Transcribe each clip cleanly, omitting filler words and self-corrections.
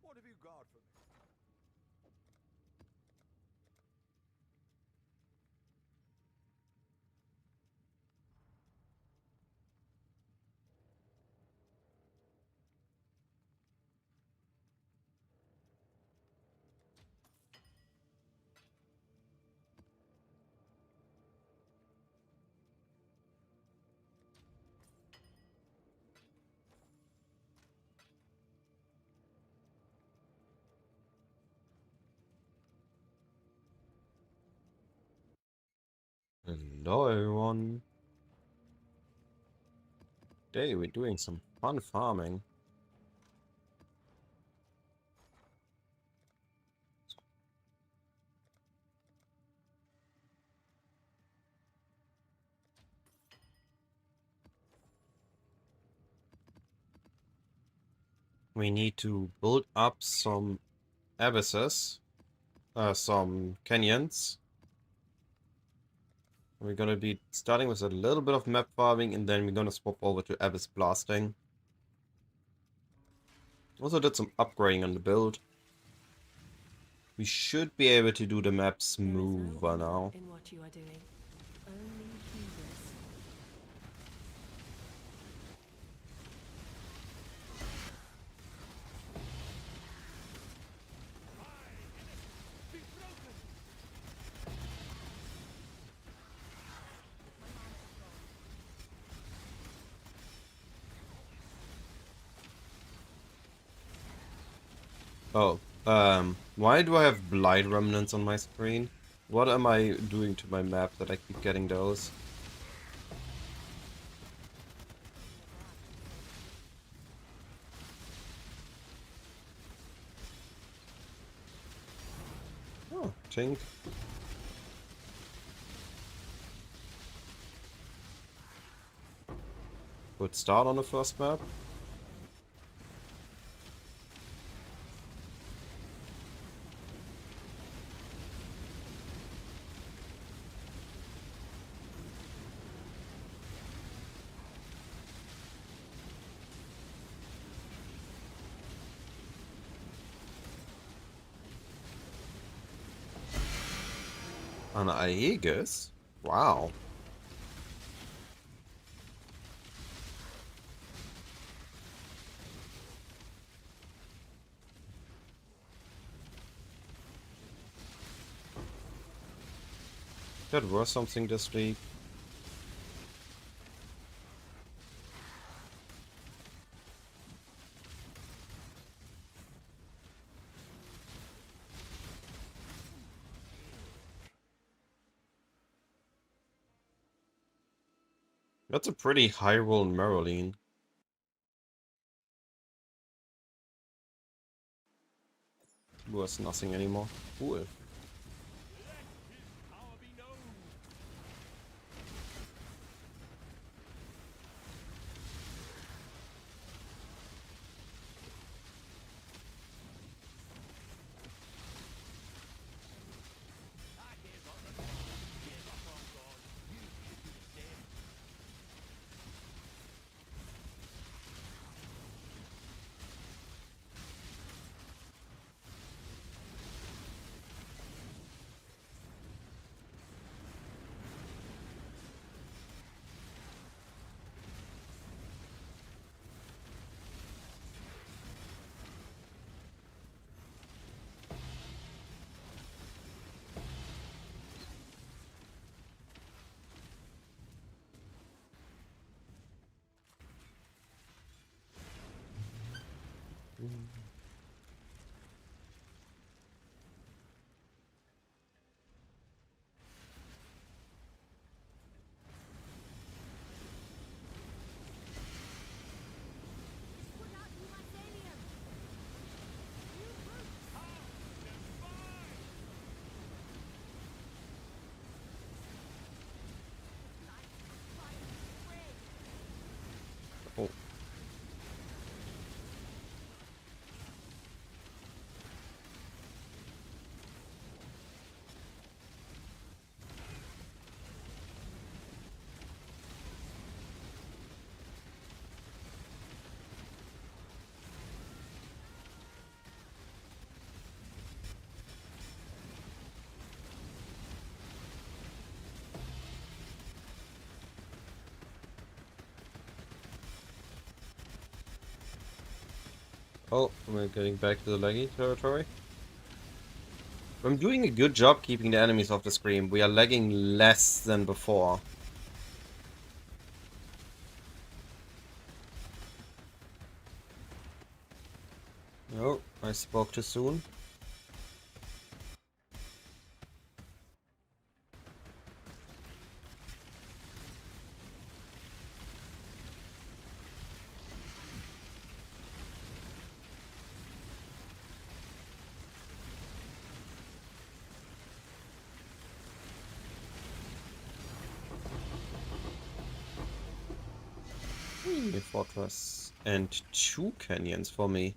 What have you got for me? Hello everyone. Today we're doing some fun farming. We need to build up some abysses, some canyons. We're gonna be starting with a little bit of map farming and then we're gonna swap over to abyss blasting. Also did some upgrading on the build. We should be able to do the map smoother now. In what you are doing. Only hubris. Oh, why do I have Blight remnants on my screen? What am I doing to my map that I keep getting those? Oh, Tink. Good start on the first map. An Aegis? Wow. That was something this week. That's a pretty high roll Marilyn. Was nothing anymore. Cool. Oh. Oh, we're getting back to the laggy territory. I'm doing a good job keeping the enemies off the screen. We are lagging less than before. Oh, I spoke too soon. A fortress and 2 canyons for me.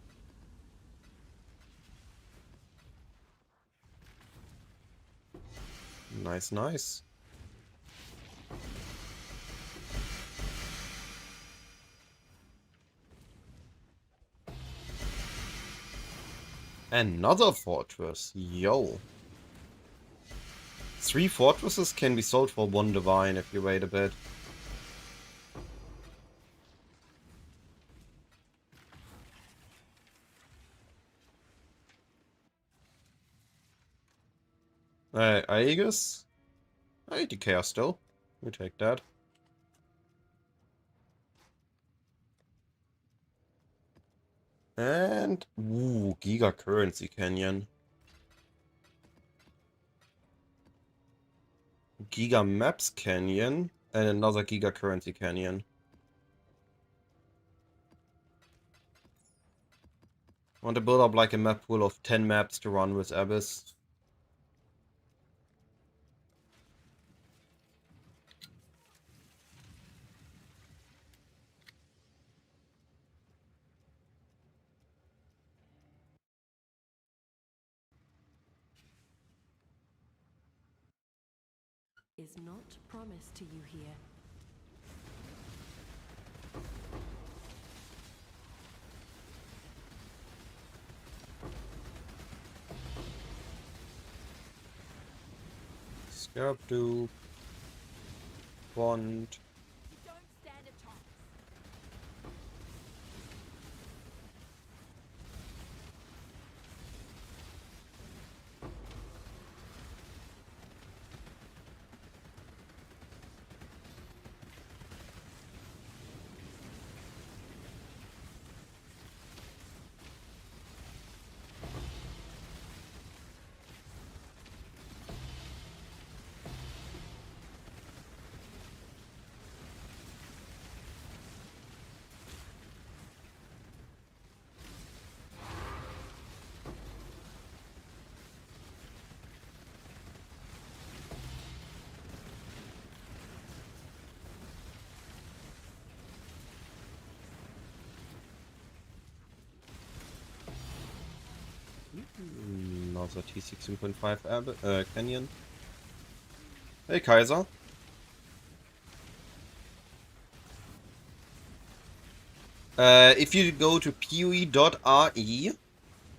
Nice, nice. Another fortress, yo. 3 fortresses can be sold for 1 divine if you wait a bit. Aegis? I need the chaos still. We take that. And ooh, Giga Currency Canyon. Giga Maps Canyon and another Giga Currency Canyon. I want to build up like a map pool of 10 maps to run with Abyss. Is not promised to you here. Scarab Dupe. Bond. Don't stand a chance. Another T16.5 Canyon. Hey Kaiser. If you go to PoE.re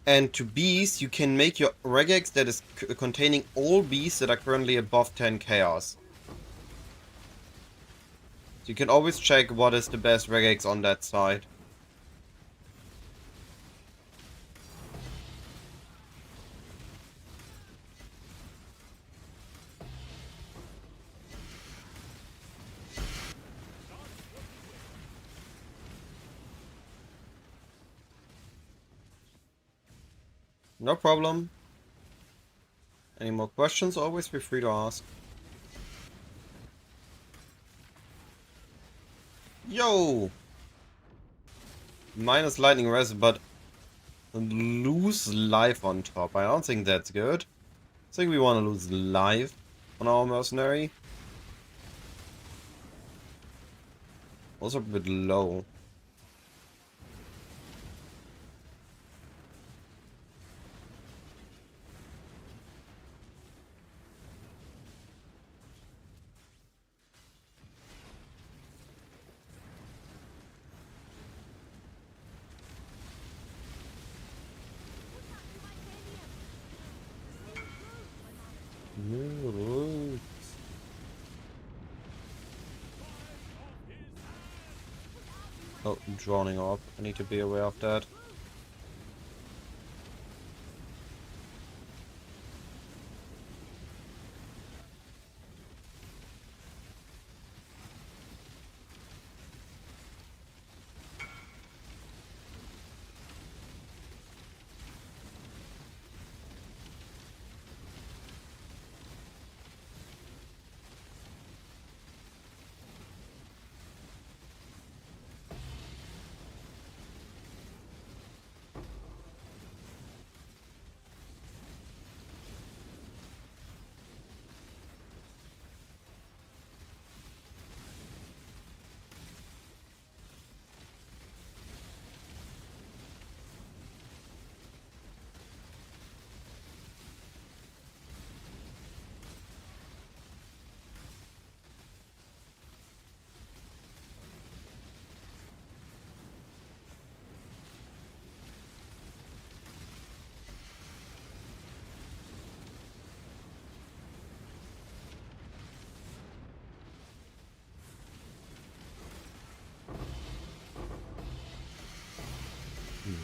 and to bees, you can make your regex that is containing all bees that are currently above 10 chaos. So you can always check what is the best regex on that side. No problem. Any more questions? Always feel free to ask. Yo! Minus lightning res, but lose life on top. I don't think that's good. I think we want to lose life on our mercenary. Also a bit low. Oh, drowning off. I need to be aware of that.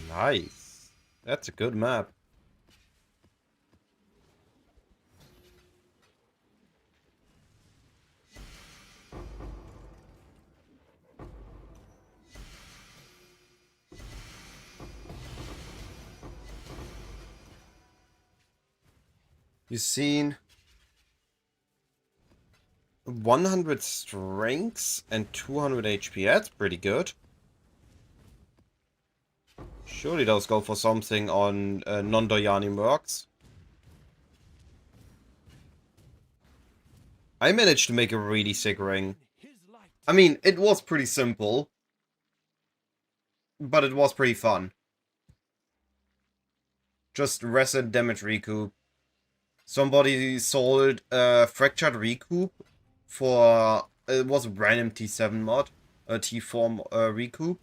Nice. That's a good map. You seen 100 strengths and 200 HP. That's pretty good. Surely those go for something on non-Doyani mercs. I managed to make a really sick ring. I mean, it was pretty simple, but it was pretty fun. Just reset damage recoup. Somebody sold Fractured Recoup for... it was a random T7 mod. A T4 recoup.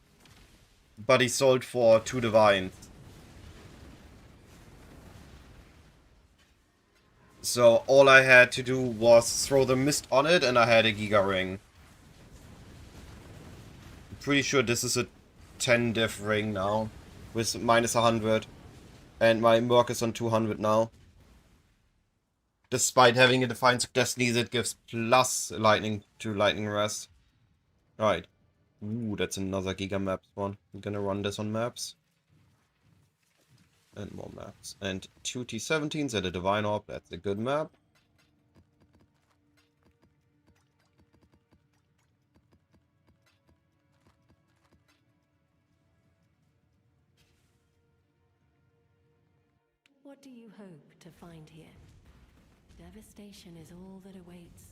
But he sold for 2 divines. So all I had to do was throw the mist on it and I had a Giga Ring. I'm pretty sure this is a 10 diff ring now. With minus 100. And my Merc is on 200 now. Despite having a Defiance of Destiny that gives plus lightning to lightning rest. Right. Ooh, that's another Giga Maps one. I'm gonna run this on maps. And more maps. And 2 T17s at a Divine Orb. That's a good map. What do you hope to find here? Devastation is all that awaits.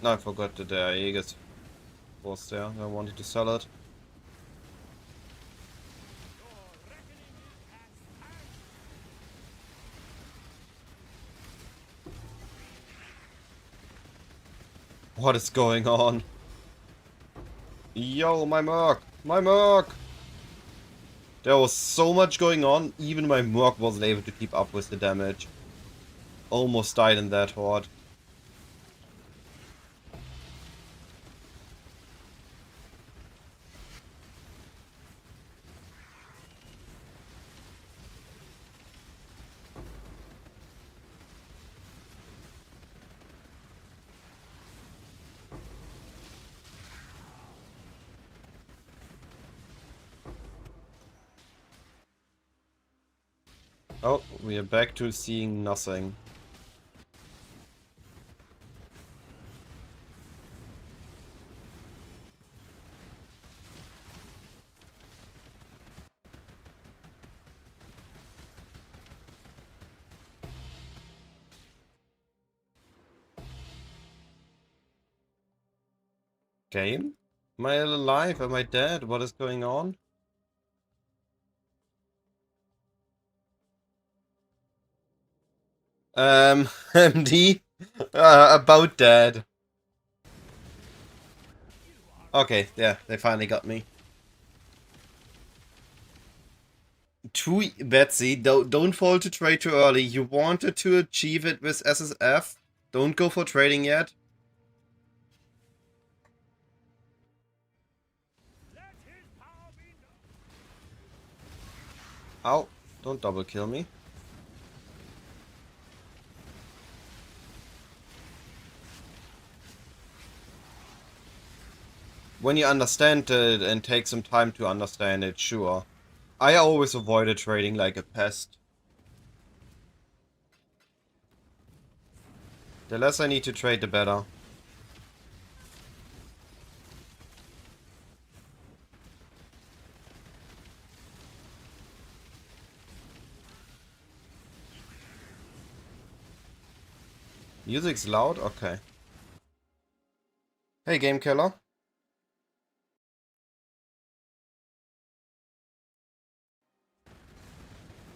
No, I forgot that Aegis was there. I wanted to sell it. What is going on? Yo, my Merc! My Merc! There was so much going on, even my Merc wasn't able to keep up with the damage. Almost died in that horde. Oh, we are back to seeing nothing. Game? Am I alive? Am I dead? What is going on? MD? About dead. Okay, yeah, they finally got me. Too Betsy, don't fall to trade too early. You wanted to achieve it with SSF. Don't go for trading yet. Ow, don't double kill me. When you understand it and take some time to understand it, sure. I always avoided trading like a pest. The less I need to trade, the better. Music's loud? Okay. Hey, game killer.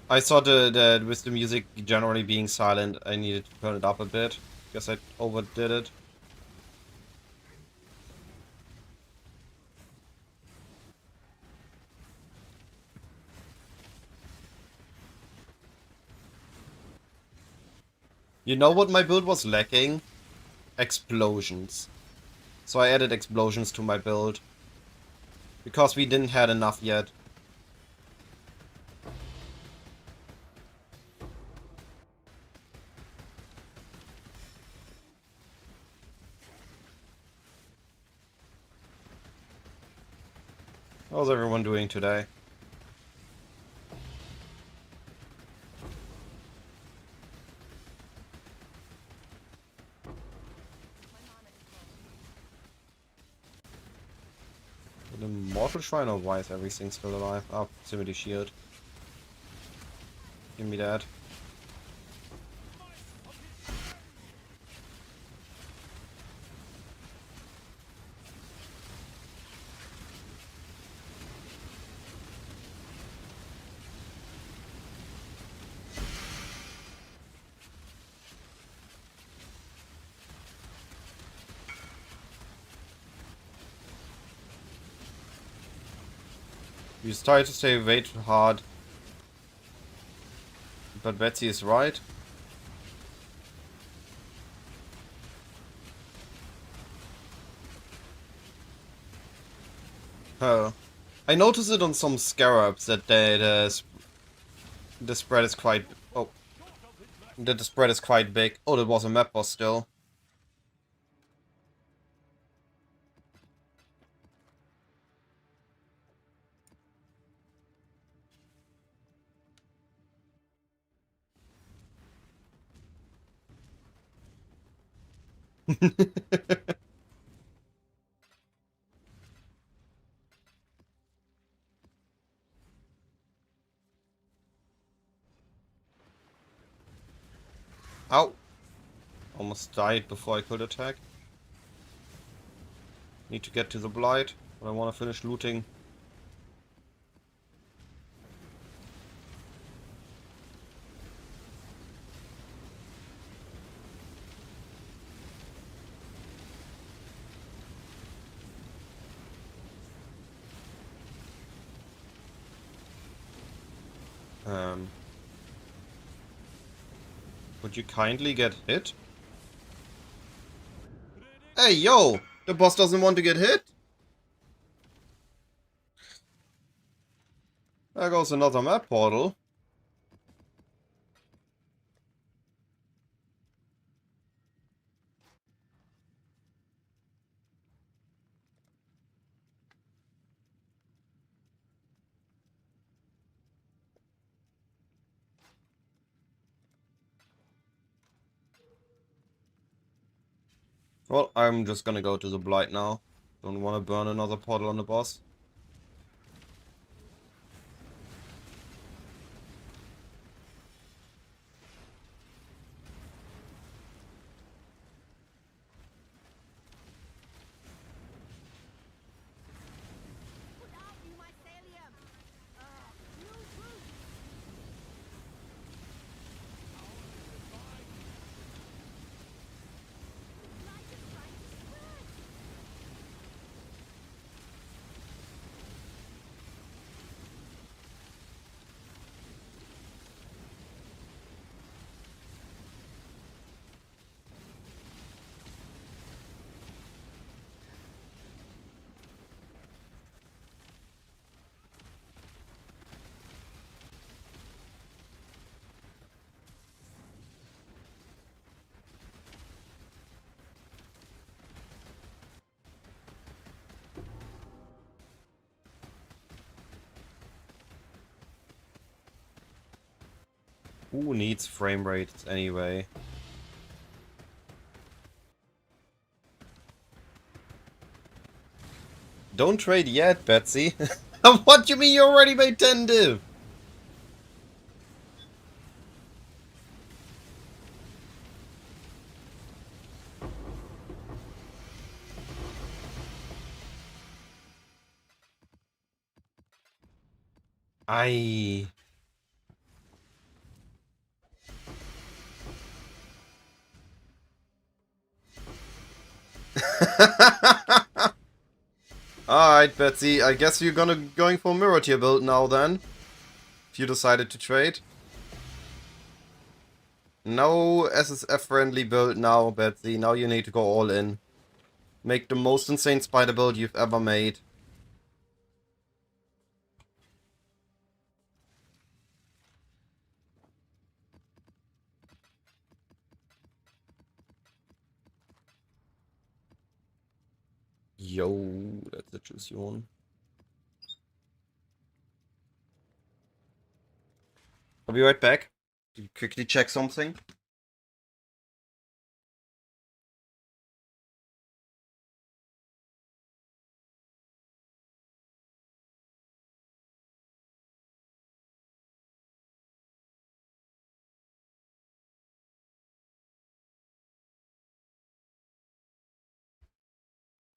I saw the with the music generally being silent, I needed to turn it up a bit. Guess I overdid it. You know what my build was lacking? Explosions. So I added explosions to my build. Because we didn't have enough yet. How's everyone doing today? The Mortal Shrine, or why is everything still alive? Oh, proximity shield. Give me that. You try to stay way too hard. But Betsy is right. Oh. I noticed it on some scarabs that the spread is quite... Oh. That the spread is quite big. Oh, that was a map boss still. Ow. Almost died before I could attack. Need to get to the Blight, but I want to finish looting. Would you kindly get hit? Hey, yo! The boss doesn't want to get hit? There goes another map portal. Well, I'm just gonna go to the Blight now. Don't want to burn another portal on the boss. Put out you mycelium. New root. Blight is trying to spread. Who needs frame rates anyway? Don't trade yet, Betsy. What do you mean you already made 10 div? I. Alright, Betsy, I guess you're going for mirror tier build now then. If you decided to trade. No SSF friendly build now, Betsy. Now you need to go all in. Make the most insane spider build you've ever made. Yo, that's a juicy one. I'll be right back. Quickly check something.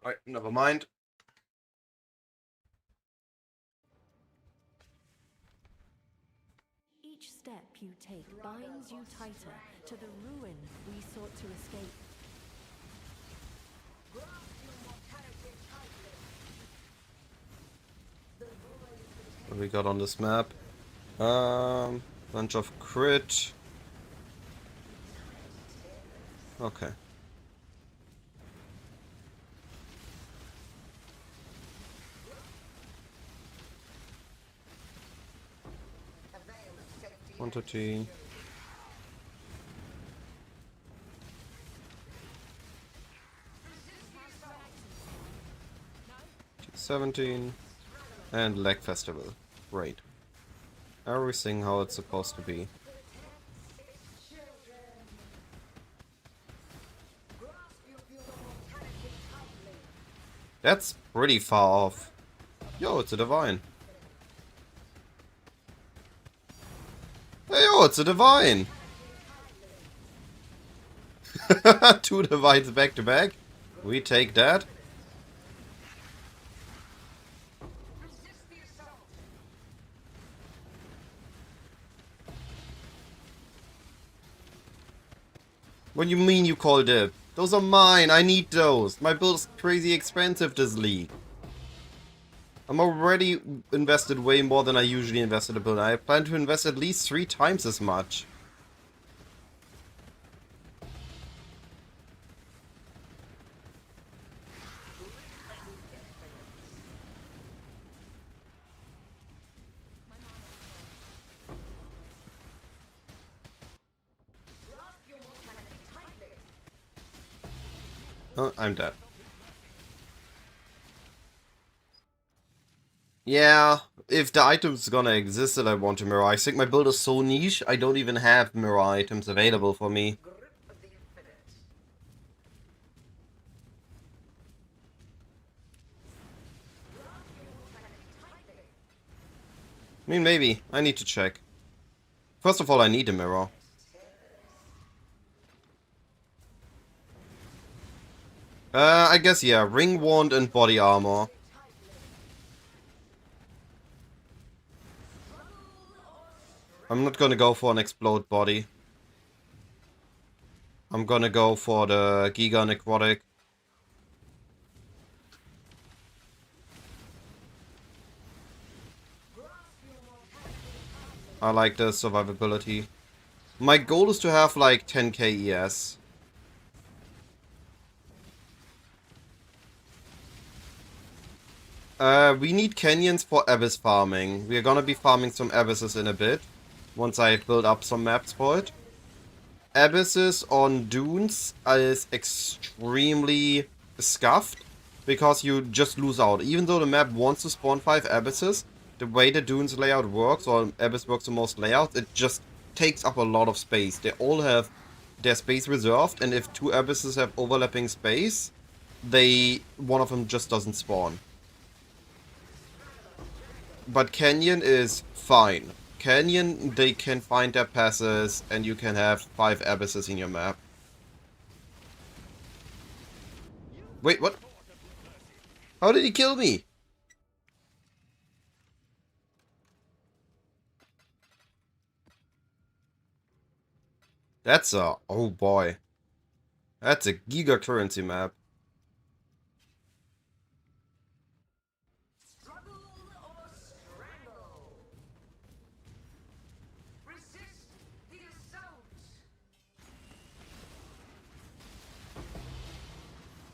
Alright, never mind. Each step you take binds you tighter to the ruin we sought to escape. What we got on this map? Bunch of crit. Okay. Quantity. 17 and leg festival. Great. Everything how it's supposed to be. That's pretty far off. Yo, it's a divine. Hey, yo, it's a divine. 2 divines back to back. We take that. What do you mean you called it? Those are mine, I need those. My build's crazy expensive this league. I'm already invested way more than I usually invest in a build. I plan to invest at least 3 times as much. Oh, I'm dead. Yeah, if the item's gonna exist that I want to mirror, I think my build is so niche, I don't even have mirror items available for me. I mean, maybe. I need to check. First of all, I need a mirror. I guess, yeah. Ring wand and body armor. I'm not gonna go for an explode body. I'm gonna go for the Giga Necrotic. I like the survivability. My goal is to have like 10k ES. We need canyons for abyss farming. We're gonna be farming some abysses in a bit. Once I build up some maps for it. Abysses on dunes is extremely scuffed. Because you just lose out. Even though the map wants to spawn 5 abysses, the way the dunes layout works, or abyss works on most layouts, it just takes up a lot of space. They all have their space reserved, and if 2 abysses have overlapping space, one of them just doesn't spawn. But Canyon is fine. Canyon, they can find their passes, and you can have 5 abysses in your map. Wait, what? How did he kill me? That's a... oh boy. That's a giga currency map.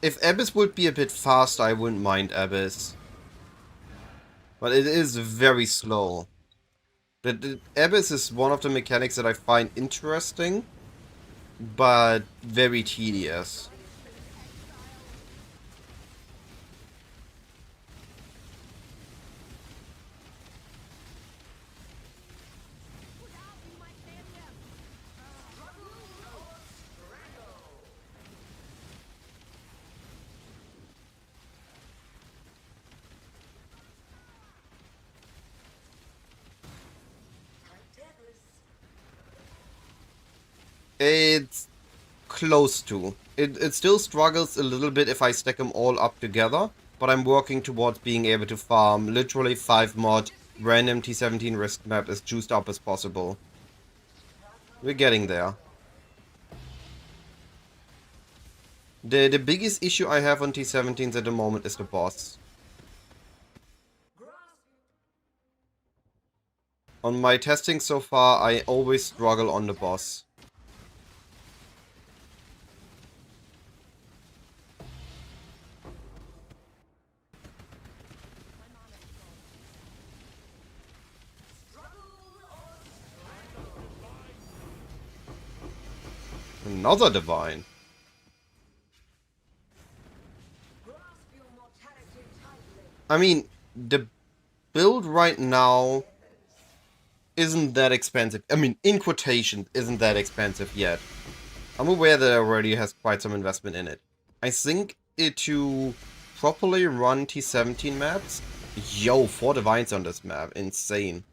If Abyss would be a bit faster, I wouldn't mind Abyss. But it is very slow. The Abyss is one of the mechanics that I find interesting, but very tedious. It's close to. It still struggles a little bit if I stack them all up together, but I'm working towards being able to farm literally 5 mod random T17 risk map as juiced up as possible. We're getting there. The biggest issue I have on T17s at the moment is the boss. On my testing so far, I always struggle on the boss. Another divine. I mean, the build right now isn't that expensive. I mean, in quotation, isn't that expensive yet. I'm aware that it already has quite some investment in it. I think to properly run T17 maps, yo, 4 divines on this map, insane.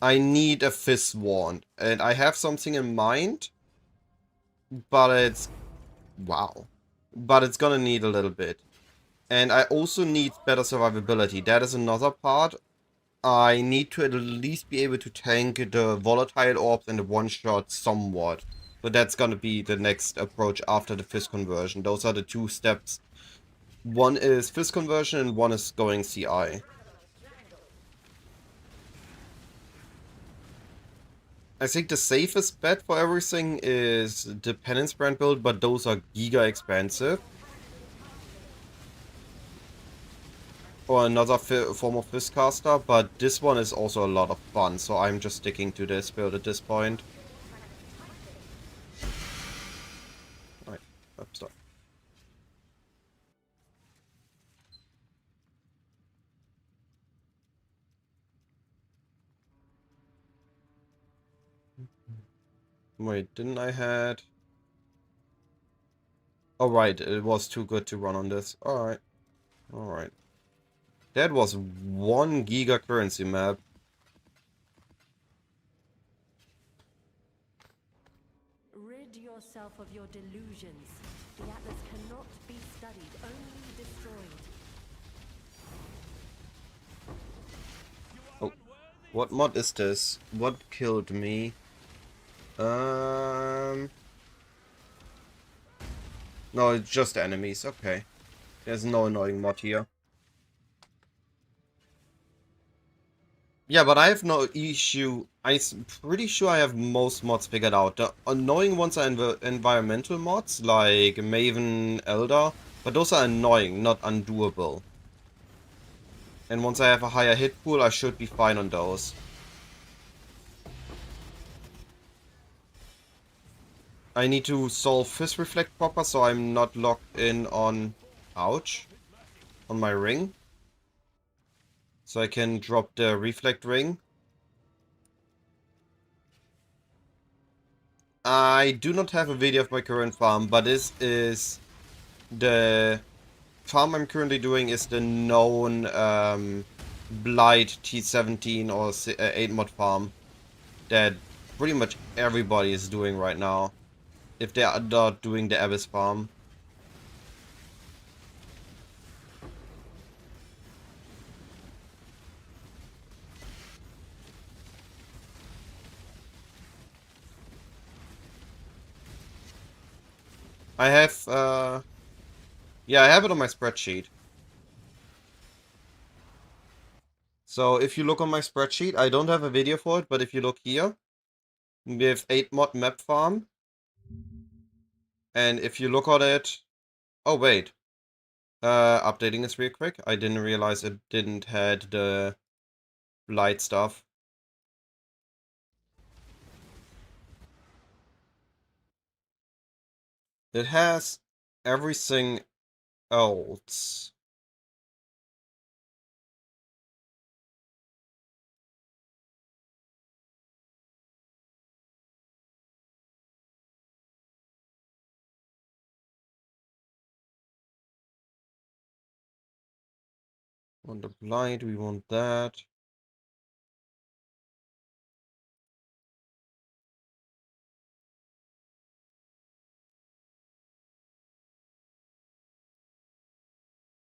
I need a Fist Wand, and I have something in mind, but it's... wow. But it's gonna need a little bit. And I also need better survivability. That is another part. I need to at least be able to tank the volatile orbs and the one-shot somewhat. But that's gonna be the next approach after the Fist conversion. Those are the 2 steps. One is Fist conversion and one is going CI. I think the safest bet for everything is the Penance Brand build, but those are giga expensive. Or another form of Fistcaster, but this one is also a lot of fun, so I'm just sticking to this build at this point. Right, stop. Wait, didn't I had... oh right, it was too good to run on this. Alright. Alright. That was 1 giga currency map. off of your delusions. The Atlas cannot be studied, only destroyed. Oh, what mod is this? What killed me? No, it's just enemies. Okay, there's no annoying mod here. Yeah, but I have no issue. I'm pretty sure I have most mods figured out. The annoying ones are environmental mods, like Maven, Elder, but those are annoying, not undoable. And once I have a higher hit pool, I should be fine on those. I need to solve Fizz Reflect proper, so I'm not locked in on... Ouch. On my ring. So I can drop the Reflect ring. I do not have a video of my current farm, but this is the farm I'm currently doing is the known Blight T17 or 8 mod farm that pretty much everybody is doing right now, if they are not doing the Abyss farm. I have, yeah, I have it on my spreadsheet. So if you look on my spreadsheet, I don't have a video for it, but if you look here, we have 8 mod map farm. And if you look at it, oh wait, updating this real quick. I didn't realize it didn't had the Blight stuff. It has everything else. On the Blight, we want that.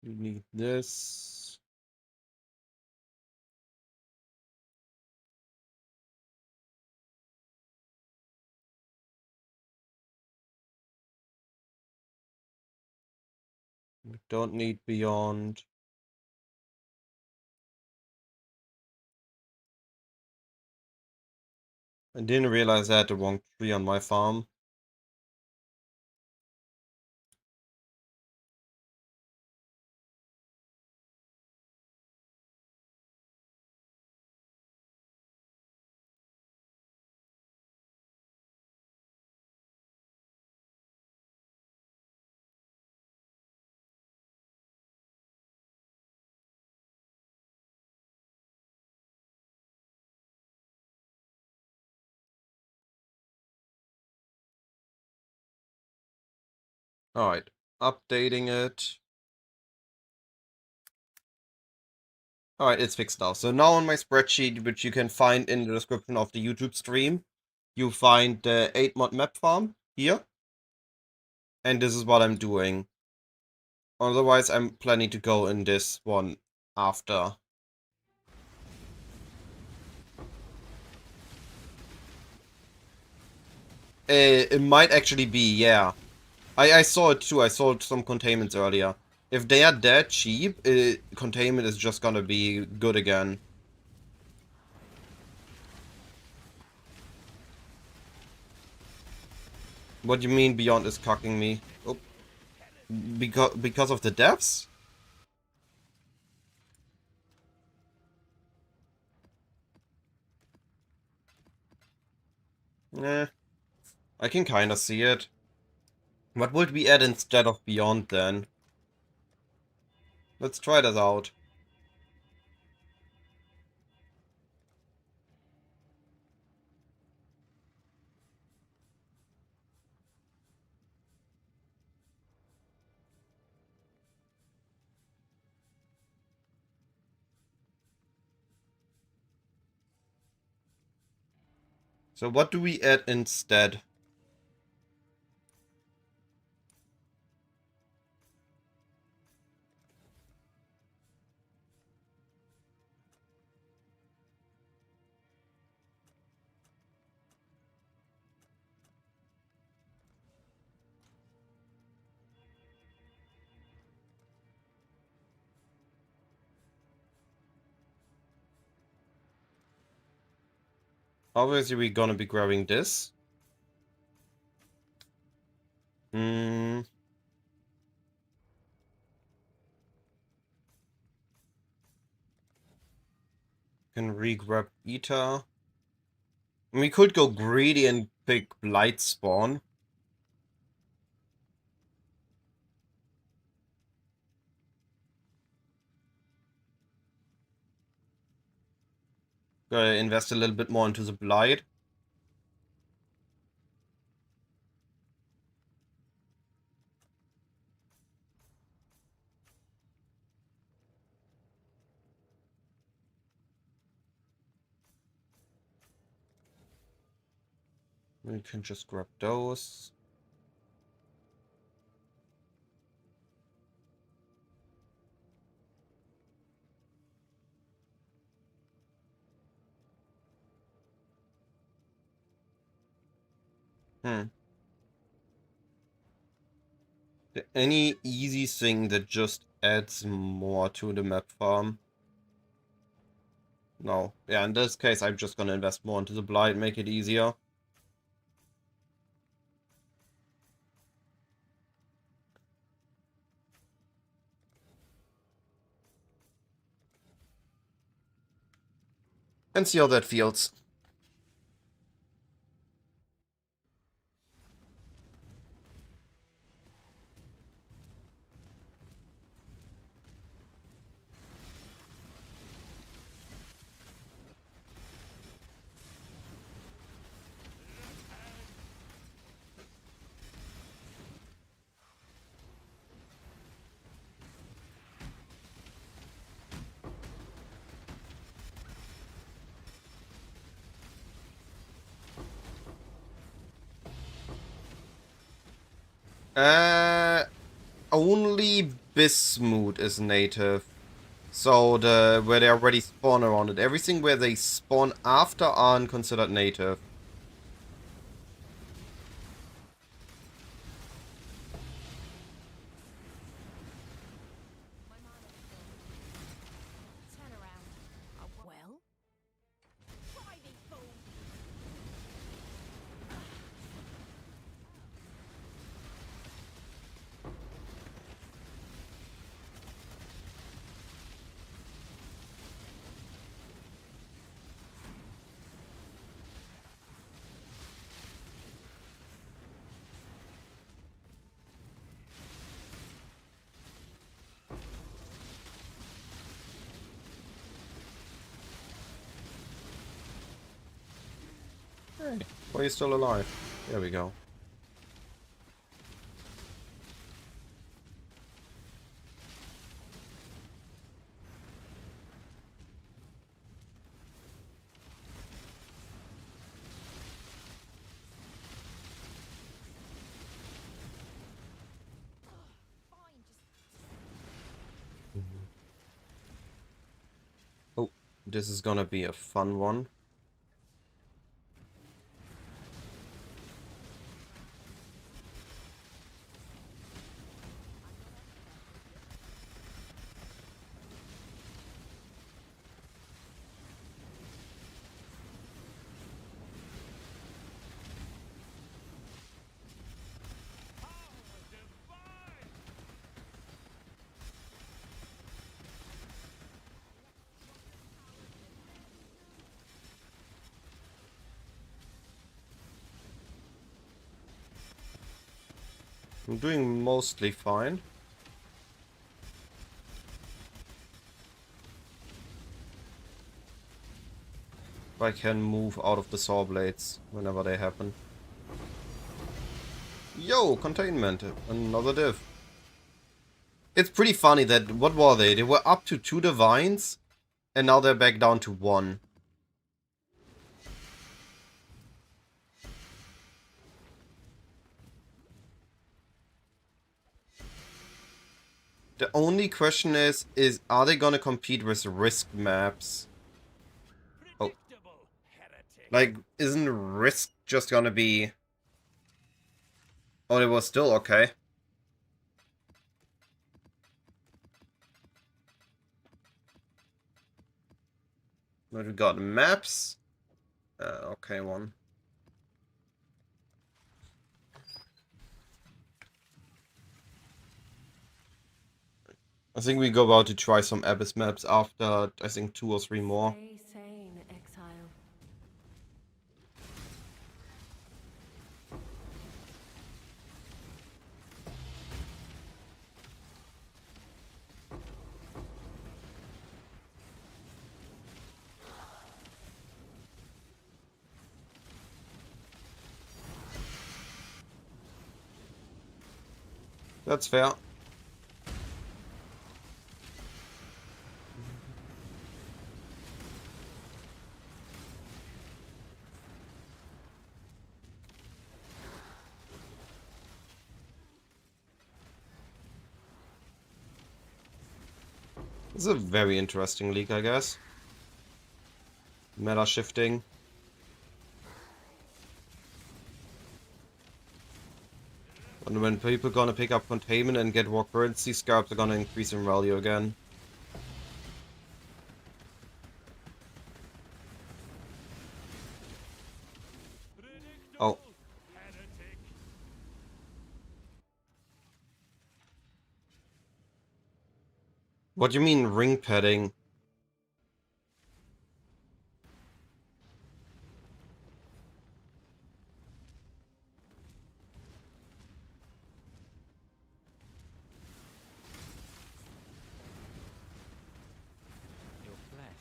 We need this. We don't need Beyond. I didn't realize I had the wrong tree on my farm. Alright, updating it. Alright, it's fixed now. So now on my spreadsheet, which you can find in the description of the YouTube stream, you find the 8 mod map farm here. And this is what I'm doing. Otherwise, I'm planning to go in this one after. It might actually be, yeah. I saw it too. I saw some containments earlier. If they are that cheap, containment is just gonna be good again. What do you mean Beyond is cocking me? Oh, because of the deaths? Eh, I can kinda see it. What would we add instead of Beyond then? Let's try this out. So what do we add instead? Obviously, we're gonna be grabbing this. Hmm. Can re-grab Eta. We could go greedy and pick Blight spawn. Invest a little bit more into the Blight. We can just grab those. Any easy thing that just adds more to the map farm? No. Yeah, in this case, I'm just gonna invest more into the Blight, make it easier. And see how that feels. Only Bismuth is native. So where they already spawn around it. Everything where they spawn after aren't considered native. Turn around. Well? Try me, fool! Hey, why are you still alive? There we go. Fine, Oh, this is gonna be a fun one. I'm doing mostly fine. I can move out of the saw blades whenever they happen. Yo, containment, another div. It's pretty funny that, what were they? They were up to 2 divines, and now they're back down to 1. The only question is are they gonna compete with risk maps? Oh. Like, isn't risk just gonna be... Oh, it was still okay. But we got maps. Okay, one. I think we go about to try some Abyss maps after, I think, 2 or 3 more. Stay sane, exile. That's fair. This is a very interesting league, I guess. Meta shifting. And when people gonna pick up containment and get war currency, scarabs are gonna increase in value again. Oh. What do you mean ring padding?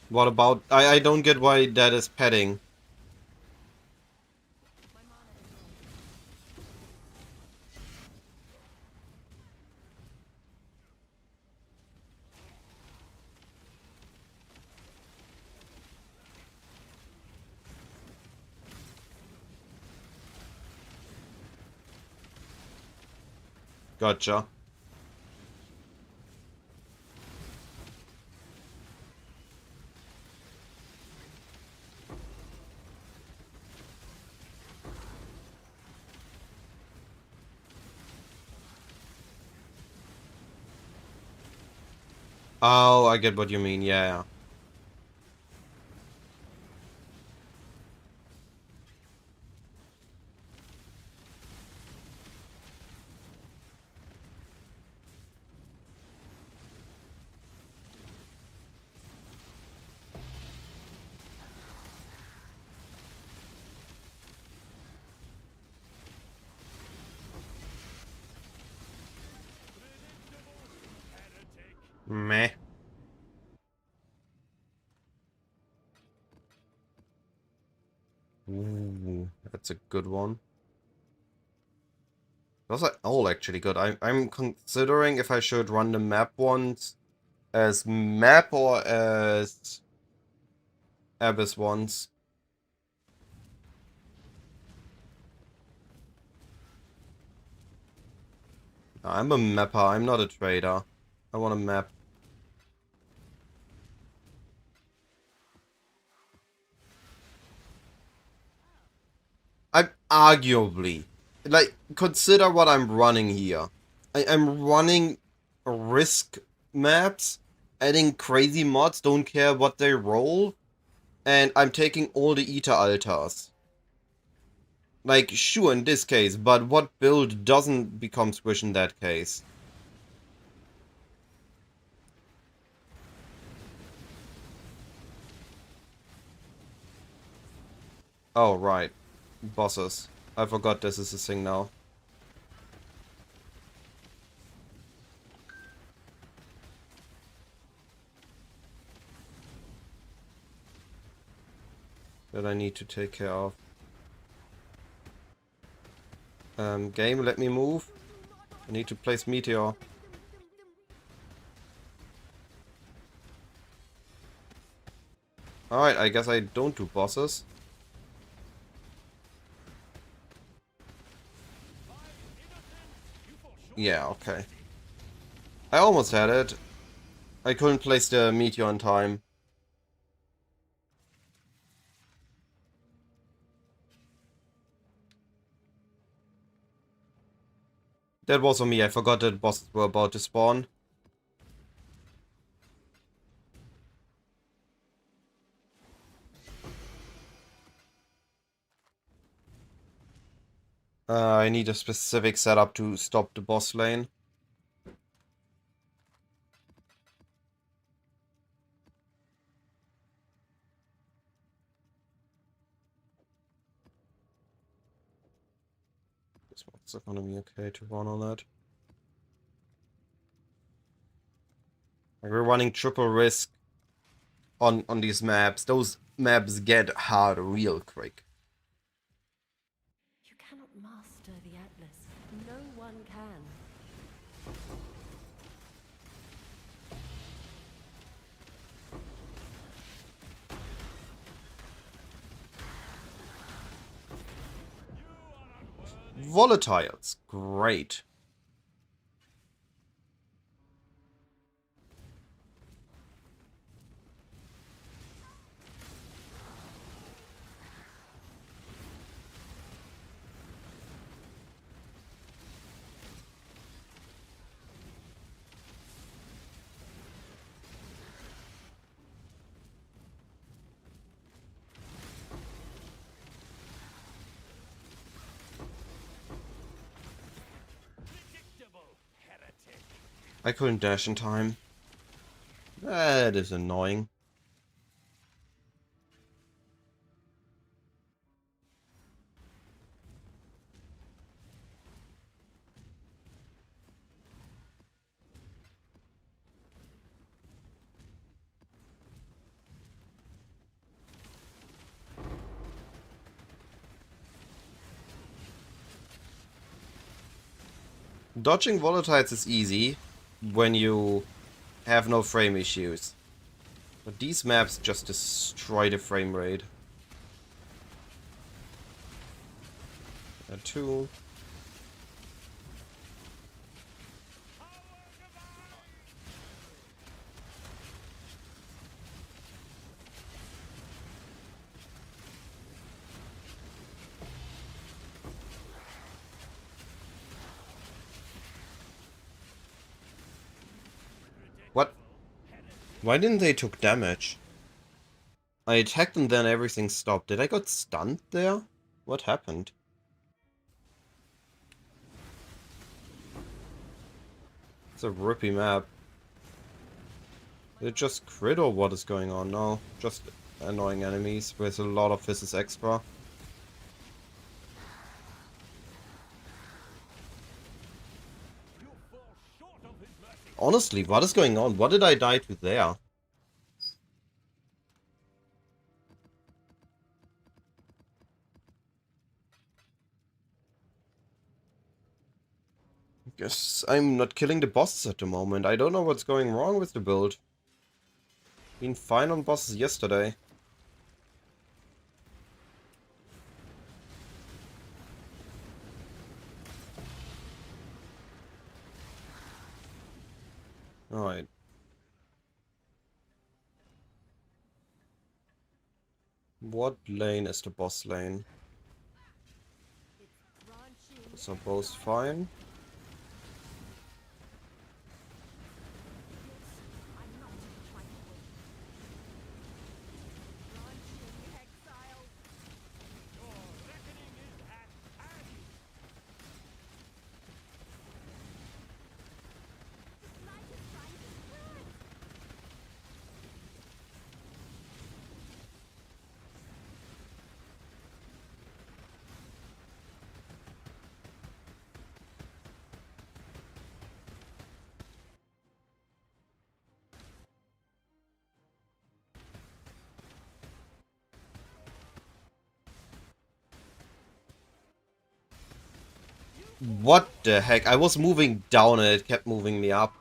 What about... I don't get why that is padding. Gotcha. Oh, I get what you mean, yeah. Meh. Ooh, that's a good one. Those are all actually good. I'm considering if I should run the map ones as map or as Abyss ones. I'm a mapper, I'm not a trader. I want a map. I'm arguably, like, consider what I'm running here. I'm running risk maps, adding crazy mods, don't care what they roll, and I'm taking all the Ether altars. Like, sure in this case, but what build doesn't become squish in that case? Oh, right. Bosses. I forgot this is a thing now. That I need to take care of. Game, let me move. I need to place meteor. Alright, I guess I don't do bosses. Yeah, okay. I almost had it. I couldn't place the meteor in time. That was on me, I forgot that bosses were about to spawn. I need a specific setup to stop the boss lane. This one's gonna be okay to run on that. Like, we're running triple risk on these maps. Those maps get hard real quick. You cannot master the Atlas. No one can. Volatiles, great. I couldn't dash in time. That is annoying. Dodging volatiles is easy when you have no frame issues. But these maps just destroy the frame rate. And two. What? Why didn't they took damage? I attacked and then everything stopped. Did I got stunned there? What happened? It's a rippy map. Did it just crit or what is going on? No, just annoying enemies with a lot of physics extra. Honestly, what is going on? What did I die to there? Guess I'm not killing the bosses at the moment. I don't know what's going wrong with the build. Been fine on bosses yesterday. Alright. What lane is the boss lane? Those are both fine. What the heck? I was moving down and it kept moving me up.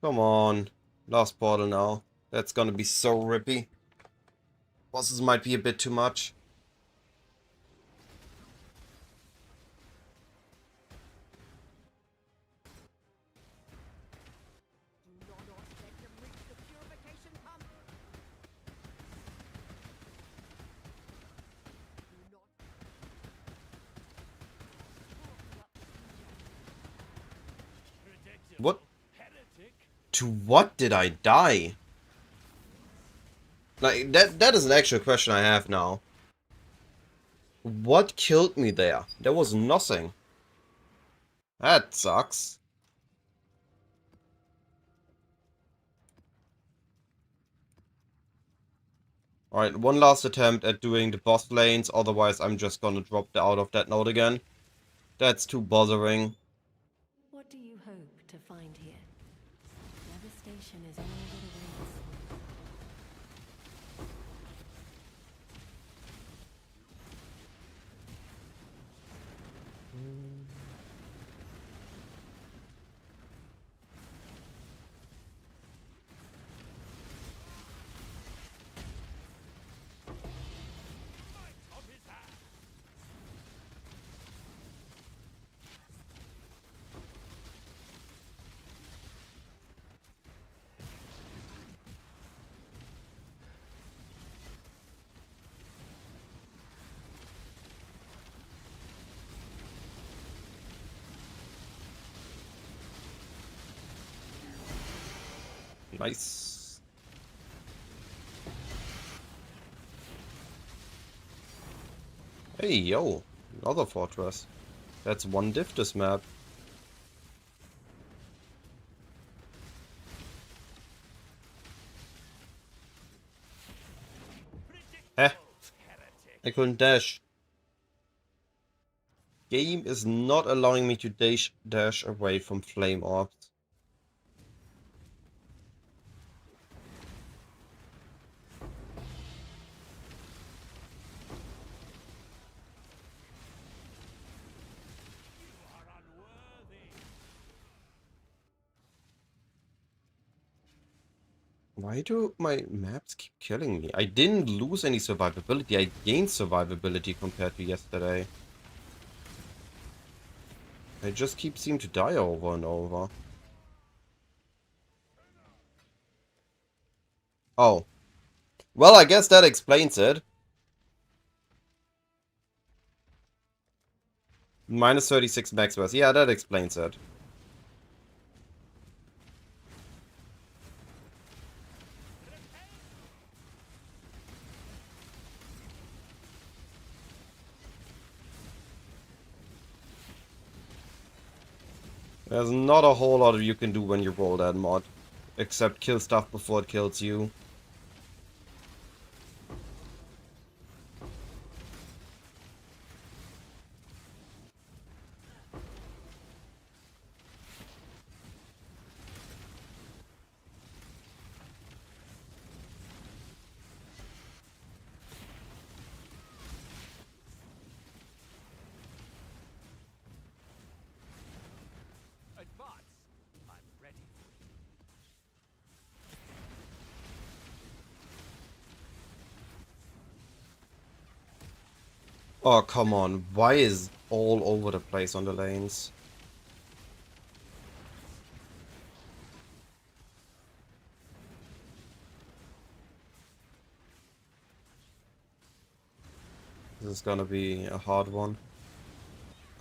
Come on. Last portal now. That's gonna be so rippy. Bosses might be a bit too much. What? To what did I die? Like, that is an actual question I have now. What killed me there? There was nothing. That sucks. Alright, one last attempt at doing the boss lanes, otherwise I'm just gonna drop out of that node again. That's too bothering. What do you hope to find here? Devastation is all that awaits. Nice. Hey, yo. Another fortress. That's one diff this map. Eh. I couldn't dash. Game is not allowing me to dash away from flame orbs. Why do my maps keep killing me? I didn't lose any survivability. I gained survivability compared to yesterday. I just keep seem to die over and over. Oh. Well, I guess that explains it. Minus 36 max worth. Yeah, that explains it. There's not a whole lot you can do when you roll that mod. Except kill stuff before it kills you. Advance. I'm ready. Oh, come on. Why is all over the place on the lanes? This is gonna be a hard one.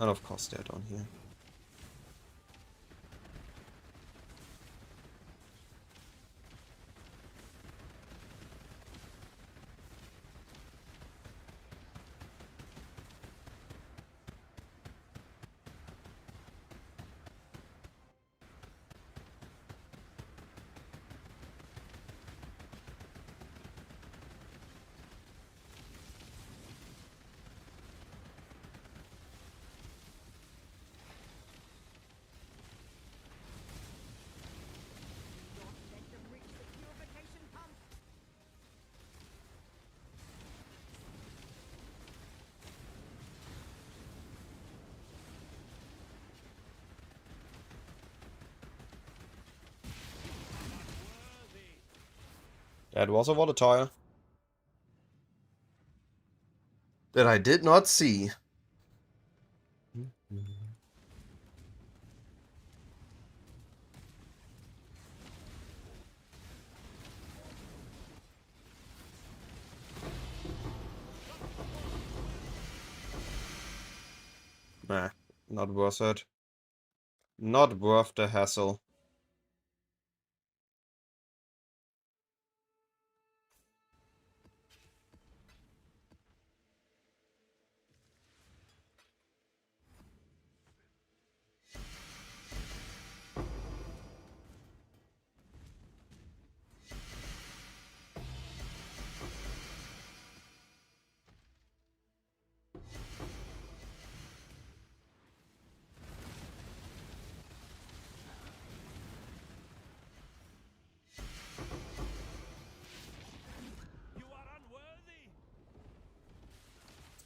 And of course they're down here. Let them reach the purification pump. That was a volatile. That I did not see. Nah, not worth it. Not worth the hassle.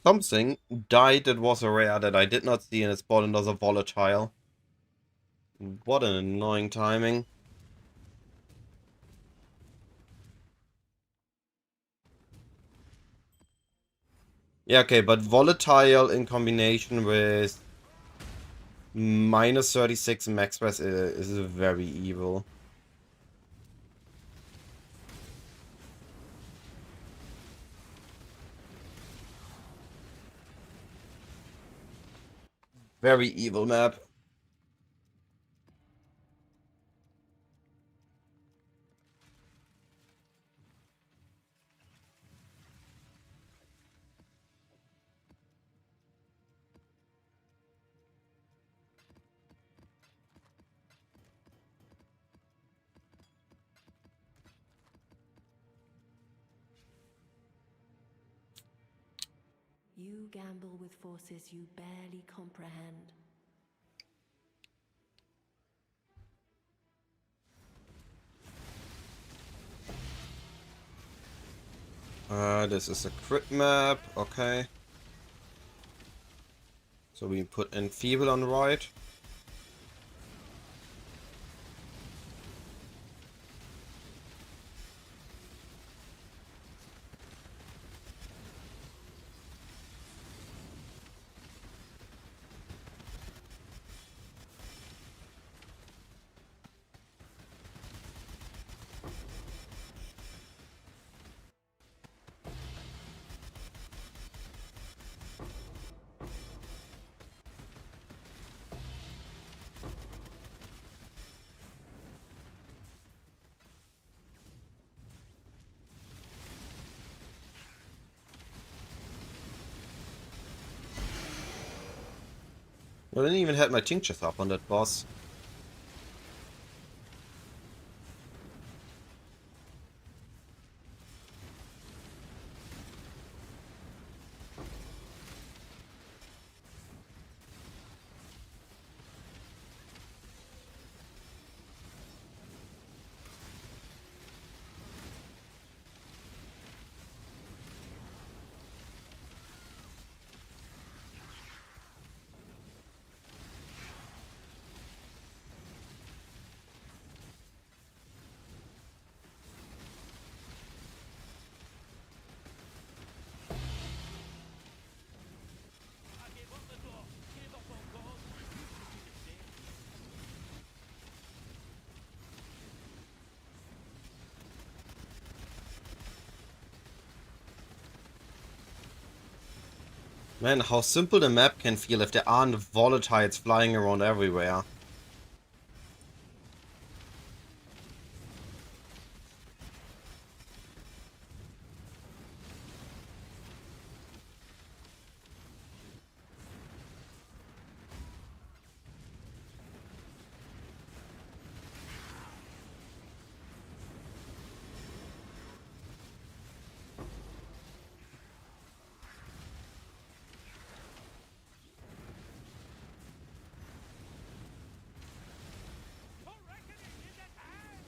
Something died that was a rare that I did not see and it spawned another volatile. What an annoying timing. Yeah, okay, but volatile in combination with minus 36 max press is very evil. Very evil map. You gamble with forces you barely comprehend. This is a crit map, okay. So we put Enfeeble on right. I didn't even have my tinctures up on that boss. I gave up the door. Gave up on God. You should be the same. Man, how simple the map can feel if there aren't volatiles flying around everywhere. For reckoning is at hand.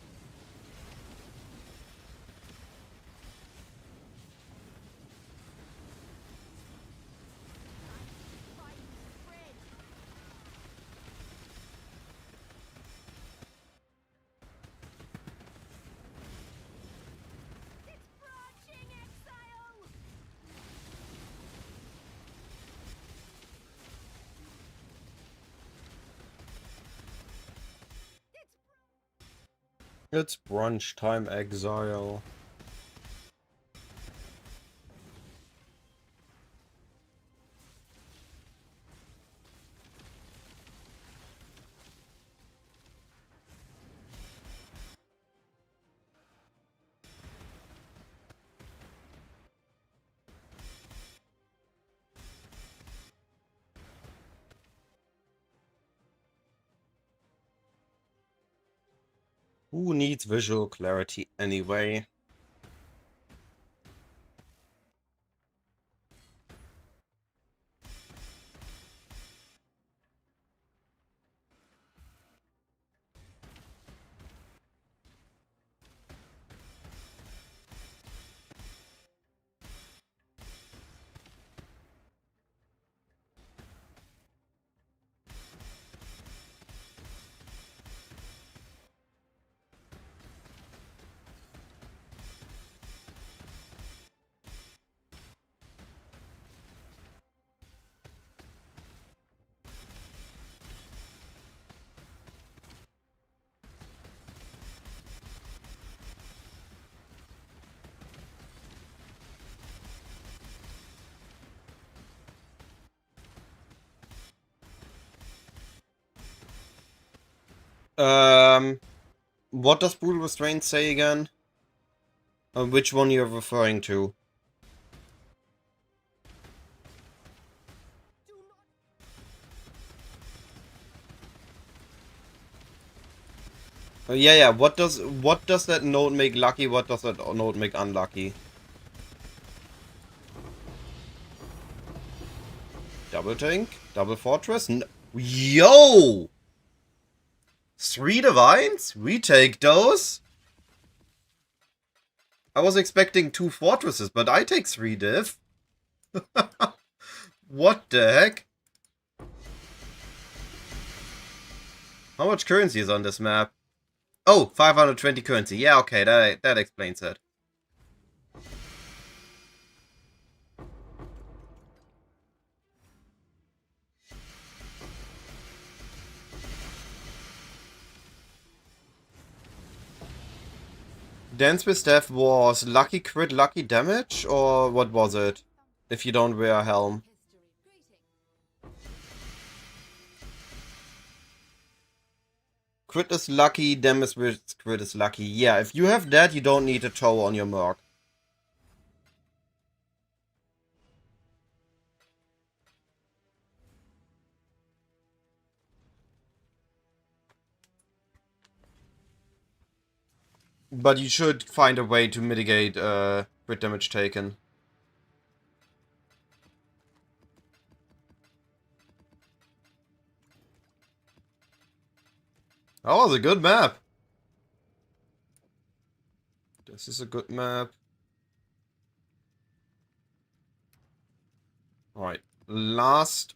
My friend. It's branching exile. It's brunch time, exile. Who needs visual clarity anyway? What does Brutal Restraint say again? Which one you're referring to? Yeah. What does that node make lucky? What does that node make unlucky? Double tank, double fortress. Yo, 3 divines. We take those. I was expecting 2 fortresses, but I take 3 div. What the heck? How much currency is on this map? Oh, 520 currency. Yeah, okay, that explains it. Dance with Death was lucky crit, lucky damage, or what was it? If you don't wear a helm. Crit is lucky, damage with crit is lucky. Yeah, if you have that, you don't need a toe on your merc. But you should find a way to mitigate crit damage taken. That was a good map. This is a good map. Alright, last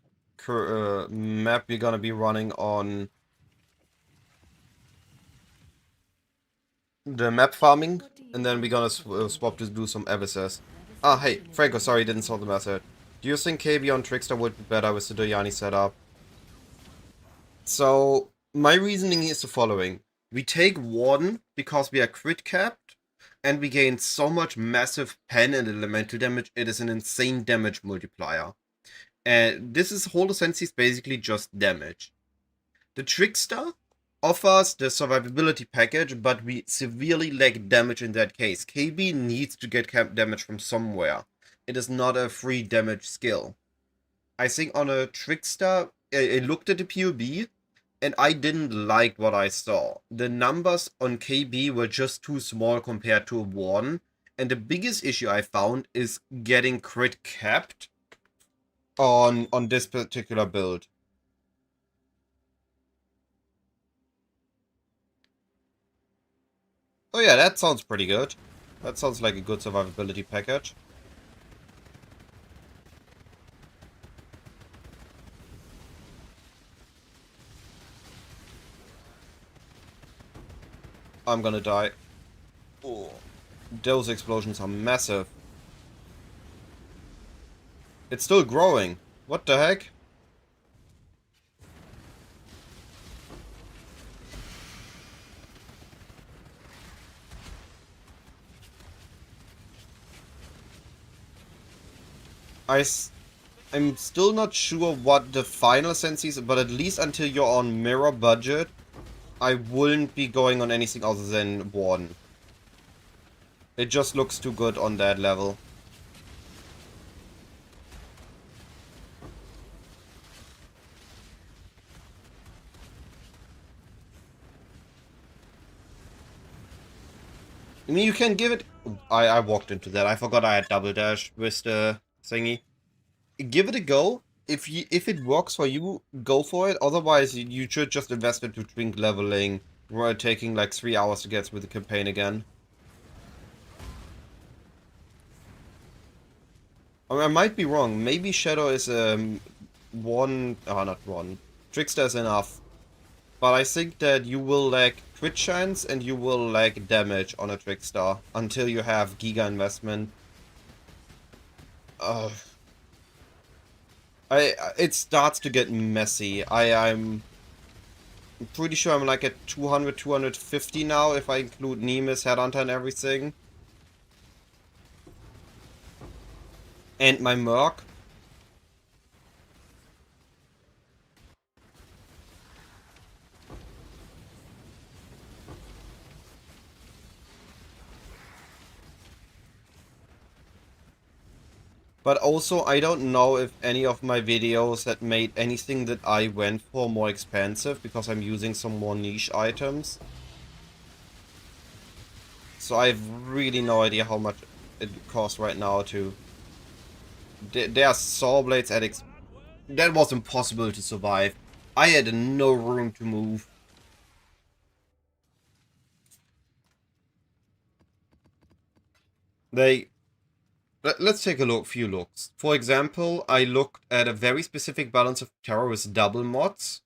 map we're gonna be running on the map farming, and then we're gonna swap to do some Abyssess. Ah, hey, Franco, sorry, didn't saw the message. Do you think KB on Trickster would be better with the Doyani setup? So, my reasoning is the following. We take Warden because we are crit capped, and we gain so much massive pen and elemental damage, it is an insane damage multiplier. And this is whole essence is basically just damage. The Trickster offers the survivability package, but we severely lack damage in that case. KB needs to get camp damage from somewhere. It is not a free damage skill. I think on a Trickster, I looked at the PoE, and I didn't like what I saw. The numbers on KB were just too small compared to a Warden, and the biggest issue I found is getting crit capped on this particular build. Oh yeah, that sounds pretty good. That sounds like a good survivability package. I'm gonna die. Oh, those explosions are massive. It's still growing. What the heck? I'm still not sure what the final sense is, but at least until you're on mirror budget, I wouldn't be going on anything other than Warden. It just looks too good on that level. I mean, you can give it... I walked into that. I forgot I had double dash with the thingy. Give it a go. If it works for you, go for it. Otherwise, you should just invest into drink leveling, where taking like 3 hours to get through the campaign again. I mean, I might be wrong. Maybe Shadow is not one. Trickster is enough. But I think that you will lack crit chance and you will lack damage on a Trickster until you have Giga investment. It starts to get messy. I'm pretty sure I'm like at 200, 250 now if I include Nemesis, Headhunter and everything. And my Merc. But also, I don't know if any of my videos that made anything that I went for more expensive, because I'm using some more niche items. So I have really no idea how much it costs right now to... There are saw blades at that was impossible to survive. I had no room to move. Let's take a few looks. For example, I looked at a very specific balance of terror with double mods.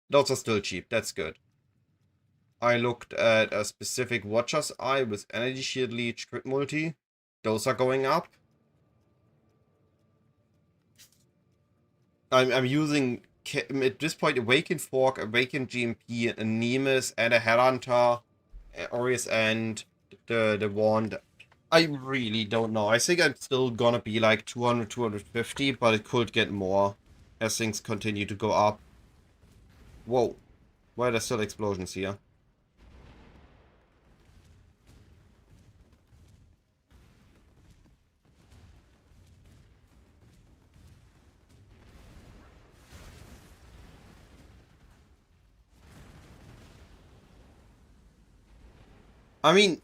Those are still cheap, that's good. I looked at a specific Watcher's Eye with Energy Shield Leech, Crit Multi. Those are going up. I'm using, at this point, Awakened Fork, Awakened GMP, a Nemesis, and a Headhunter, Orius, and the Wand. I really don't know. I think I'm still gonna be like 200, 250, but it could get more as things continue to go up. Whoa. Why are there still explosions here? I mean,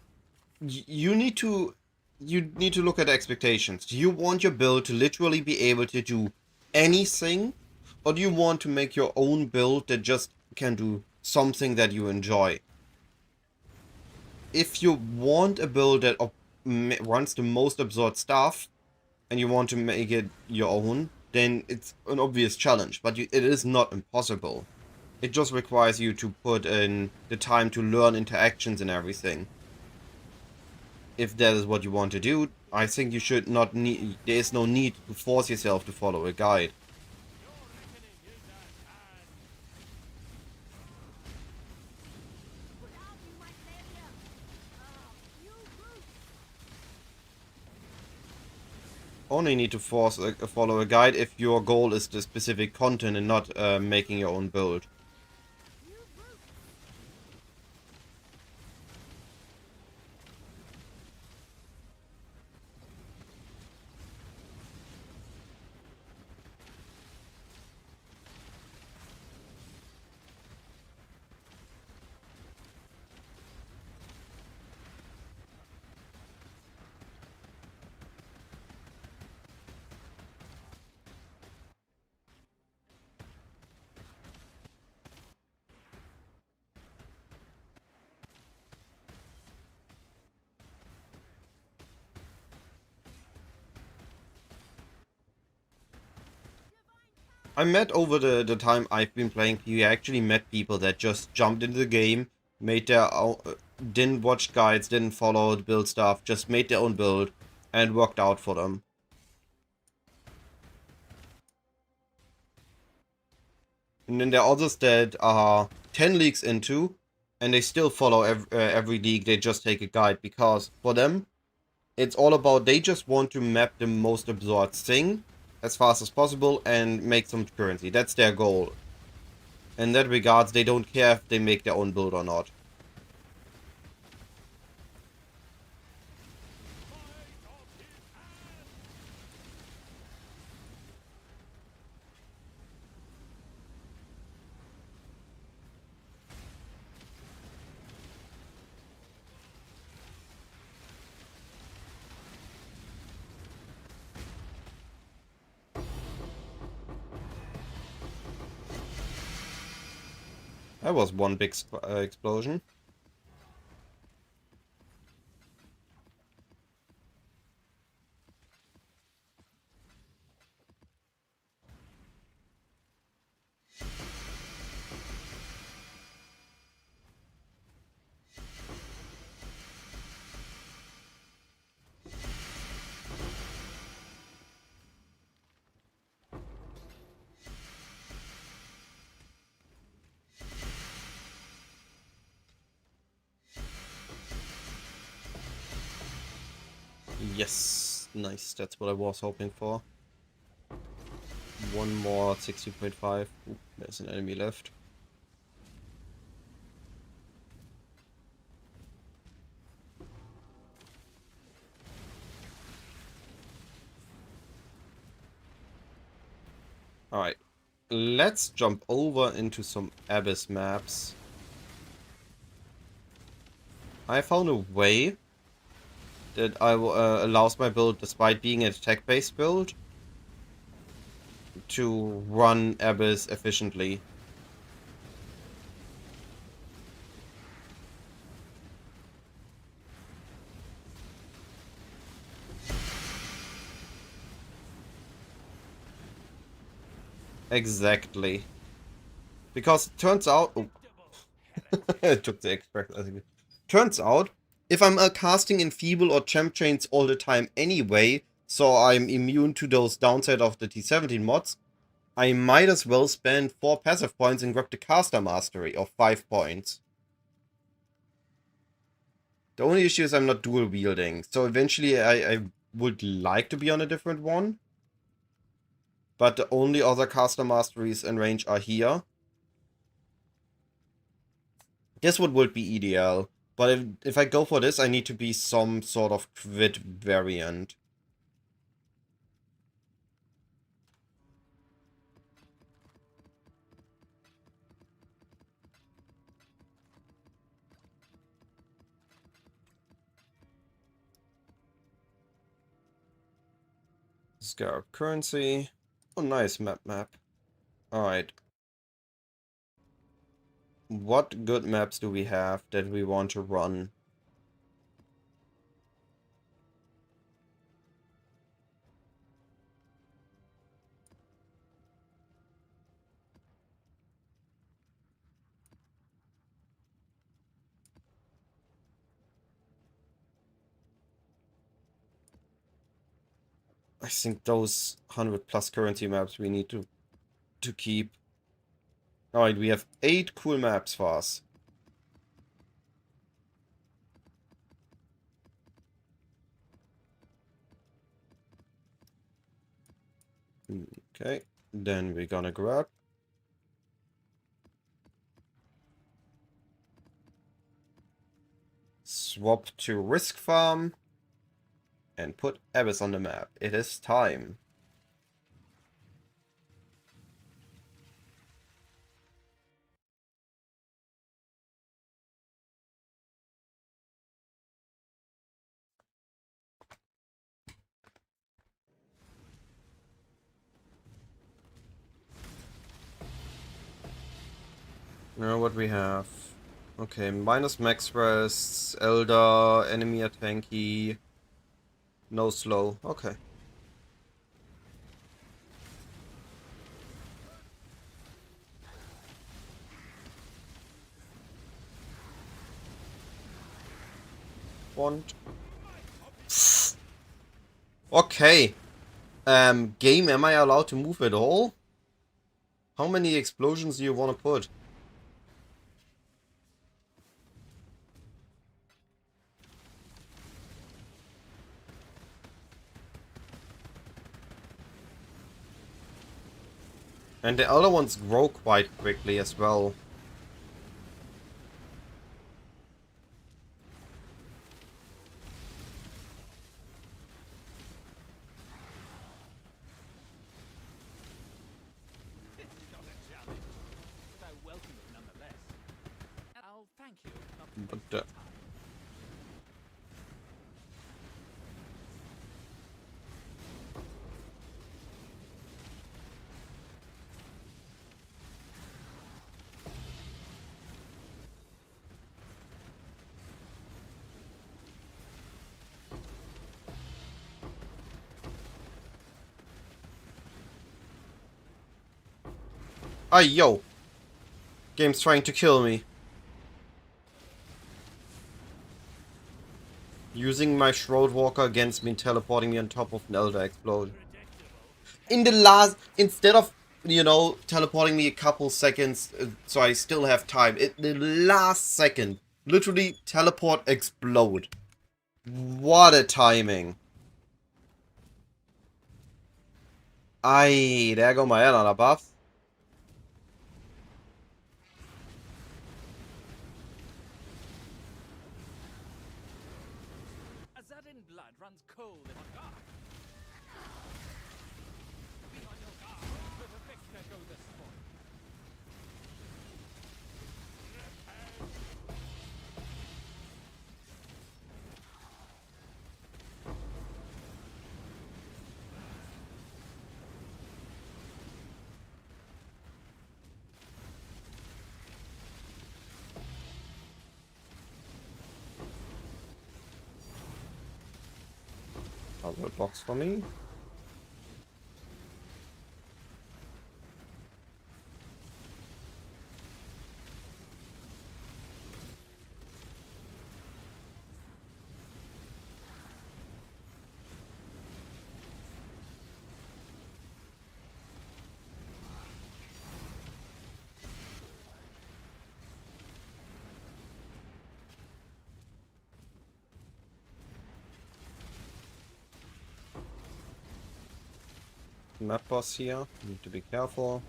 you need to look at expectations. Do you want your build to literally be able to do anything, or do you want to make your own build that just can do something that you enjoy? If you want a build that runs the most absurd stuff, and you want to make it your own, then it's an obvious challenge, but it is not impossible. It just requires you to put in the time to learn interactions and everything. If that is what you want to do, I think you should not need, there is no need to force yourself to follow a guide. Put out you, my savior! You brute! Only need to follow a guide if your goal is the specific content and not making your own build. You brute! I met over the time I've been playing PoE, I actually met people that just jumped into the game, made their own, didn't watch guides, didn't follow the build stuff, just made their own build, and worked out for them. And then there are others that are 10 leagues into, and they still follow every league, they just take a guide, because for them, it's all about, they just want to map the most absurd thing as fast as possible and make some currency. That's their goal. In that regards, they don't care if they make their own build or not. That was one big explosion. Yes, nice. That's what I was hoping for. One more 16.5. Ooh, there's an enemy left. Alright. Let's jump over into some Abyss maps. I found a way that allows my build, despite being a attack-based build, to run Abyss efficiently. Exactly. Because it turns out... Oh. I took the expression. Turns out, if I'm casting Enfeeble or Champ Chains all the time anyway, so I'm immune to those downside of the T17 mods, I might as well spend 4 passive points and grab the Caster Mastery of 5 points. The only issue is I'm not dual wielding, so eventually I would like to be on a different one. But the only other Caster Masteries in range are here. This would be ideal, but if I go for this, I need to be some sort of crit variant. Scarab currency. Oh, nice map. Alright. What good maps do we have that we want to run? I think those 100+ currency maps we need to keep. Alright, we have 8 cool maps for us. Okay, then we're gonna grab swap to Risk Farm and put Abyss on the map. It is time. Now what we have. Okay, minus max rest, Elder, enemy are tanky, no slow. Okay. Want. Okay. Game, am I allowed to move at all? How many explosions do you want to put? And the other ones grow quite quickly as well. This is not a challenge, but I welcome it nonetheless. I'll thank you. Not But yo! Game's trying to kill me. Using my Shroudwalker against me and teleporting me on top of an Elder Explode. In the last... Instead of, you know, teleporting me a couple seconds so I still have time. In the last second. Literally teleport, explode. What a timing. Aye, there go my another buff. Azadin blood runs cold in my guard. Be on your guard for perfection. go the spot. Other box for me. Map boss here. Need to be careful.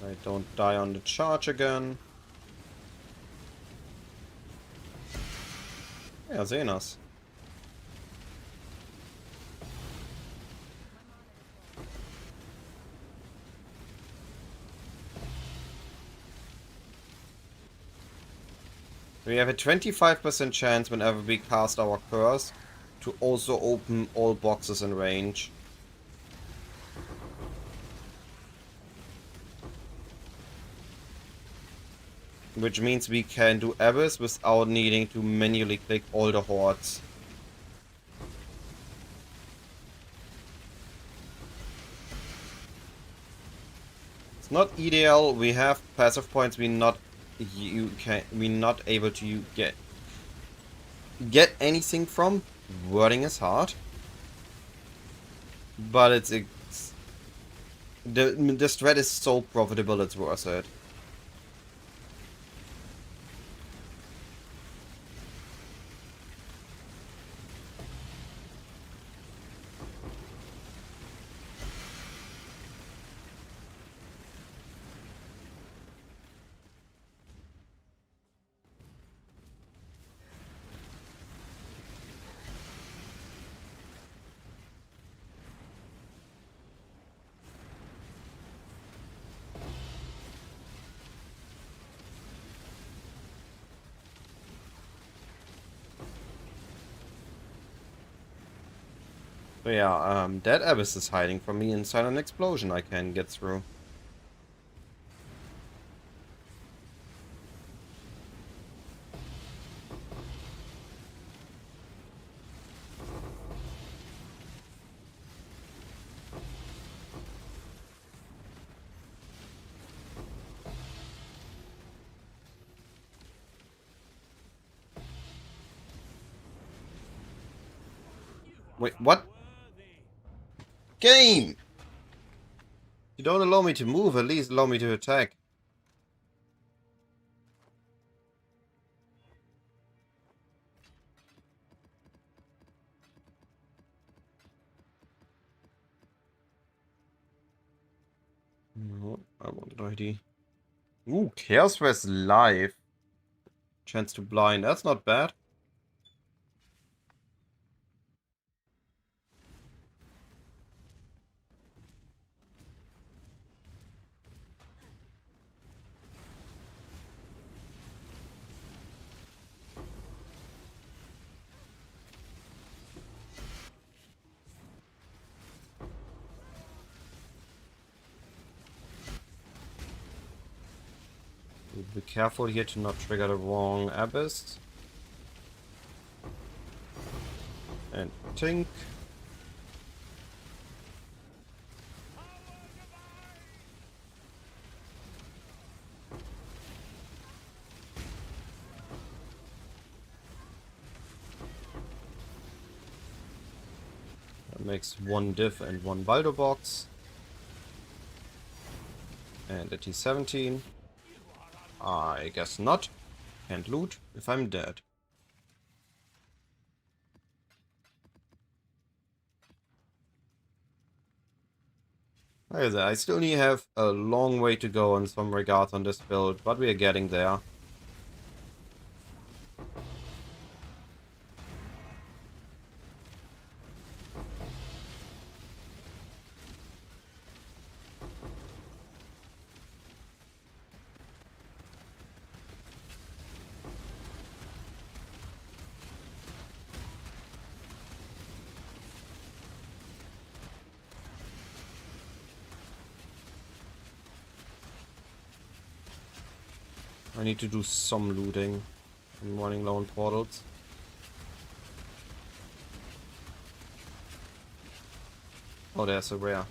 I don't die on the charge again. Ja, sehen das. We have a 25% chance whenever we cast our curse to also open all boxes in range. Which means we can do Abyss without needing to manually click all the hordes. It's not ideal. We have passive points we're not able to get anything from. Wording is hard, but the strat is so profitable it's worth it. So yeah, that Abyss is hiding from me inside an explosion I can get through. Wait, what? Game! You don't allow me to move, at least allow me to attack. No, I wanted ID. Ooh, Chaos West live. Chance to blind, that's not bad. Be careful here to not trigger the wrong Abyss. And Tink. That makes one diff and one Baldo box. And a T17. I guess not. Can't loot if I'm dead. Like I said, I still need to have a long way to go in some regards on this build, but we are getting there. I need to do some looting. I'm running low on portals. Oh, there's a rare.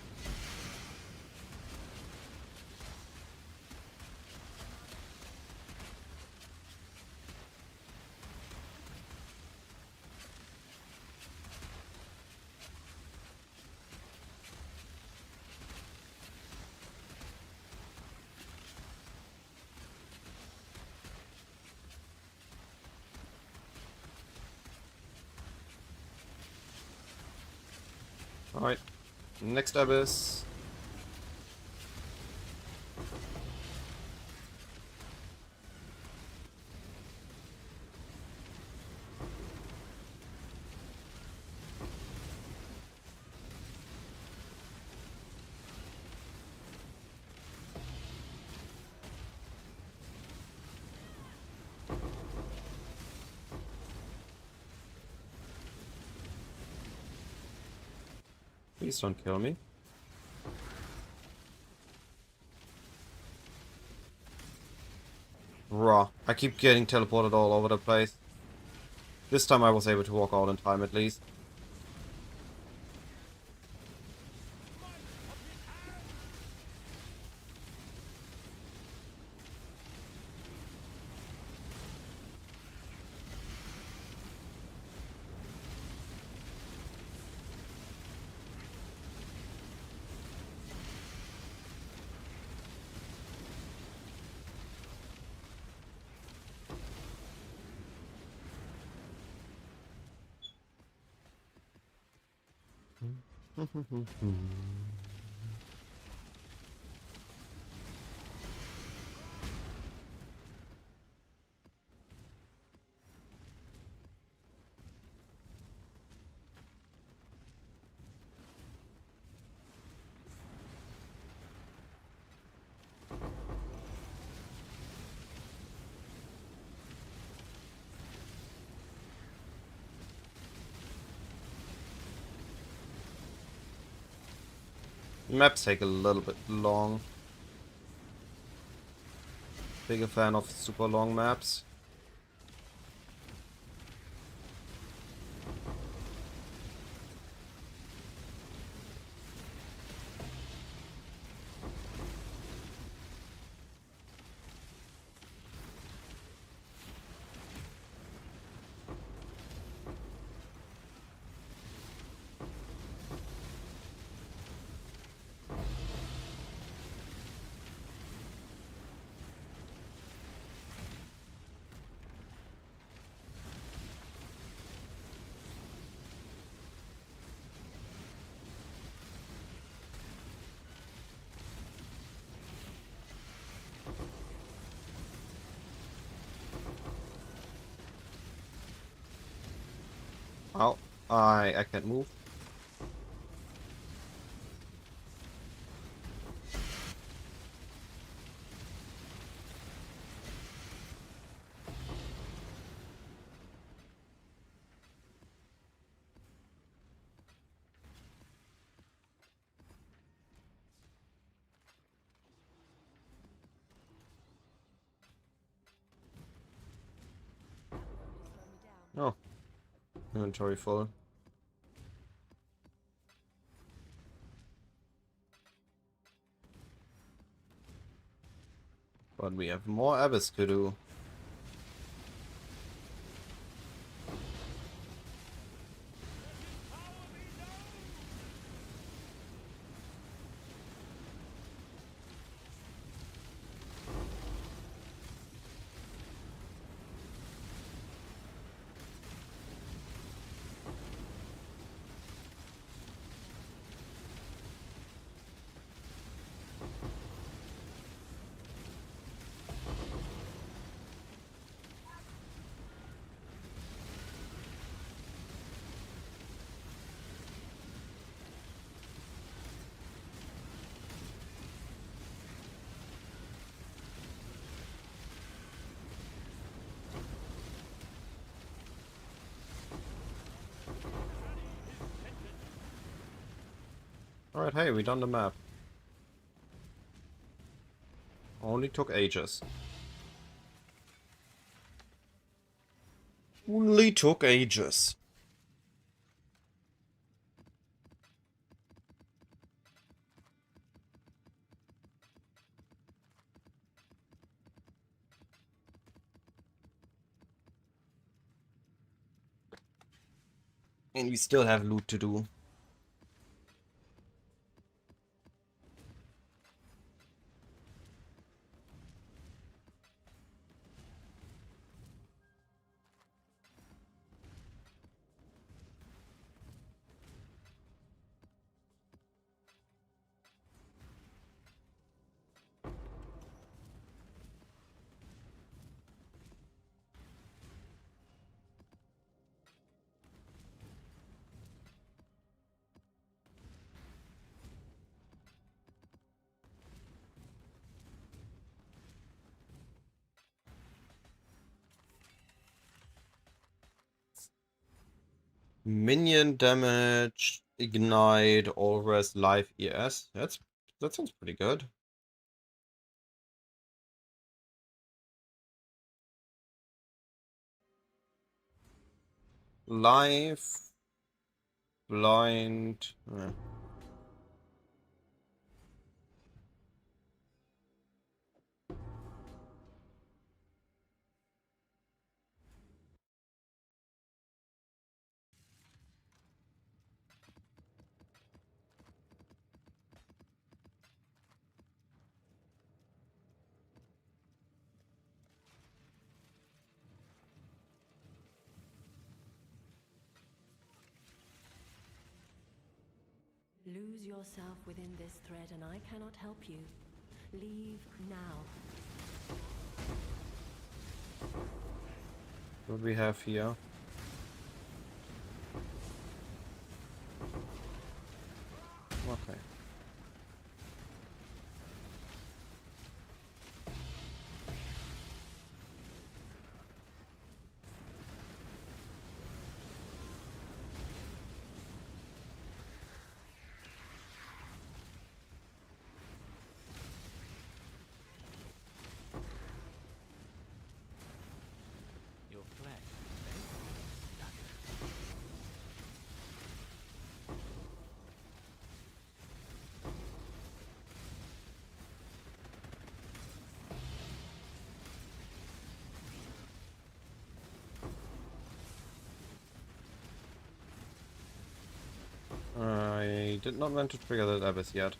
Alright, next abyss. Please don't kill me. Raw. I keep getting teleported all over the place. This time I was able to walk out in time at least. Maps take a little bit long. Bigger fan of super long maps. Oh, I can't move. Oh, inventory full. But we have more abyss to do. Alright, hey, we done the map. Only took ages. Only took ages. And we still have loot to do. Minion damage, ignite, all res, life, ES. That sounds pretty good. Life, blind. Lose yourself within this thread and I cannot help you. Leave now. What do we have here? Okay. Your flesh. I did not want to trigger that abyss yet.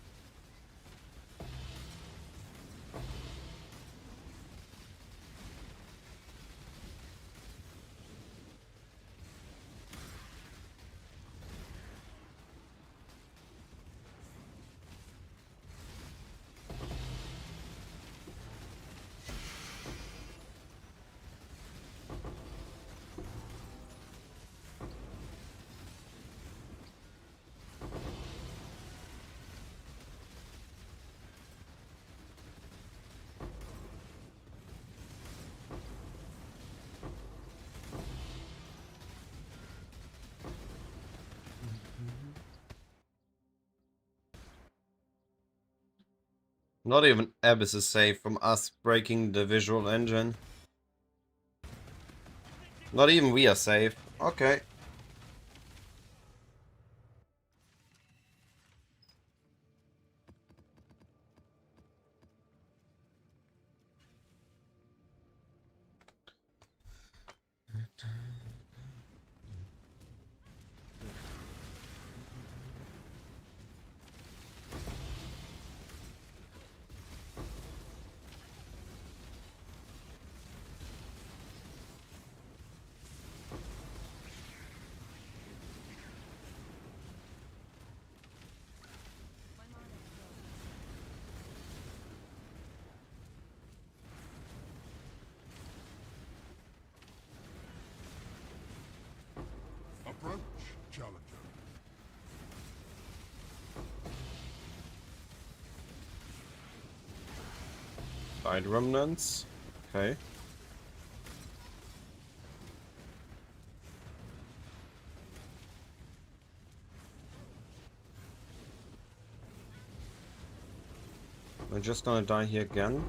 Not even Abyss is safe from us breaking the visual engine. Not even we are safe. Okay. Approach, challenger. Side remnants. Okay. I'm just gonna die here again.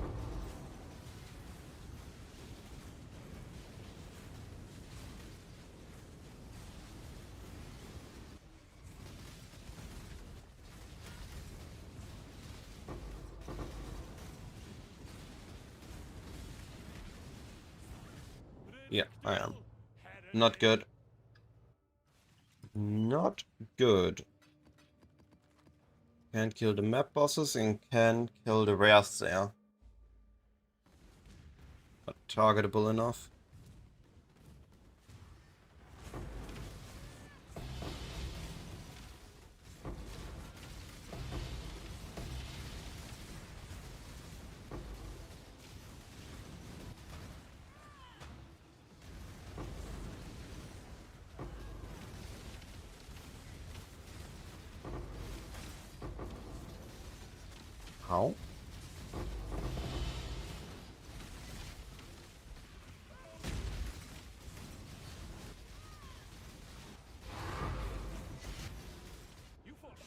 Yeah, I am. Not good. Not good. Can't kill the map bosses and can't kill the rares there. But targetable enough. How?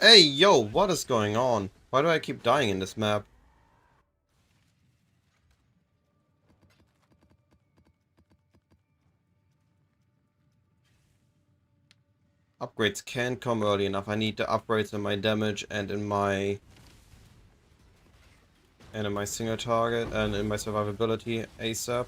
Hey, yo, what is going on? Why do I keep dying in this map? Upgrades can't come early enough. I need the upgrades in my damage and in my single target and in my survivability ASAP.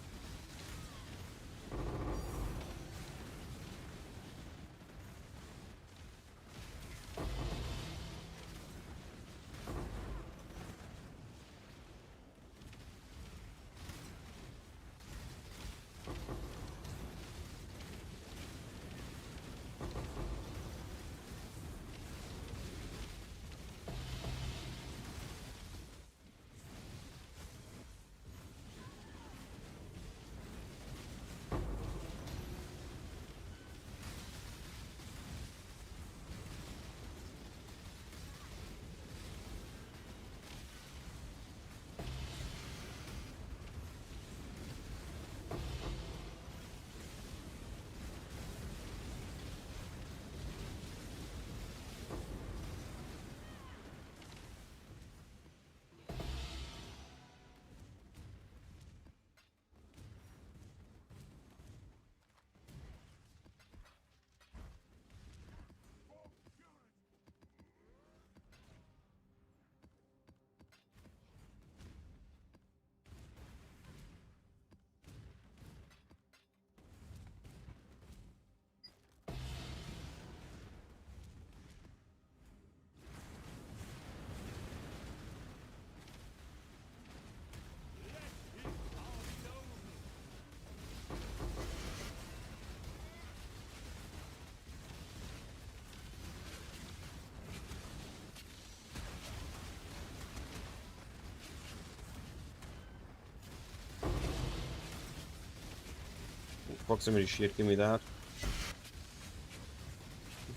Proximity shield, give me that.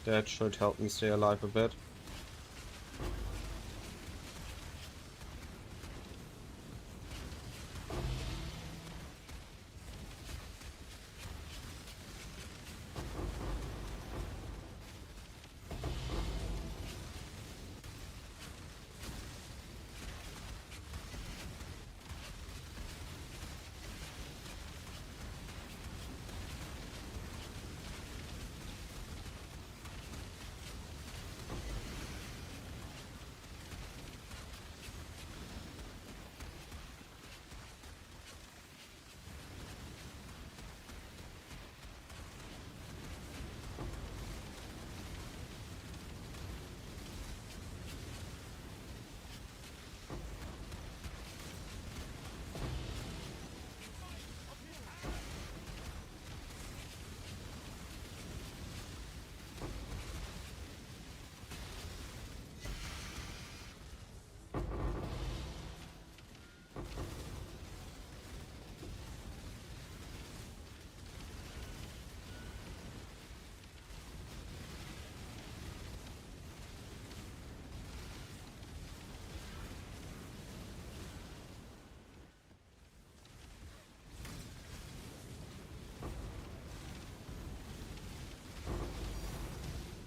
That should help me stay alive a bit.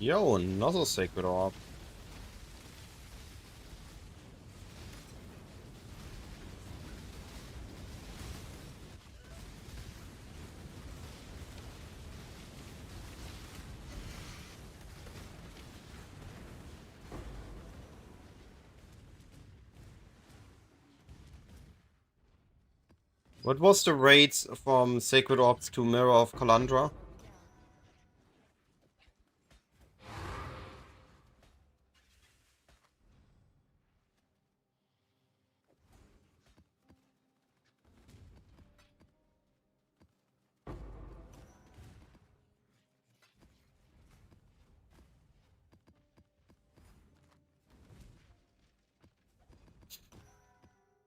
Yo, another sacred orb. What was the rates from Sacred Orbs to Mirror of Kalandra?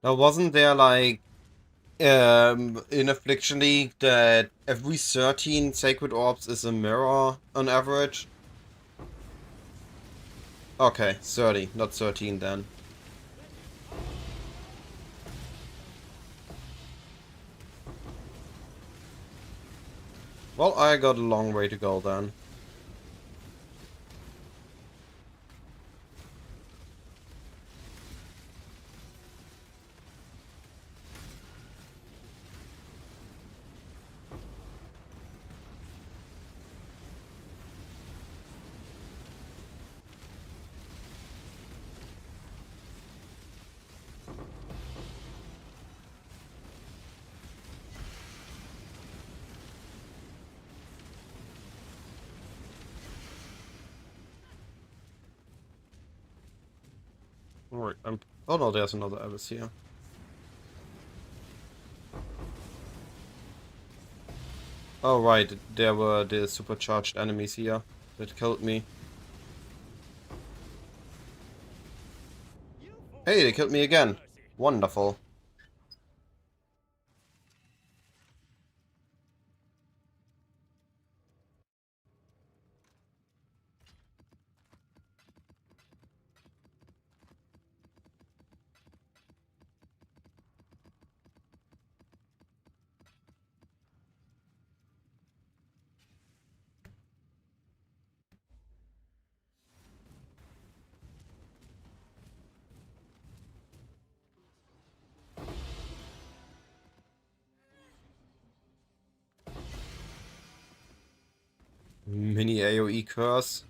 Now, wasn't there like in Affliction League that every 13 Sacred Orbs is a mirror on average? Okay, 30, not 13 then. Well, I got a long way to go then. Alright, oh no, there's another Abyss here. Oh right, there were the supercharged enemies here that killed me. Hey, they killed me again. Wonderful. Mini AoE curse.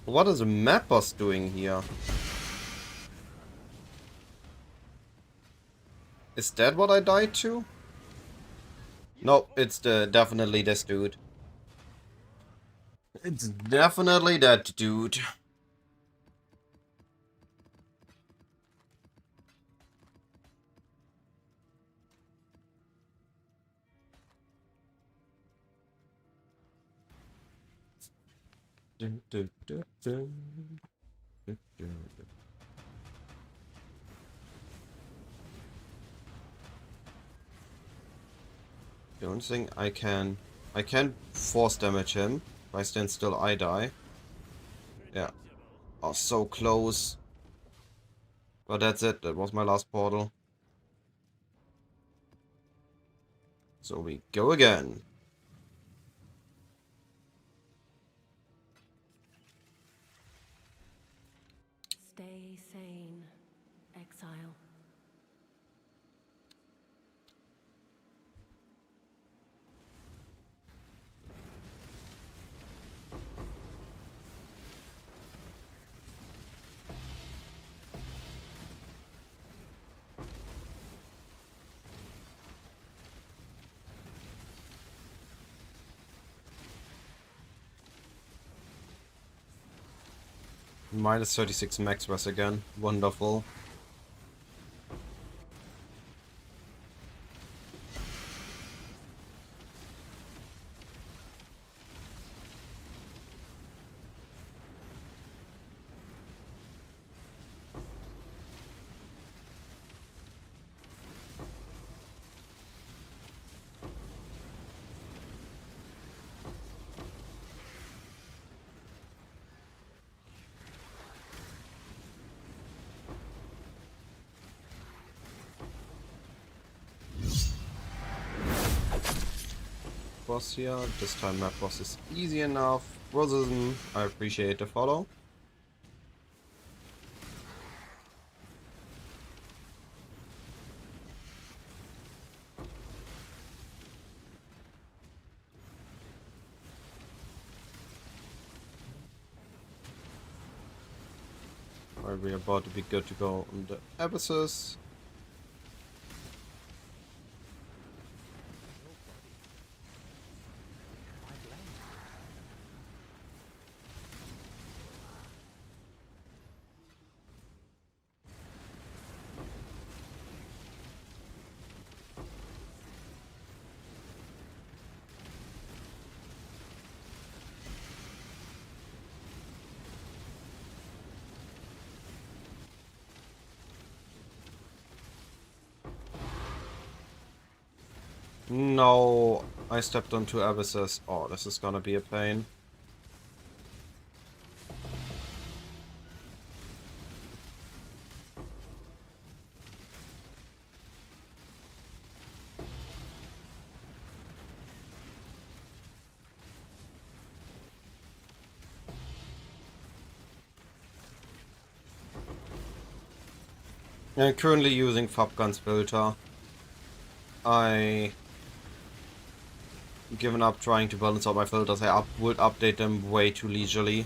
What is a map boss doing here? Is that what I died to? Nope, it's definitely this dude. It's definitely that dude. Don't think I can. I can force damage him. If I stand still, I die. Yeah. Oh, so close. But that's it. That was my last portal. So we go again. Stay sane, exile. Minus 36 max res again. Wonderful. boss here. This time map boss is easy enough. Rosism, I appreciate the follow. Alright, we're about to be good to go on the Abysses. No, I stepped on two Abysses. Oh, this is gonna be a pain. I'm currently using Fabgun's filter. I given up trying to balance out my filters. I would update them way too leisurely.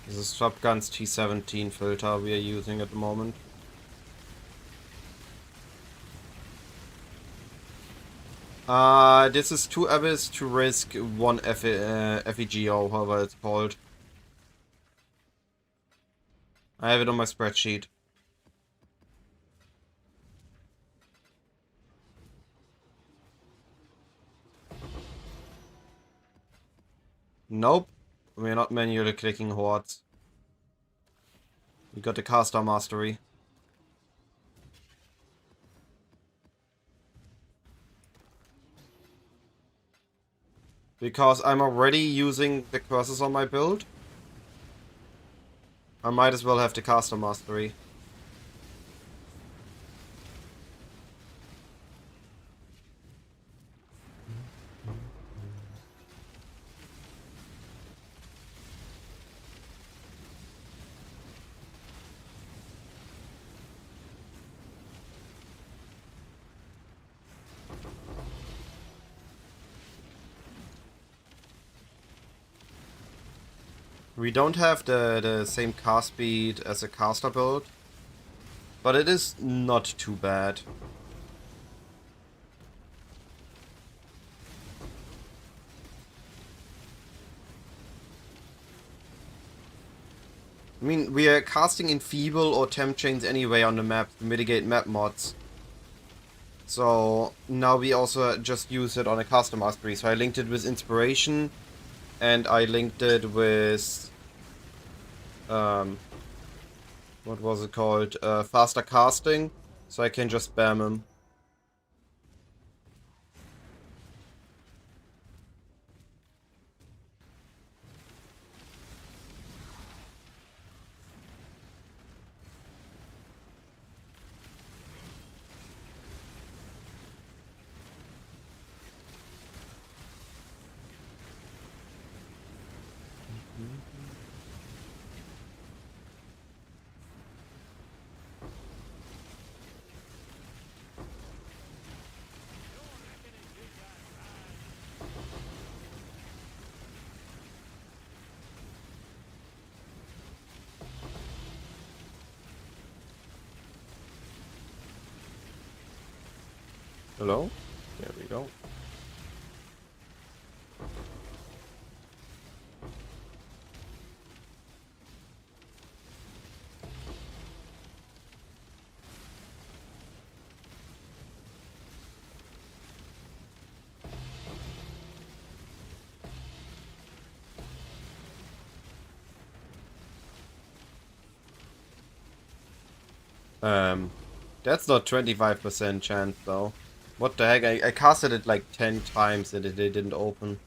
This is Shotgun's T17 filter we are using at the moment. This is 2 Abyss to risk 1 FEGO, however it's called. I have it on my spreadsheet. Nope. We're not manually clicking hordes. We got the caster mastery. Because I'm already using the curses on my build, I might as well have the caster mastery. We don't have the same cast speed as a caster build, but it is not too bad. I mean, we are casting Enfeeble or Temp Chains anyway on the map to mitigate map mods. So now we also just use it on a caster mastery. So I linked it with Inspiration, and I linked it with what was it called? Faster casting, so I can just spam him. Hello? There we go. That's not 25% chance though. What the heck? I casted it like 10 times and it didn't open.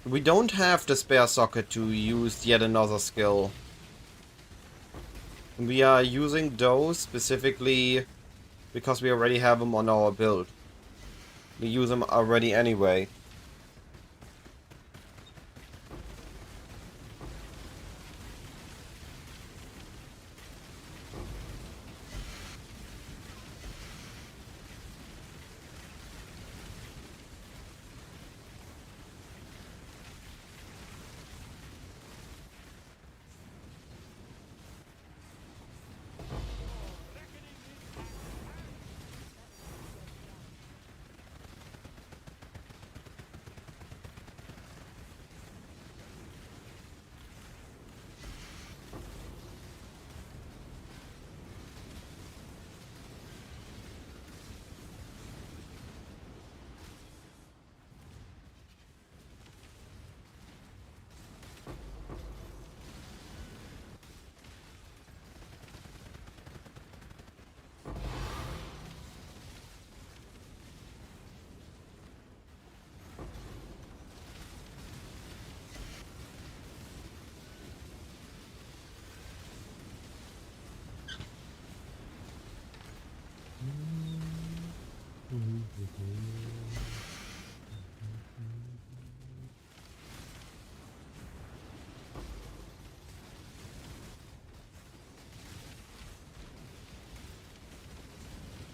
We don't have the spare socket to use yet another skill. We are using those specifically because we already have them on our build. We use them already anyway.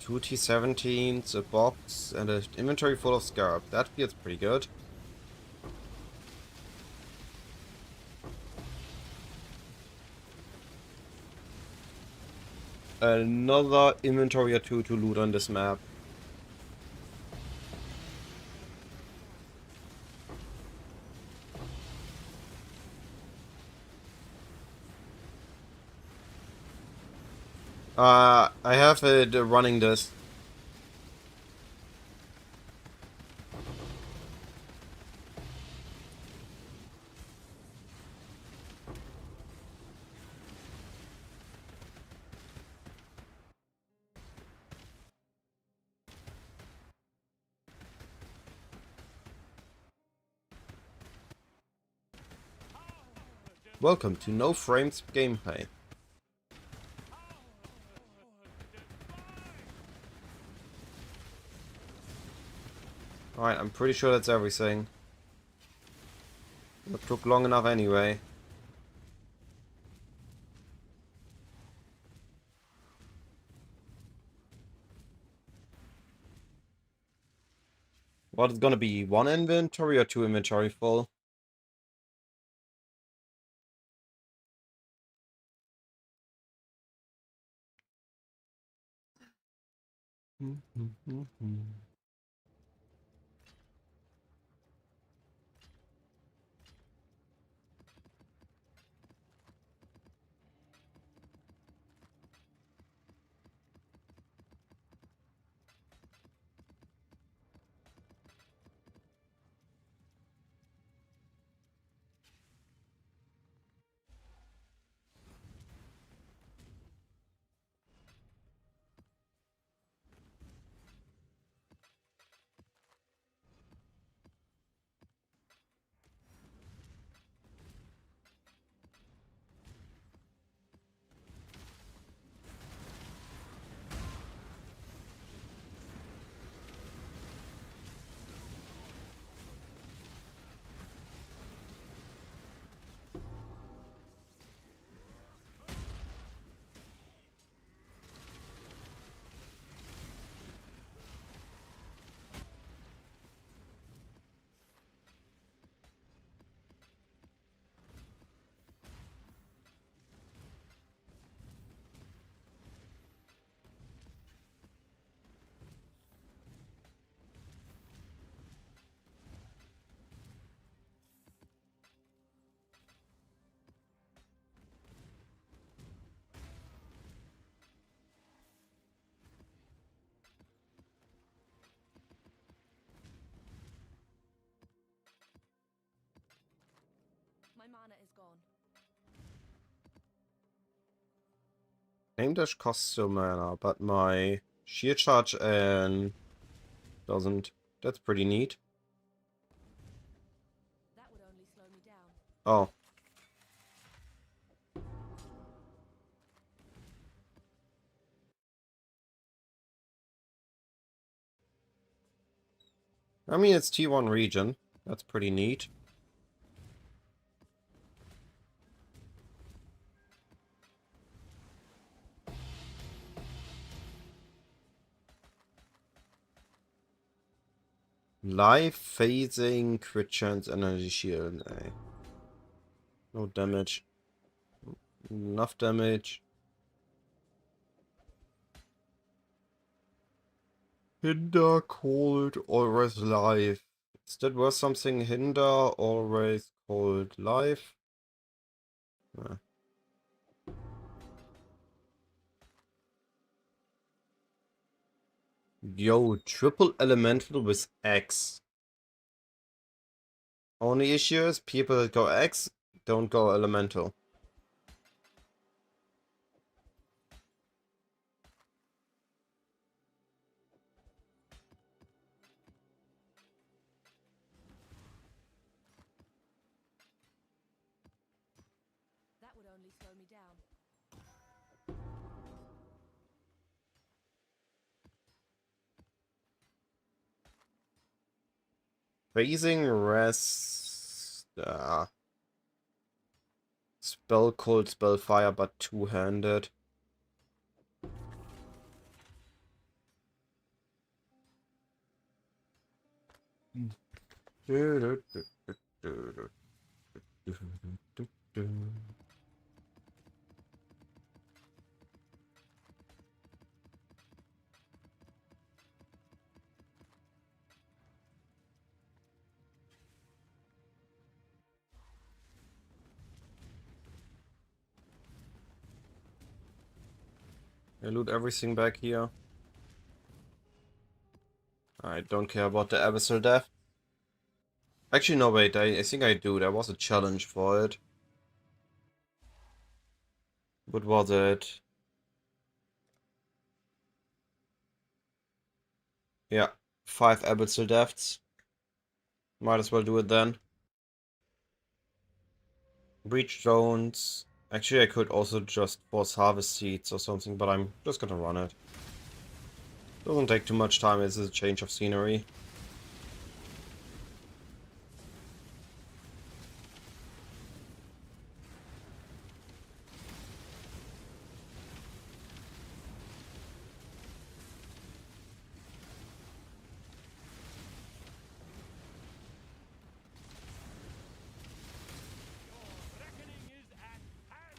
Two T17s, a box, and an inventory full of scarab. That feels pretty good. Another inventory or two to loot on this map. I have it running this. Welcome to No Frames gameplay. Alright, I'm pretty sure that's everything. It took long enough anyway. What is gonna be, one inventory or two inventory full? mana is gone. Aim dash costs still mana, but my shield charge and doesn't. That's pretty neat. That would only slow me down. Oh. I mean, it's T1 region. That's pretty neat. Life phasing, crit chance, energy shield. Eh. No damage. Enough damage. Hinder, cold, always life. Is that worth something? Hinder, always cold, life. Nah. Yo, triple elemental with X. Only issue is people that go X don't go elemental. That would only slow me down. Phasing rest. Spell cold, spell fire, but two-handed. I loot everything back here. I don't care about the abyssal death. Actually, no, wait, I think I do. There was a challenge for it. What was it? Yeah, 5 abyssal deaths. Might as well do it then. Breach drones. Actually, I could also just force harvest seeds or something, but I'm just gonna run it. Doesn't take too much time, it's a change of scenery. Reckoning is at hand.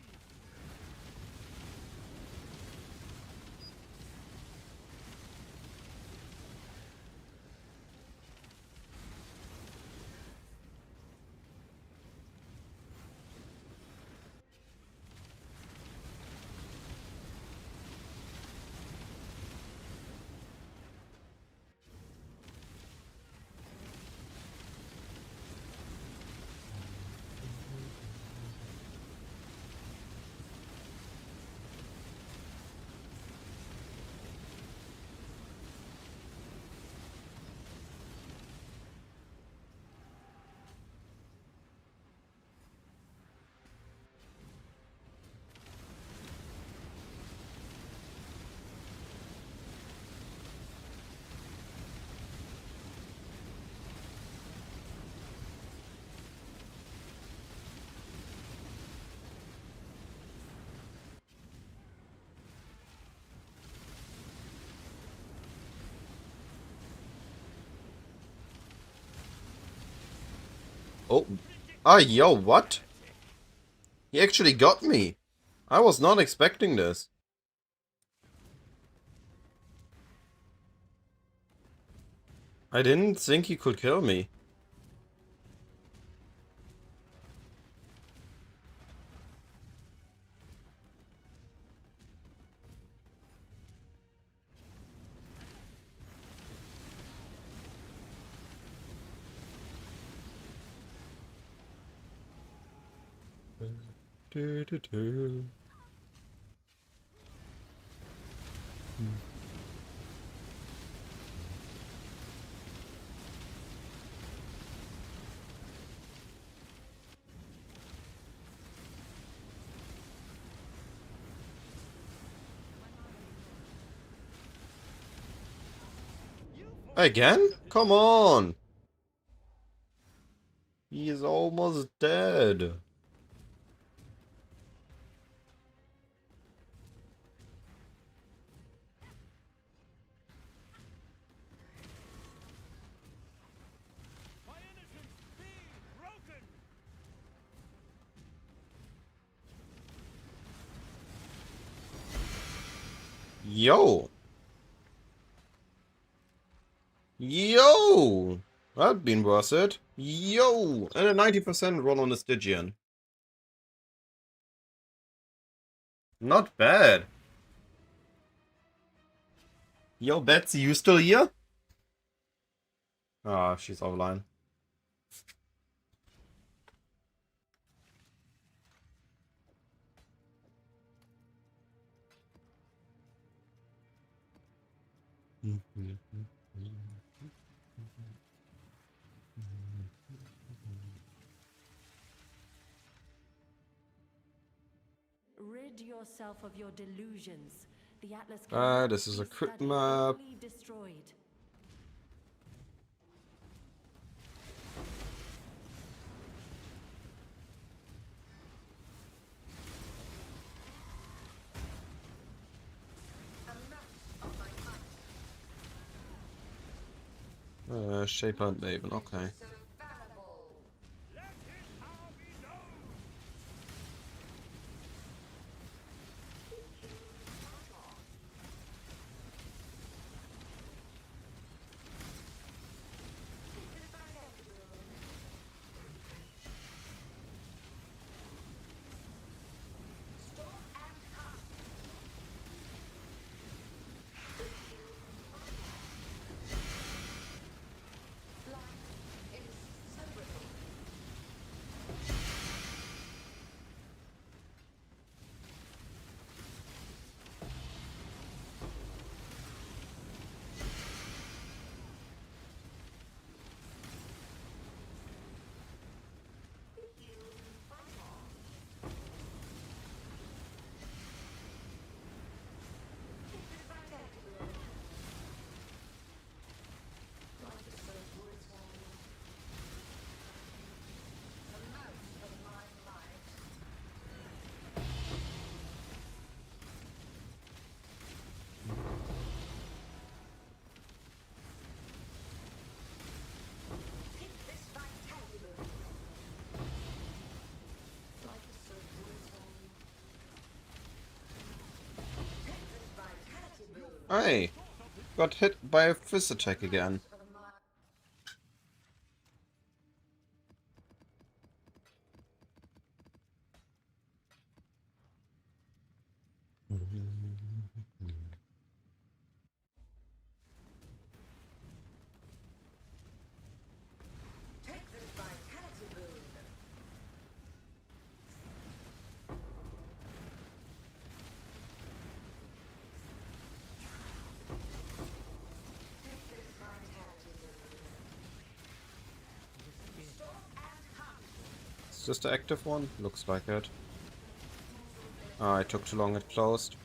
Oh. Ah, yo, what? He actually got me. I was not expecting this. I didn't think he could kill me. Again? Come on! He is almost dead. My innocence be broken! Yo! Yo! That'd been worth it. Yo! And a 90% roll on the Stygian. Not bad. Yo, Betsy, you still here? Ah, she's offline. Rid yourself of your delusions. The Atlas cannot This is a be crit studied, map. only destroyed. Shaper and Maven, okay. Let his power be known! Hey! Got hit by a fist attack again. Is this the active one? Looks like it. Ah, it took too long, it closed.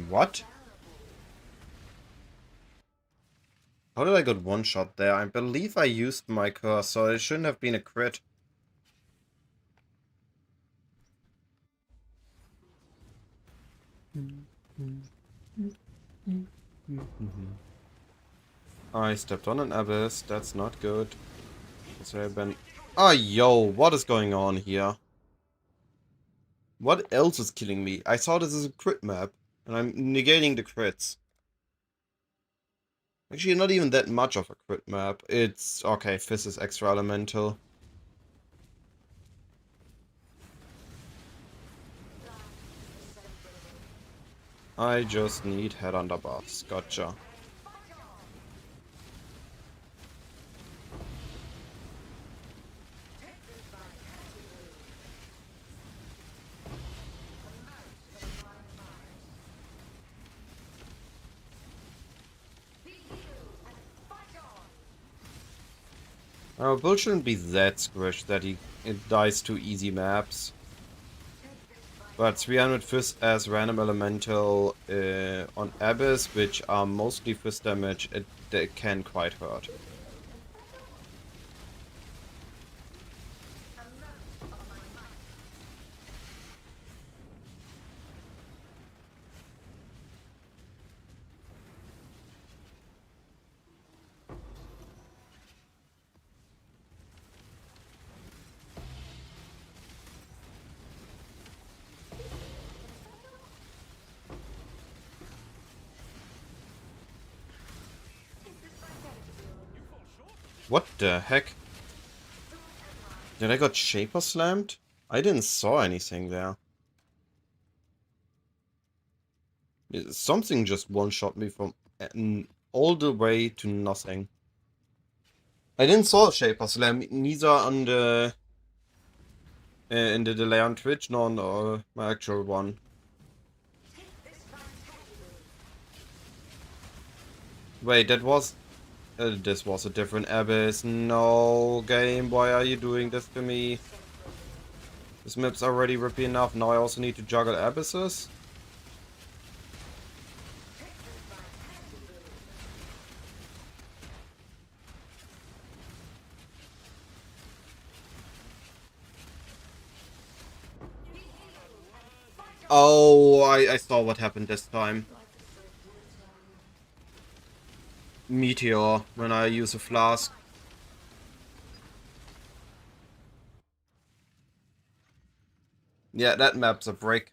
What? How did I get one shot there? I believe I used my curse, so it shouldn't have been a crit. I stepped on an abyss, that's not good. So I've been... Ah, yo, what is going on here? What else is killing me? I saw this as a crit map, and I'm negating the crits. Actually, not even that much of a crit map. It's... okay, Fizz is extra elemental. I just need head under buffs. Gotcha. Our build shouldn't be that squished that it dies to easy maps. But 300 Fizz as random elemental on Abyss, which are mostly Fizz damage, it can quite hurt. What the heck? Did I got Shaper slammed? I didn't saw anything there. Something just one-shot me from all the way to nothing. I didn't saw Shaper slam, neither on the in the delay on Twitch, nor on my actual one. Wait, that was... this was a different Abyss. No, game, why are you doing this to me? This map's already rippy enough, now I also need to juggle Abysses? Oh, I saw what happened this time. Meteor, when I use a flask. Yeah, that map's a brick.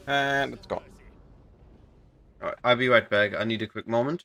And let's go. Alright, I'll be right back. I need a quick moment.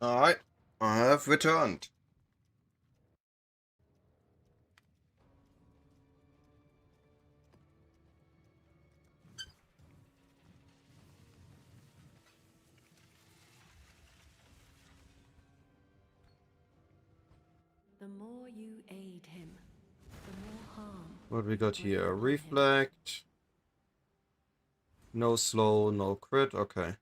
Alright, I have returned. The more you aid him, the more harm. What we got will here? come on him. Reflect. No slow, no crit. Okay.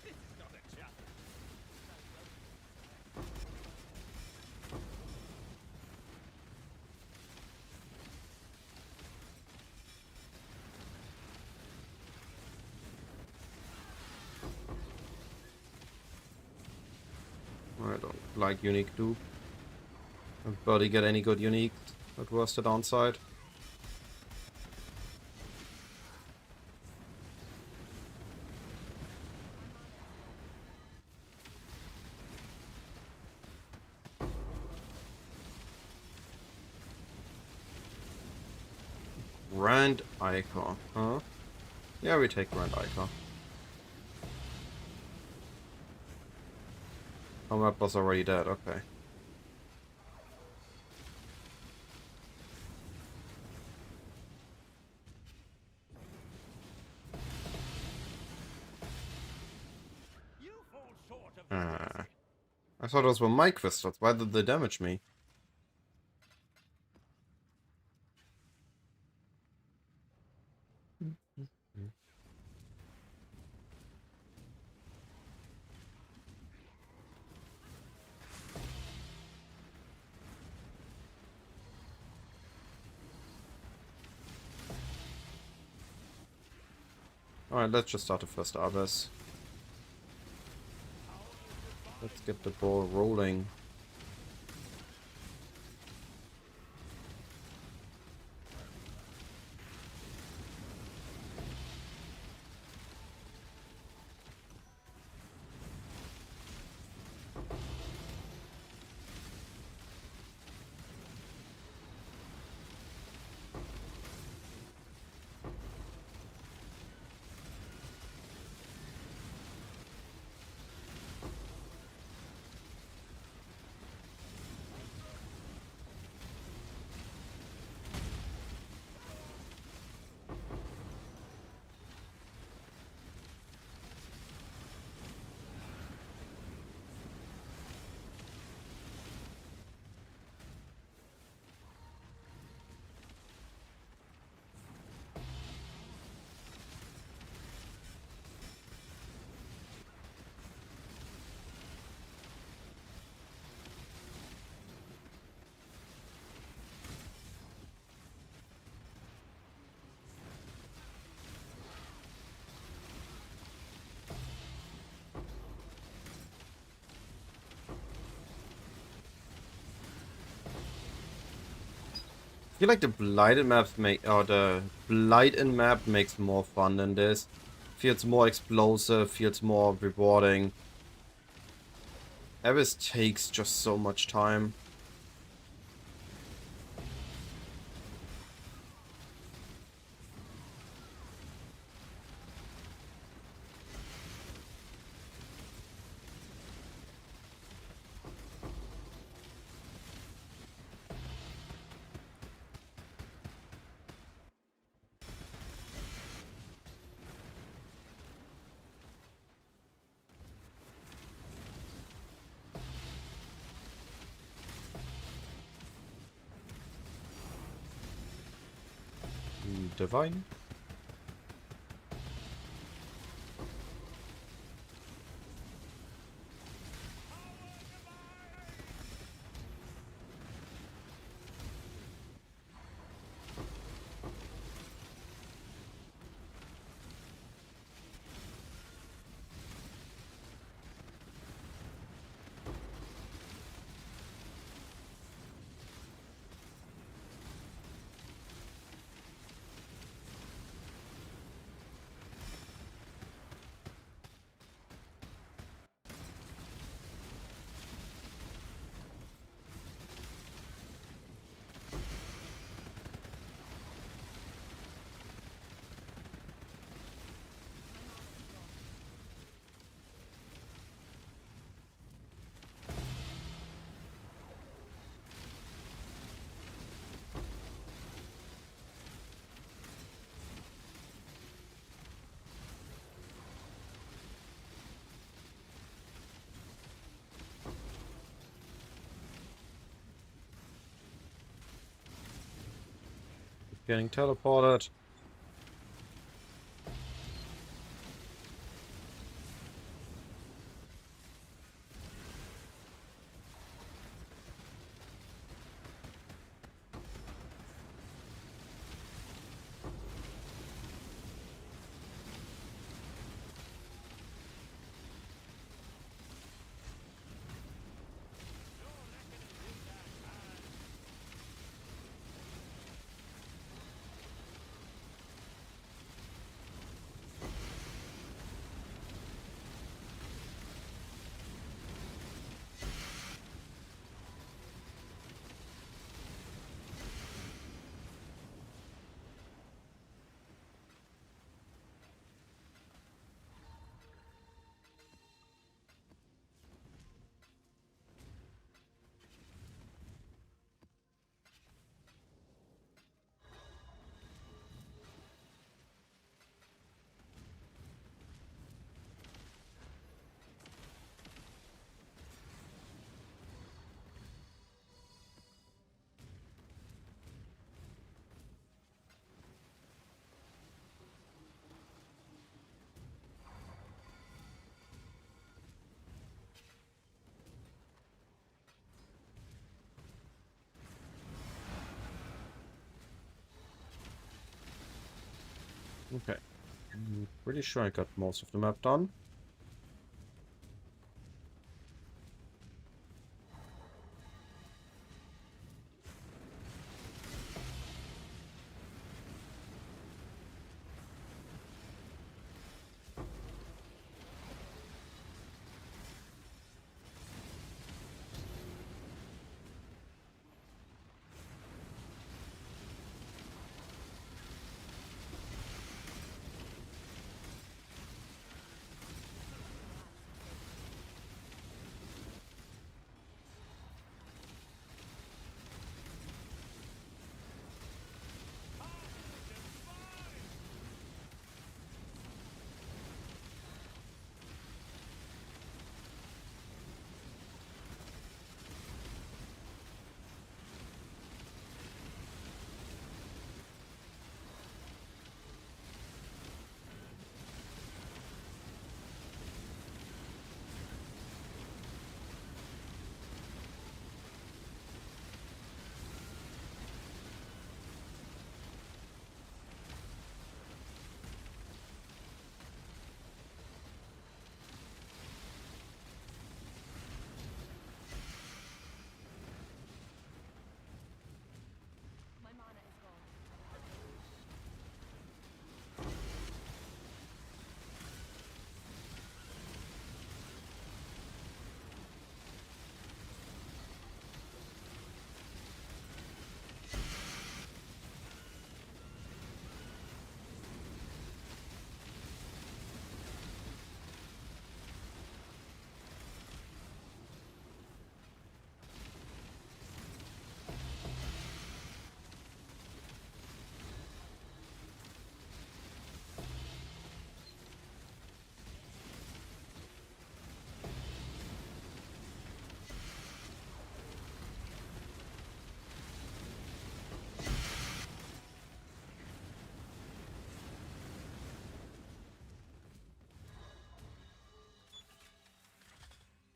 This is not a challenge. I don't like unique dupe. Everybody get any good unique? That was the downside. Grand Icon, huh? Yeah, we take Grand Icon. Oh, map was already dead, okay. You fall short of the I thought those were my crystals. Why did they damage me? Alright, let's just start the first Abyss. Let's get the ball rolling. I feel like the Blighted maps the Blighted map makes more fun than this. Feels more explosive, feels more rewarding. Abyss takes just so much time. Divine. Getting teleported. Okay. I'm pretty sure I got most of the map done. My mana is gone.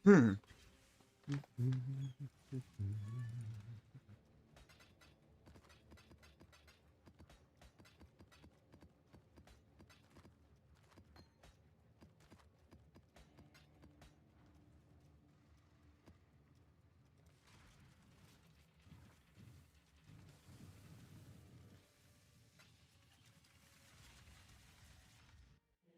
Hmm.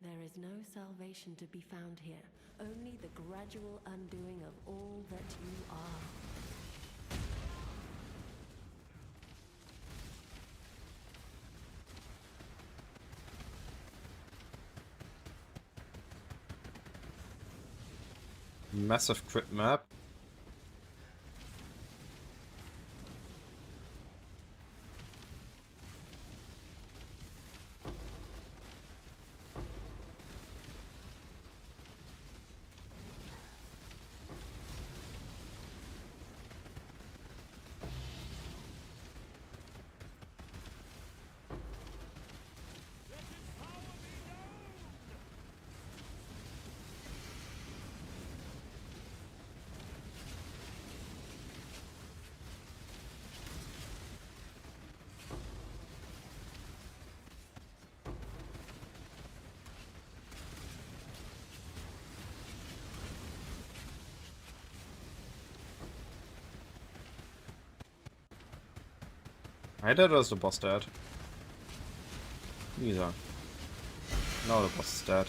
There is no salvation to be found here, only the gradual undoing of all that you are. Massive crit map. I thought it was the boss dead. Neither. Now the boss is dead.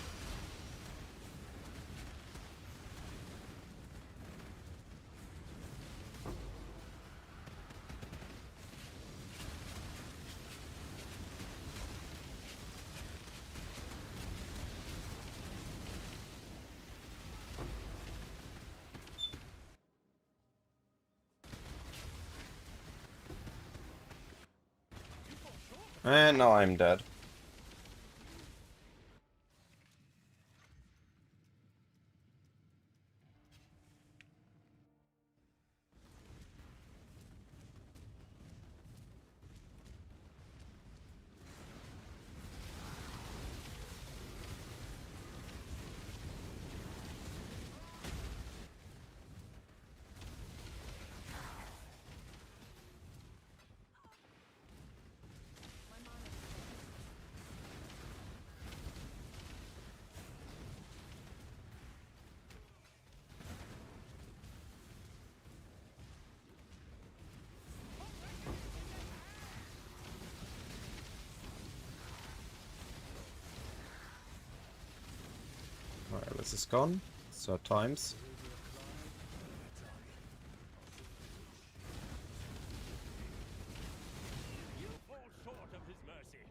And now I'm dead. Alright, this is gone. Third times. You fall short of his mercy.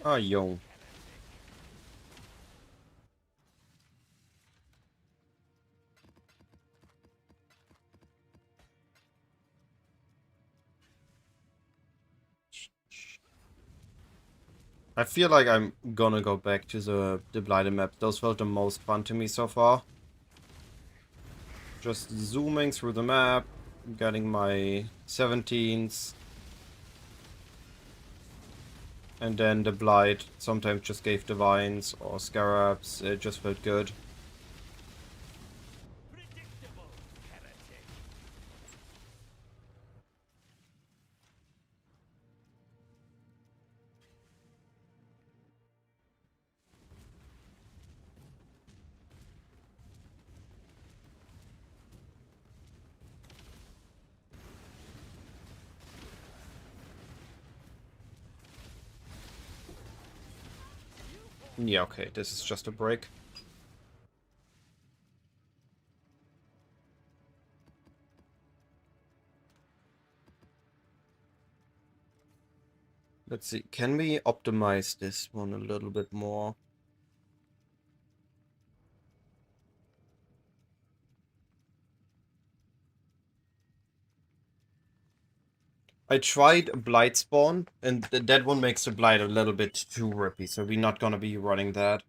Ah, yo. I feel like I'm gonna go back to the Blight map. Those felt the most fun to me so far. Just zooming through the map, getting my 17s. And then the Blight sometimes just gave Divines or Scarabs. It just felt good. Predictable, heretic. Yeah, okay, this is just a break. Let's see, can we optimize this one a little bit more? I tried a Blight spawn, and that one makes the Blight a little bit too rippy, so we're not gonna be running that.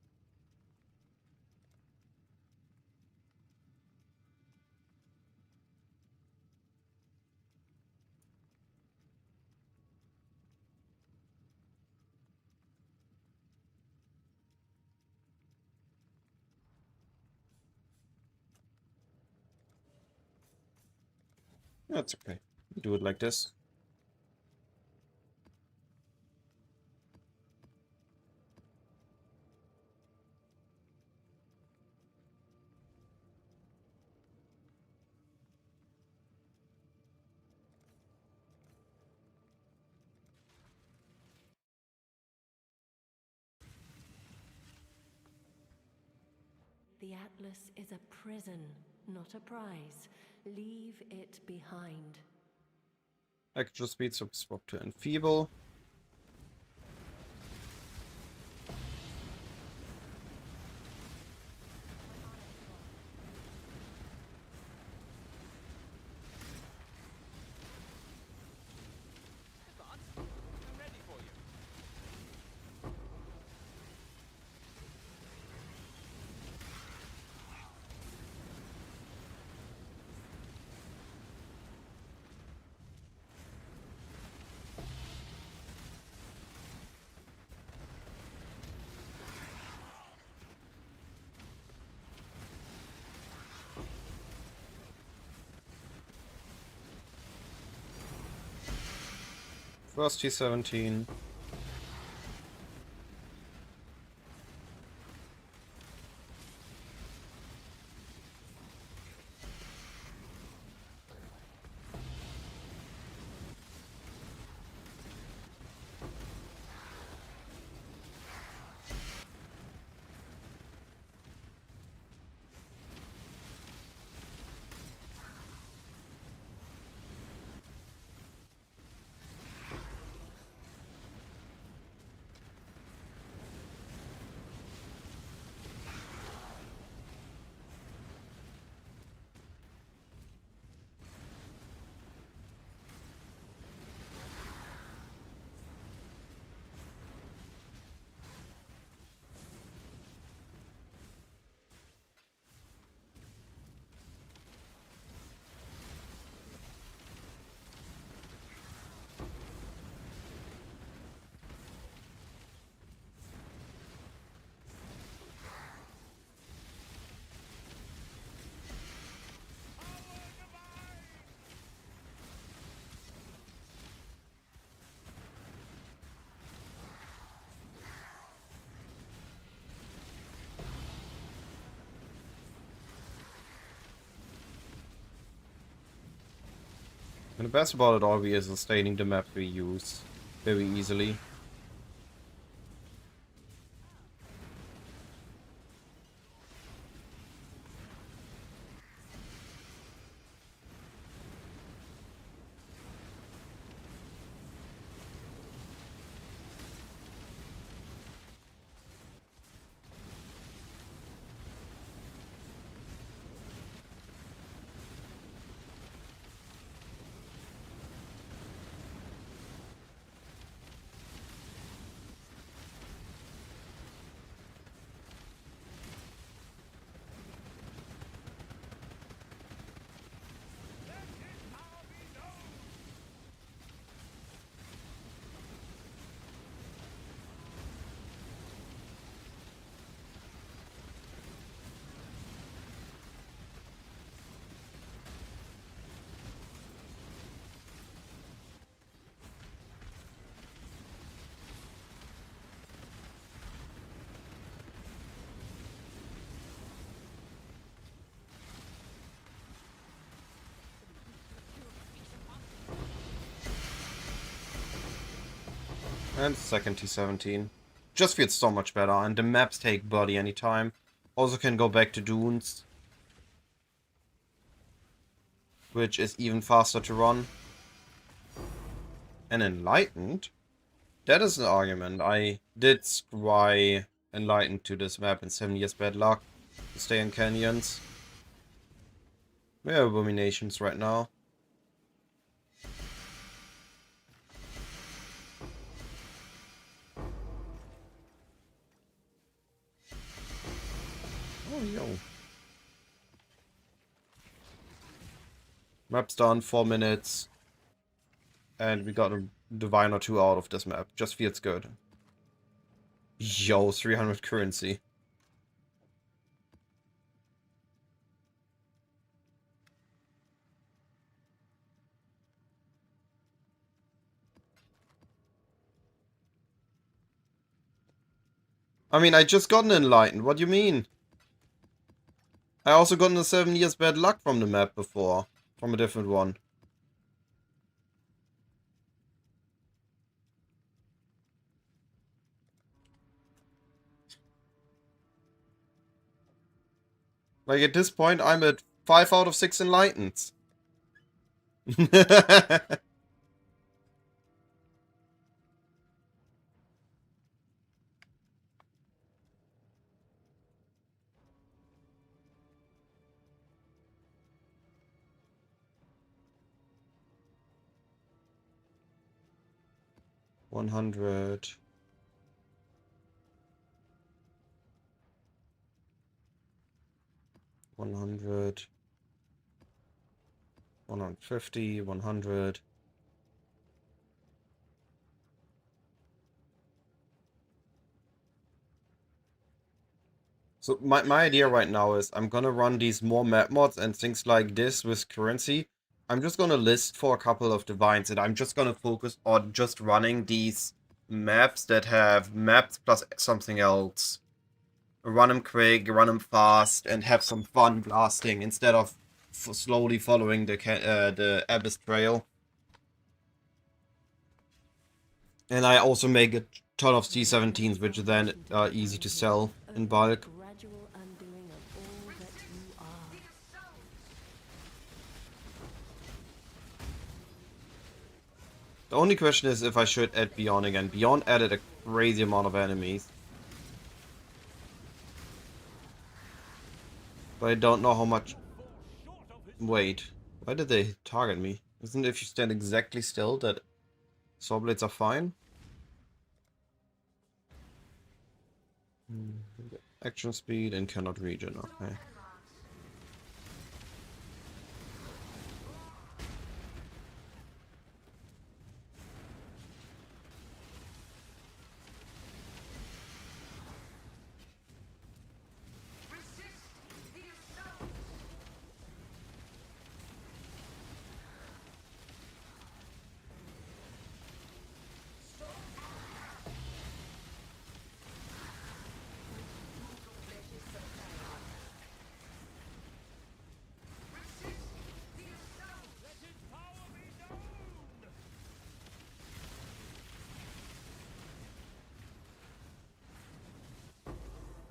That's okay. Do it like this. The Atlas is a prison, not a prize. Leave it behind. Extra speed, so swap to enfeeble. Advance. I'm ready for you. First T17. And the best about it all is sustaining the map we use very easily. And second T17. just feels so much better, and the maps take body anytime. Also can go back to Dunes, which is even faster to run. And Enlightened? That is an argument. I did scry Enlightened to this map in 7 years bad luck to stay in canyons. We have abominations right now. Oh, yo. Map's done, 4 minutes. And we got a divine or two out of this map. Just feels good. Yo, 300 currency. I mean, I just got an Enlightened. What do you mean? I also got a 7 years bad luck from the map before. From a different one. Like, at this point, I'm at 5 out of 6 Enlighteneds. 100. 100. 150. 100. So my idea right now is I'm gonna run these more map mods and things like this with currency. I'm just gonna list for a couple of divines, and I'm just gonna focus on just running these maps that have maps plus something else. Run them quick, run them fast, and have some fun blasting instead of slowly following the Abyss Trail. And I also make a ton of C17s, which then are easy to sell in bulk. Gradual undoing of all that you are. The only question is if I should add Beyond again. Beyond added a crazy amount of enemies. But I don't know how much... Wait, why did they target me? Isn't it if you stand exactly still that saw blades are fine? Action speed and cannot regen, okay.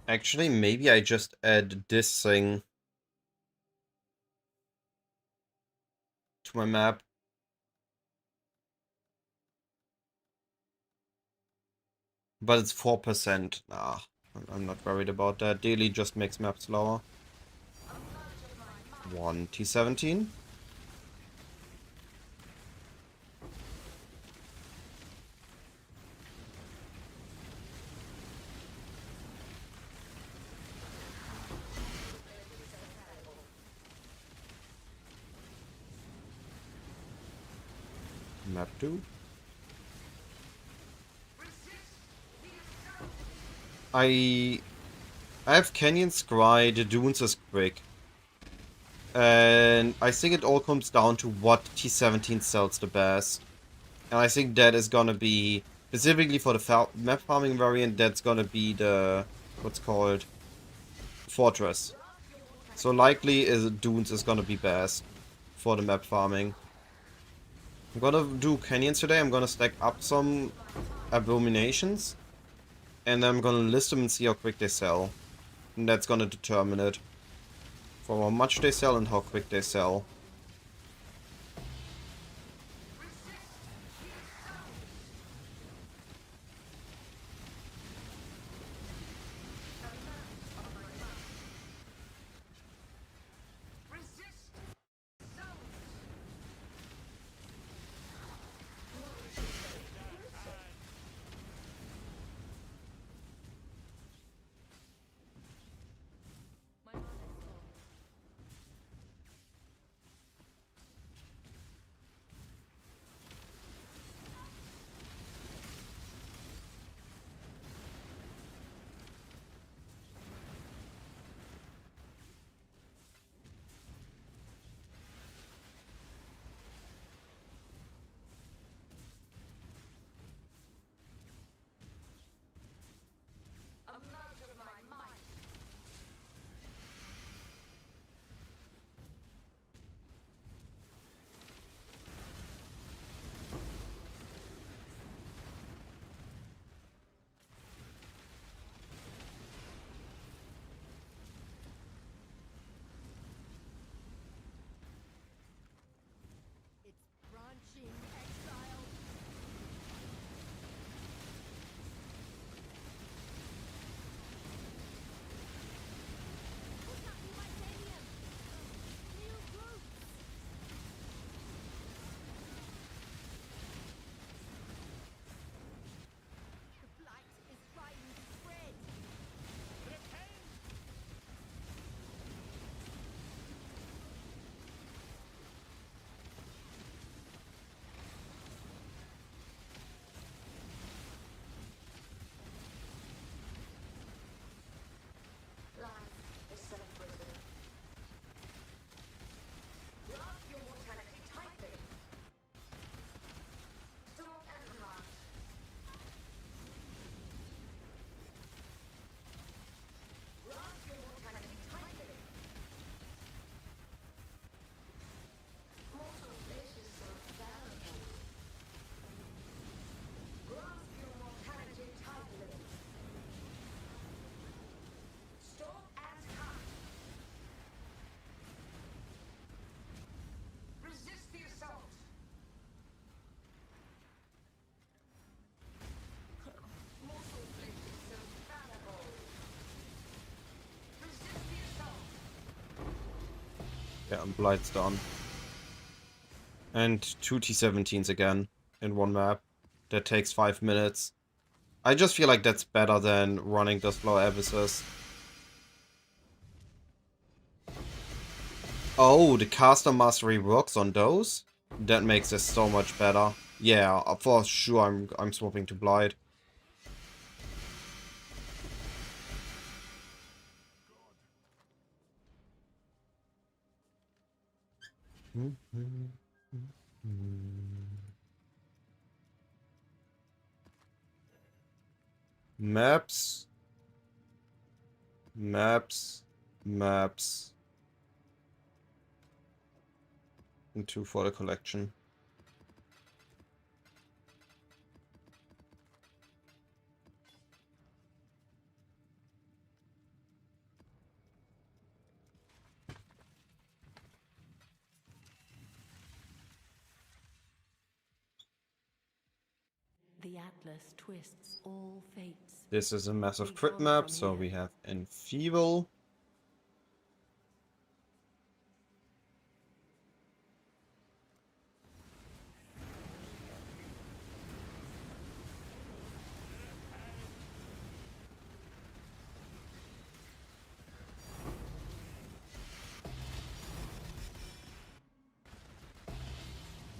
Actually, maybe I just add this thing to my map. But it's 4%. Nah, I'm not worried about that. Daily just makes maps slower. 1 T17. Map 2. I have Canyon Scry, the Dunes is quick. And I think it all comes down to what T17 sells the best. And I think that is gonna be, specifically for the map farming variant, that's gonna be the, what's called, Fortress. So likely Dunes is gonna be best for the map farming. I'm gonna do Canyons today, I'm gonna stack up some Abominations. And I'm gonna list them and see how quick they sell. And that's gonna determine it. For how much they sell and how quick they sell. It's branching exile. What's happening, Mycelium? New groups. The blight is trying to spread. Yeah, and Blight's done. And 2 T17s again in one map. That takes 5 minutes. I just feel like that's better than running the slow abysses. Oh, the caster mastery works on those? That makes this so much better. Yeah, for sure I'm swapping to Blight. Maps. Maps. Maps. And 2 for the collection. The Atlas twists all fates. This is a massive We crit follow map, from so here. we have Enfeeble.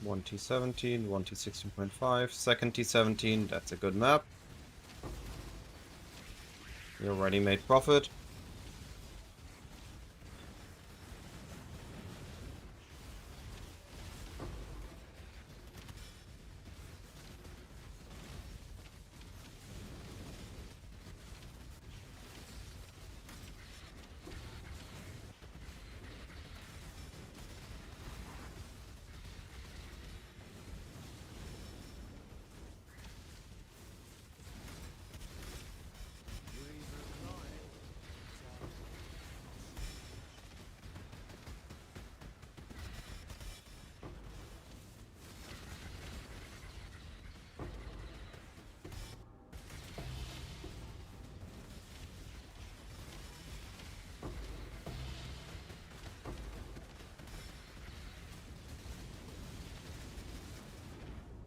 One T17, one T16.5, second T17, that's a good map. We already made profit.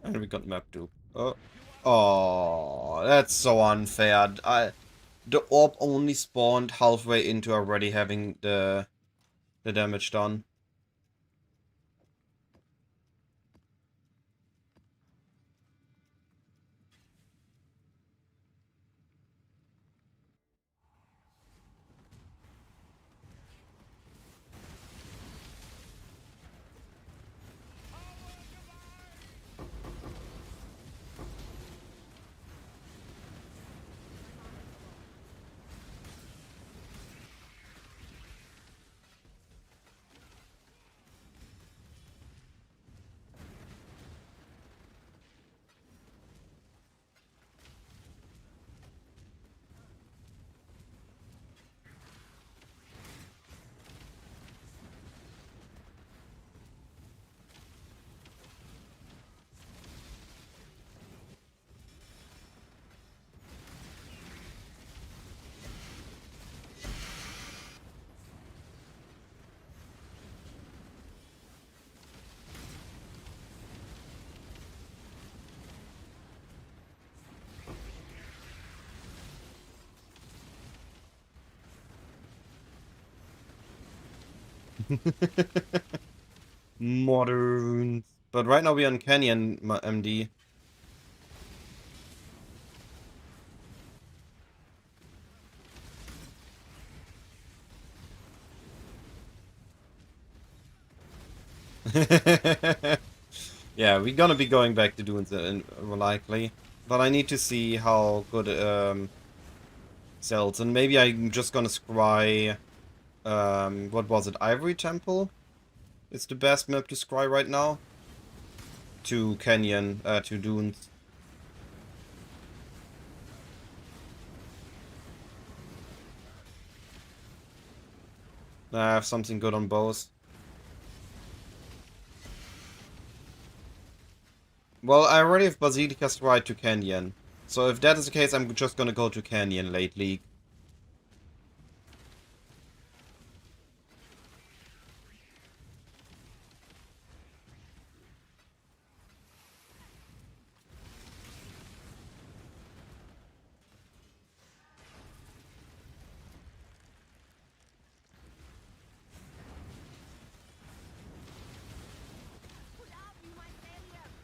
And we got map dupe. Oh, that's so unfair. The orb only spawned halfway into already having the damage done. Modern. But right now we're on Canyon, MD. Yeah, we're gonna be going back to doing that likely. But I need to see how good sells. And maybe I'm just gonna scry what was it, Ivory Temple? It's the best map to scry right now. To Canyon, to Dunes. I have something good on both. Well, I already have Basilica's right to Canyon. So if that is the case, I'm just gonna go to Canyon late league.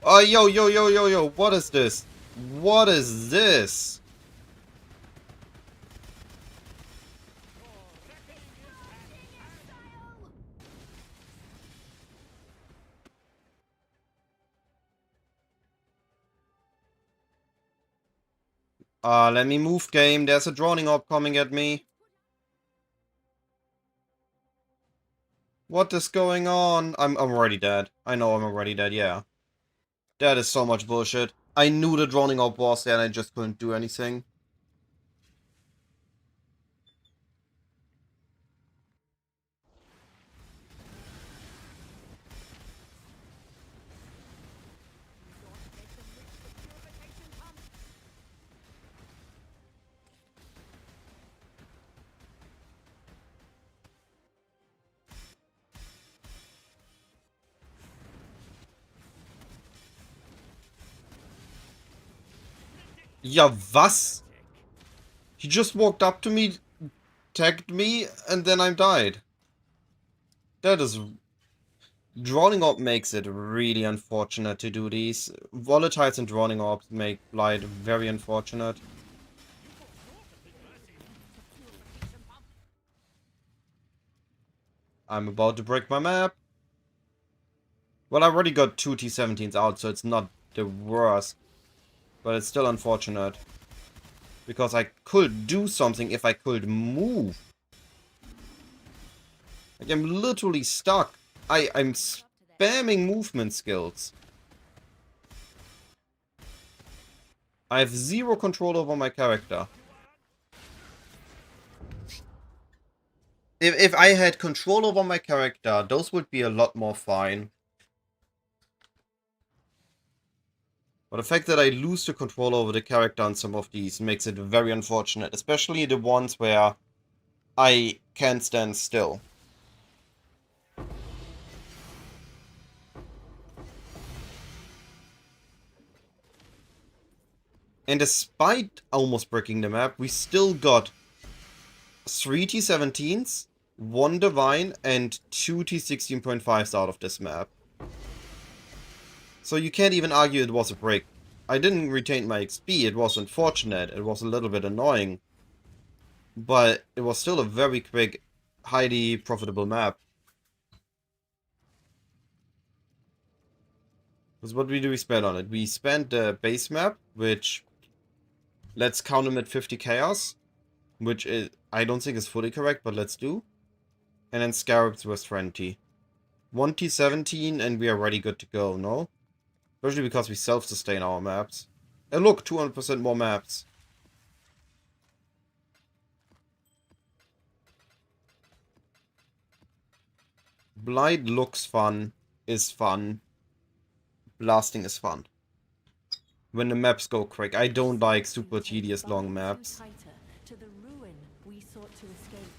Oh, yo, what is this? What is this? Let me move, game. There's a droning orb coming at me. What is going on? I'm already dead. I know I'm already dead, yeah. That is so much bullshit. I knew the droning orb was there and I just couldn't do anything. Ja, was? He just walked up to me, tagged me, and then I died. That is... Droning Orb makes it really unfortunate to do these. Volatiles and Droning Orbs make Blight very unfortunate. I'm about to break my map. Well, I already got 2 T-17s out, so it's not the worst. But it's still unfortunate. Because I could do something if I could move. Like, I'm literally stuck. I'm spamming movement skills. I have zero control over my character. If I had control over my character, those would be a lot more fine. But the fact that I lose the control over the character on some of these makes it very unfortunate. Especially the ones where I can't stand still. And despite almost breaking the map, we still got 3 T17s, 1 Divine, and 2 T16.5s out of this map. So you can't even argue it was a break. I didn't retain my XP, it was unfortunate, it was a little bit annoying. But it was still a very quick, highly profitable map. Because what do we spend on it? We spent the base map, which... Let's count them at 50 chaos. Which is, I don't think is fully correct, but let's do. And then Scarabs was 20. 1 T17 and we are ready good to go, no? Especially because we self-sustain our maps. And look, 200% more maps. Blight looks fun, is fun. Blasting is fun. When the maps go quick. I don't like super tedious long maps. To the ruin we sought to escape.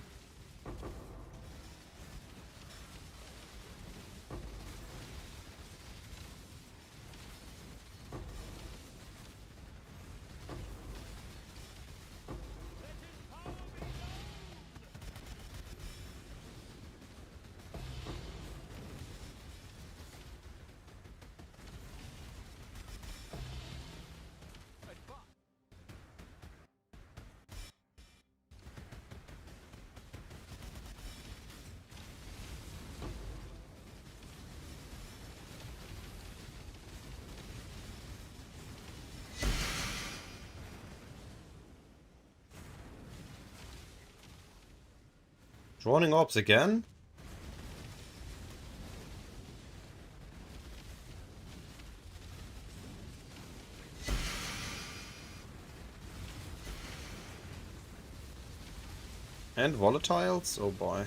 Drowning orbs again? And volatiles? Oh boy.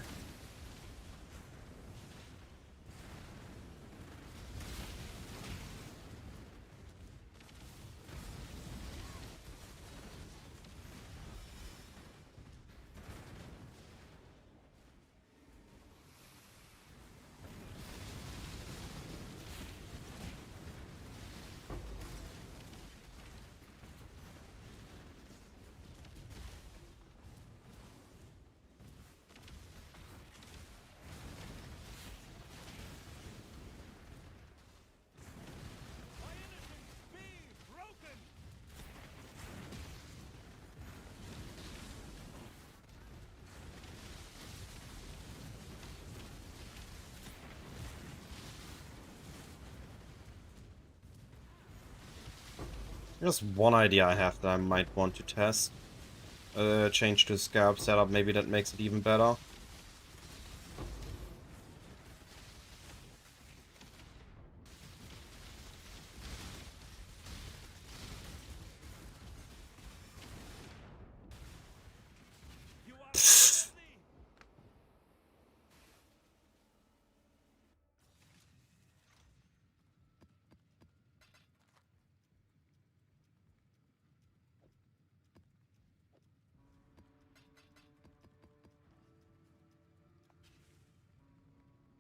There's one idea I have that I might want to test. Change to Scarab setup, maybe that makes it even better.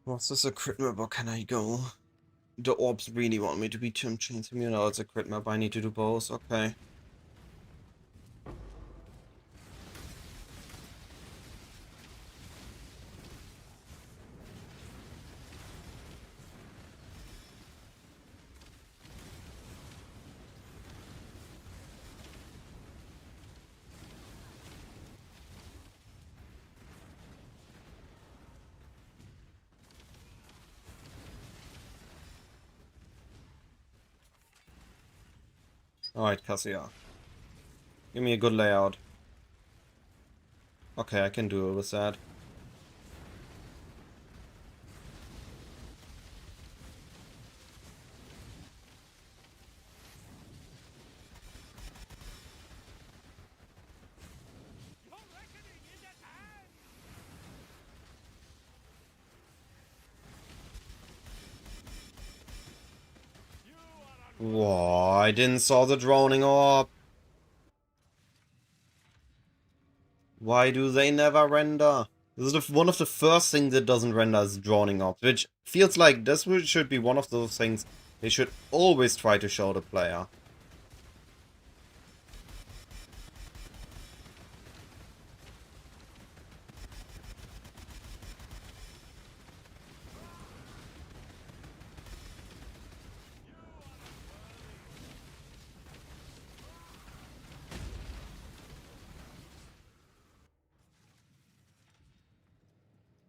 Was this a crit map or can I go? The orbs really want me to be Tim Chains immune. No, it's a crit map. I need to do both. Okay. Alright, Cassia. Give me a good layout. Okay, I can do it with that. Whoa, I didn't saw the droning orb. Why do they never render? This is one of the first things that doesn't render is droning orbs, which feels like this should be one of those things they should always try to show the player.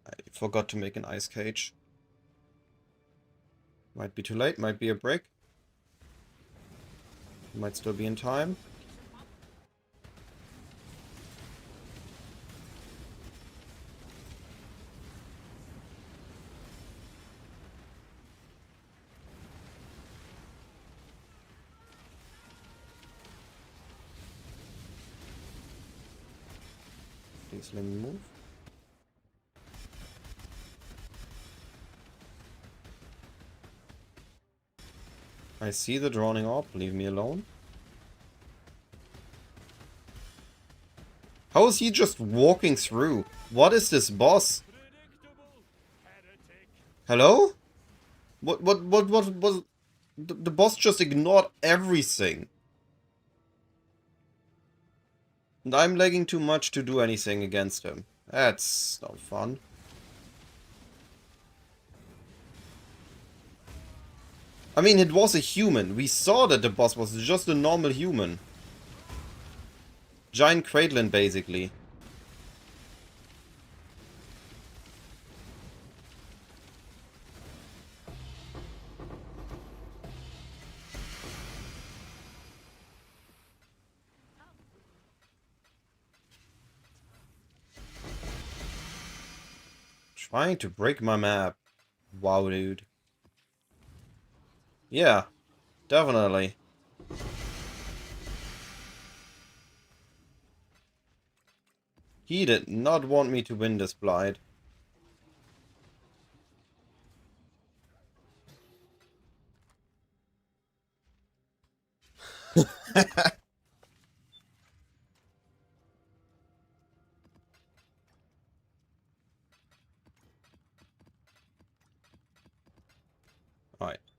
I forgot to make an ice cage. Might be too late, might be a brick. Might still be in time. Please let me move. I see the drowning orb, leave me alone. How is he just walking through? What is this boss? Hello? What was... The boss just ignored everything. And I'm lagging too much to do anything against him. That's not fun. I mean, it was a human. We saw that the boss was just a normal human. Giant Cradlin, basically. Trying to break my map. Wow, dude. Yeah, definitely. He did not want me to win this Blight.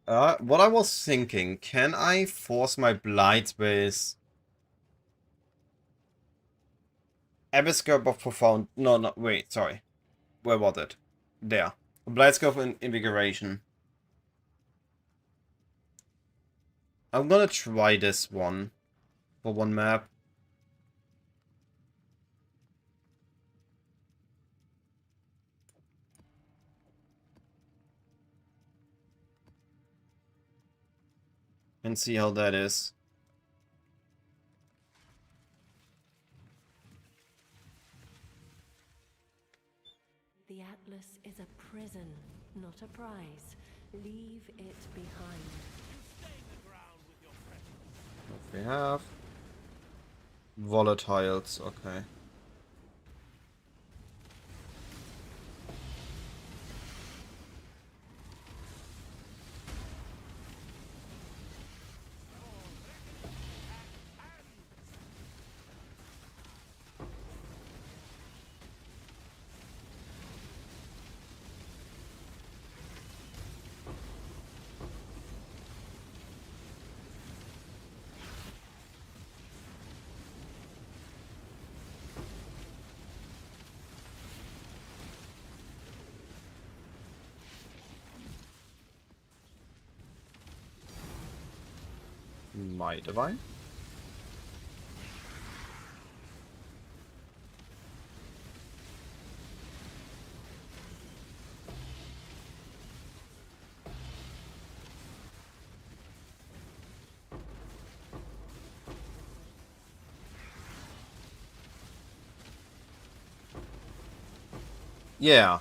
Alright. What I was thinking, can I force my Blight with Abysscope of Profound... No, wait, sorry. Where was it? There. Blightscope and Invigoration. I'm gonna try this one. For one map. And see how that is. The Atlas is a prison, not a prize. Leave it behind. What we have? Volatiles, okay. My divine? Yeah.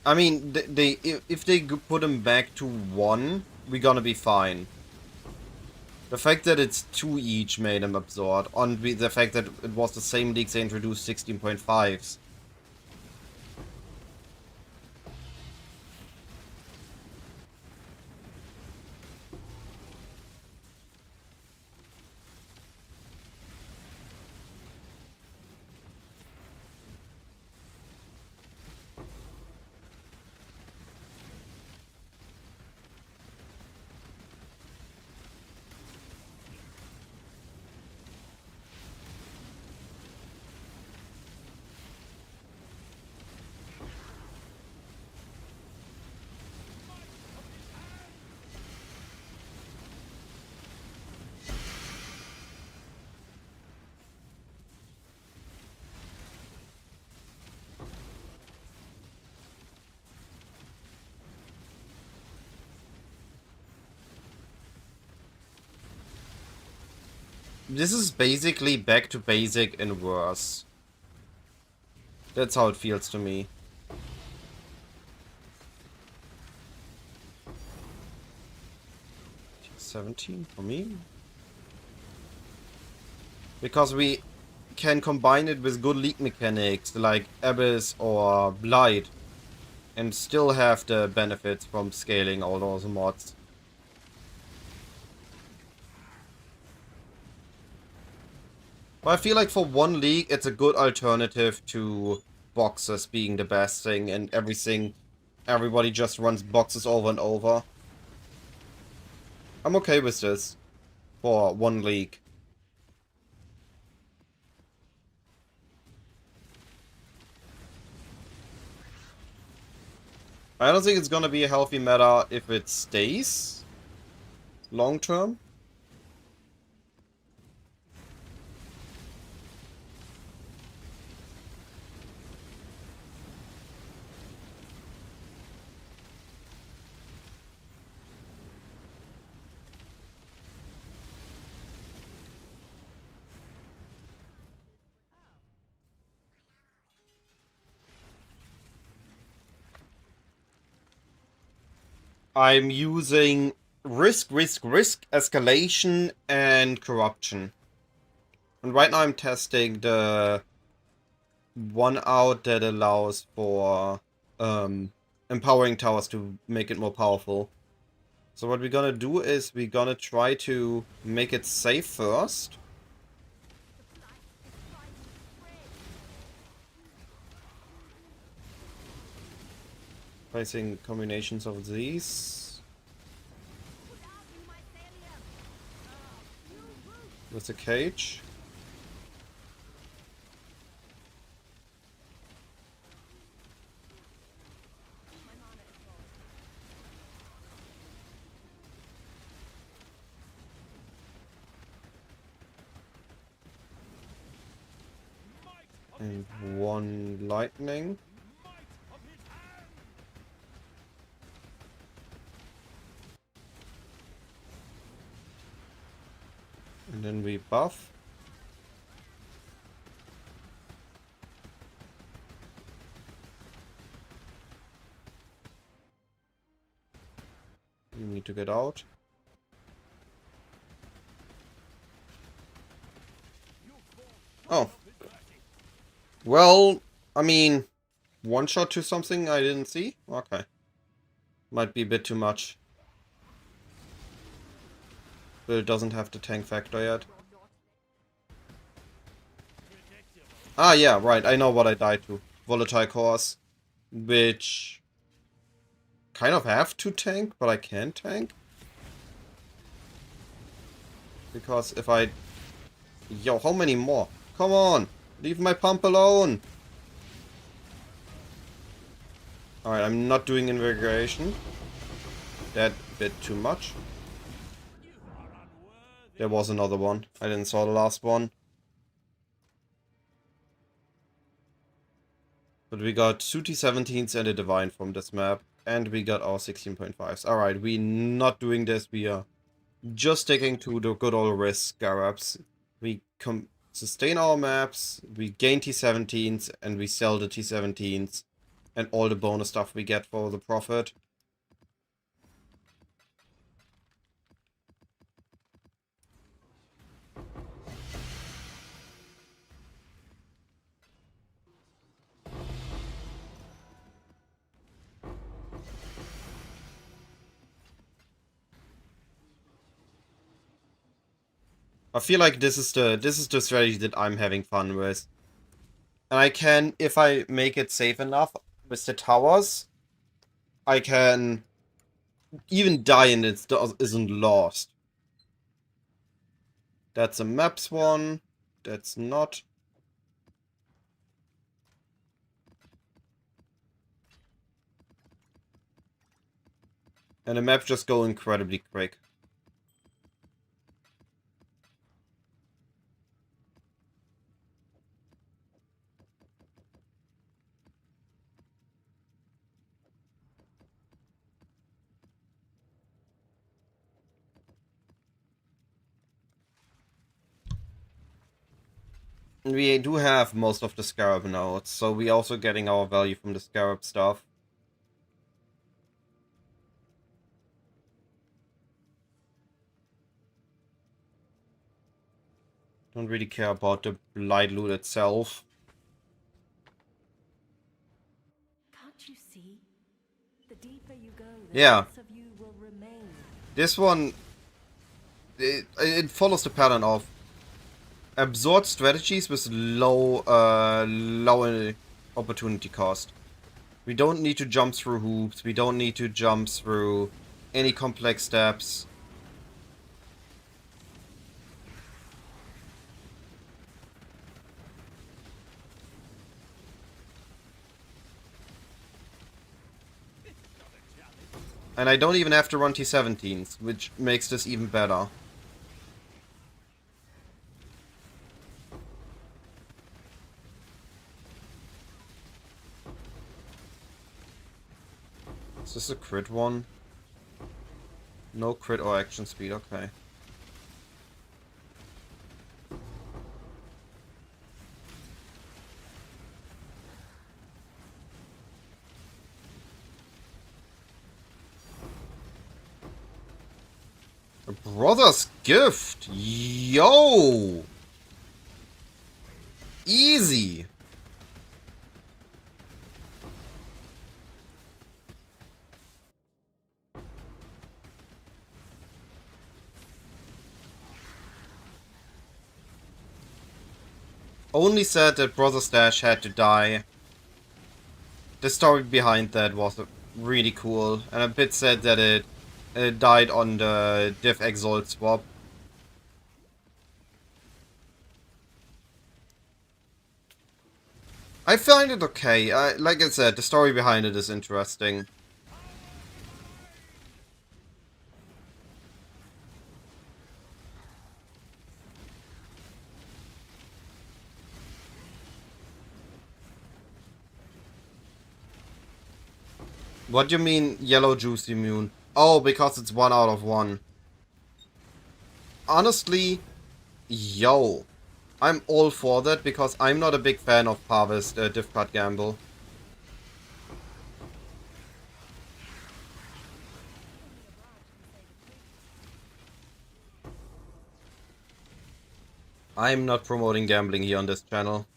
I mean, if they put him back to 1, we're gonna be fine. The fact that it's 2 each made him absurd, and the fact that it was the same league they introduced 16.5s. This is basically back to basic and worse. That's how it feels to me. T17 for me? Because we can combine it with good league mechanics like Abyss or Blight and still have the benefits from scaling all those mods. But I feel like for one league it's a good alternative to boxes being the best thing and everything. Everybody just runs boxes over and over. I'm okay with this for one league. I don't think it's gonna be a healthy meta if it stays long term. I'm using risk, escalation, and corruption. And right now I'm testing the one out that allows for empowering towers to make it more powerful. So what we're gonna do is we're gonna try to make it safe first. Placing combinations of these with the cage. And one lightning. And then we buff. You need to get out. Oh. Well, I mean, one shot to something I didn't see? Okay. Might be a bit too much. But it doesn't have the tank factor yet. Ah, yeah, right. I know what I died to. Volatile cores. Which kind of have to tank, but I can't tank. Because if I... Yo, how many more? Come on! Leave my pump alone! Alright, I'm not doing invigoration. That bit too much. There was another one. I didn't saw the last one. But we got 2 T17s and a Divine from this map. And we got our 16.5s. Alright, we're not doing this. We are just sticking to the good old risk scarabs. We sustain our maps, we gain T17s, and we sell the T17s. And all the bonus stuff we get for the profit. I feel like this is the strategy that I'm having fun with. And I can, if I make it safe enough with the towers, I can even die and it isn't lost. That's a maps one. That's not. And the maps just go incredibly quick. We do have most of the Scarab nodes, so we also getting our value from the Scarab stuff. Don't really care about the Blight loot itself. Can't you see? The deeper you go, the Yeah. less of you will remain. This one, it follows the pattern of absorb strategies with low opportunity cost. We don't need to jump through hoops. We don't need to jump through any complex steps. And I don't even have to run T17s, which makes this even better. Is this a crit one? No crit or action speed, okay. A brother's gift! Yo! Easy! Only said that Brother Stash had to die. The story behind that was really cool, and a bit sad that it died on the Div Exalt swap. I find it okay. Like I said, the story behind it is interesting. What do you mean, yellow juice immune? Oh, because it's 1 out of 1. Honestly, yo. I'm all for that, because I'm not a big fan of Harvest div card gamble. I'm not promoting gambling here on this channel.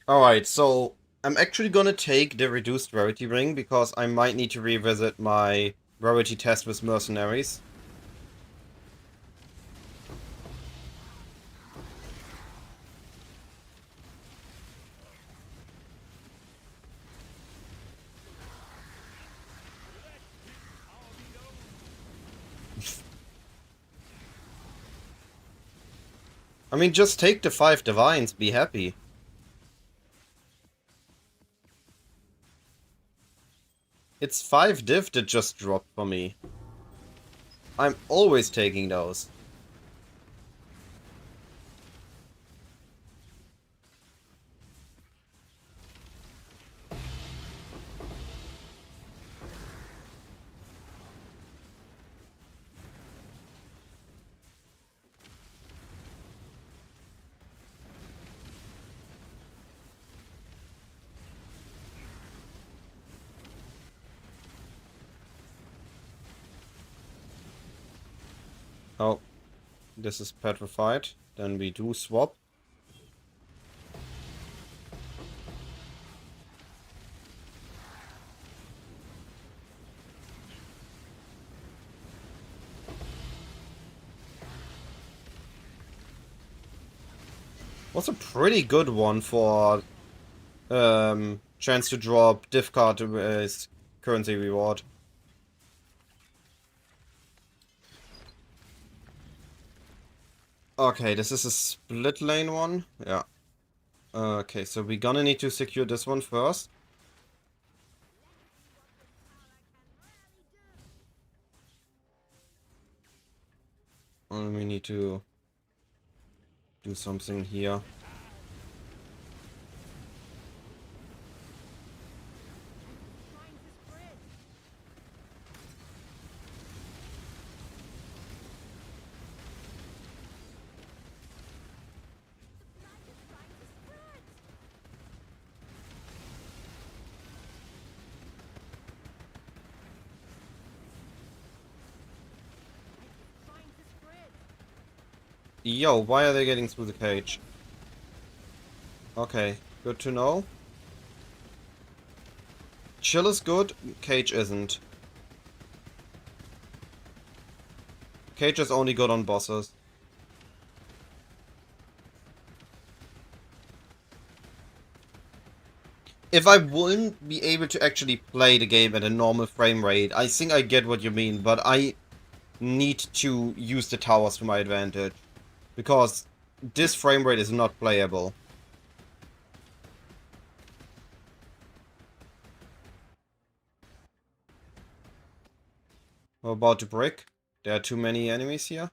Alright, so I'm actually gonna take the reduced rarity ring because I might need to revisit my rarity test with mercenaries. I mean, just take the 5 divines, be happy. It's 5 div that just dropped for me. I'm always taking those. Oh, this is petrified. Then we do swap. Was a pretty good one for chance to drop div card as currency reward. Okay, this is a split lane one. Yeah. Okay, so we're gonna need to secure this one first. And we need to do something here. Yo, why are they getting through the cage? Okay, good to know. Chill is good, cage isn't. Cage is only good on bosses. If I wouldn't be able to actually play the game at a normal frame rate, I think I get what you mean, but I need to use the towers to my advantage. Because this frame rate is not playable. What about the brick? There are too many enemies here.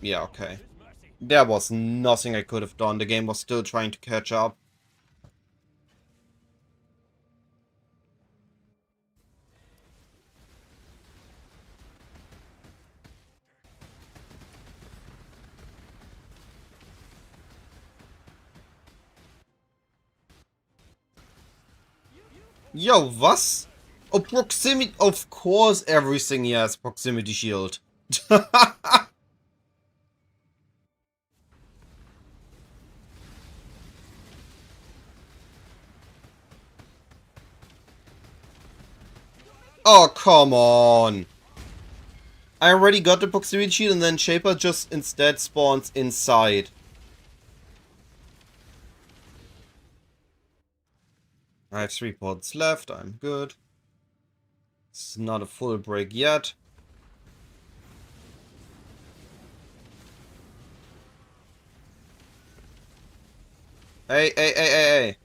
Yeah, okay. There was nothing I could have done. The game was still trying to catch up. Yo, was? Oh, proximity. Of course, everything here has proximity shield. Oh, come on. I already got the proximity shield and then Shaper just instead spawns inside. I have 3 pods left. I'm good. It's not a full break yet. Hey, hey, hey, hey, hey.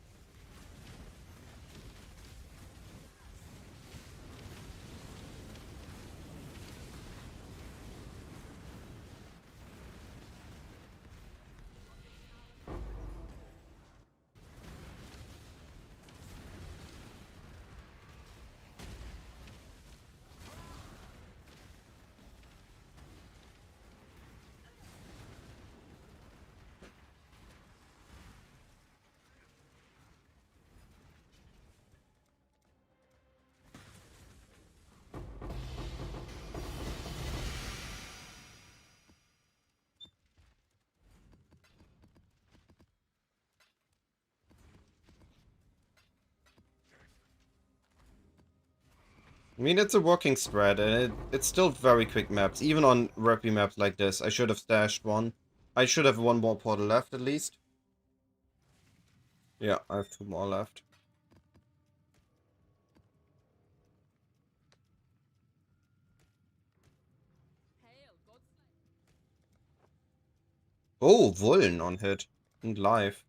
I mean, it's a working spread, and it's still very quick maps. Even on rippy maps like this, I should have stashed one. I should have 1 more portal left, at least. Yeah, I have 2 more left. Oh, Wullen on hit. And live.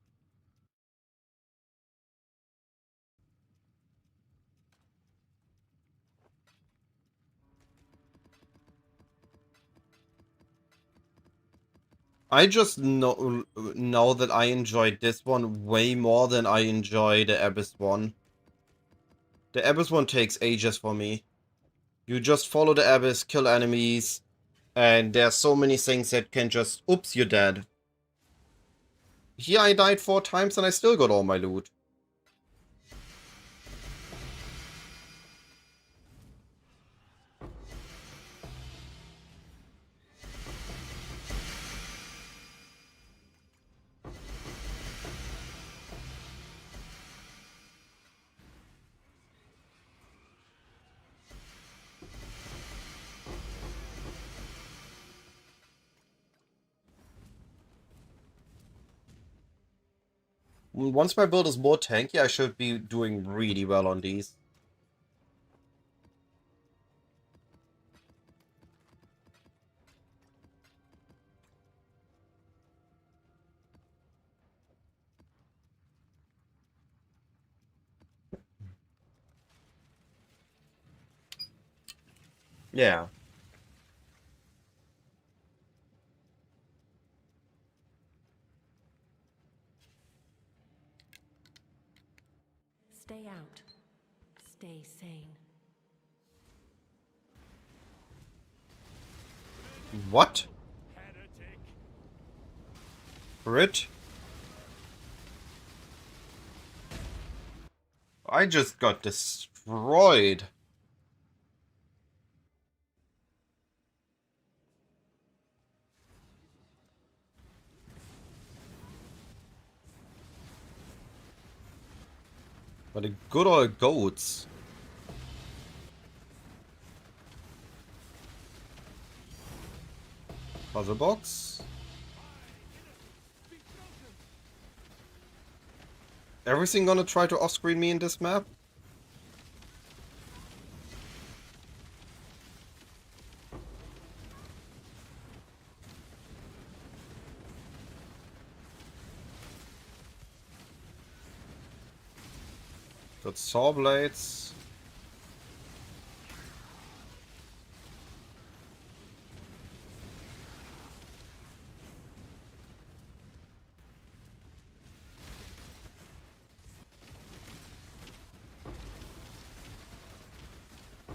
I just know that I enjoyed this one way more than I enjoy the Abyss one. The Abyss one takes ages for me. You just follow the Abyss, kill enemies, and there are so many things that can just... Oops, you're dead. Here I died 4 times and I still got all my loot. Once my build is more tanky, I should be doing really well on these. Yeah. Stay out. Stay sane. What? Heretic. Crit? I just got destroyed. But the good old goats. Puzzle box. Everything gonna try to off-screen me in this map? Got saw blades.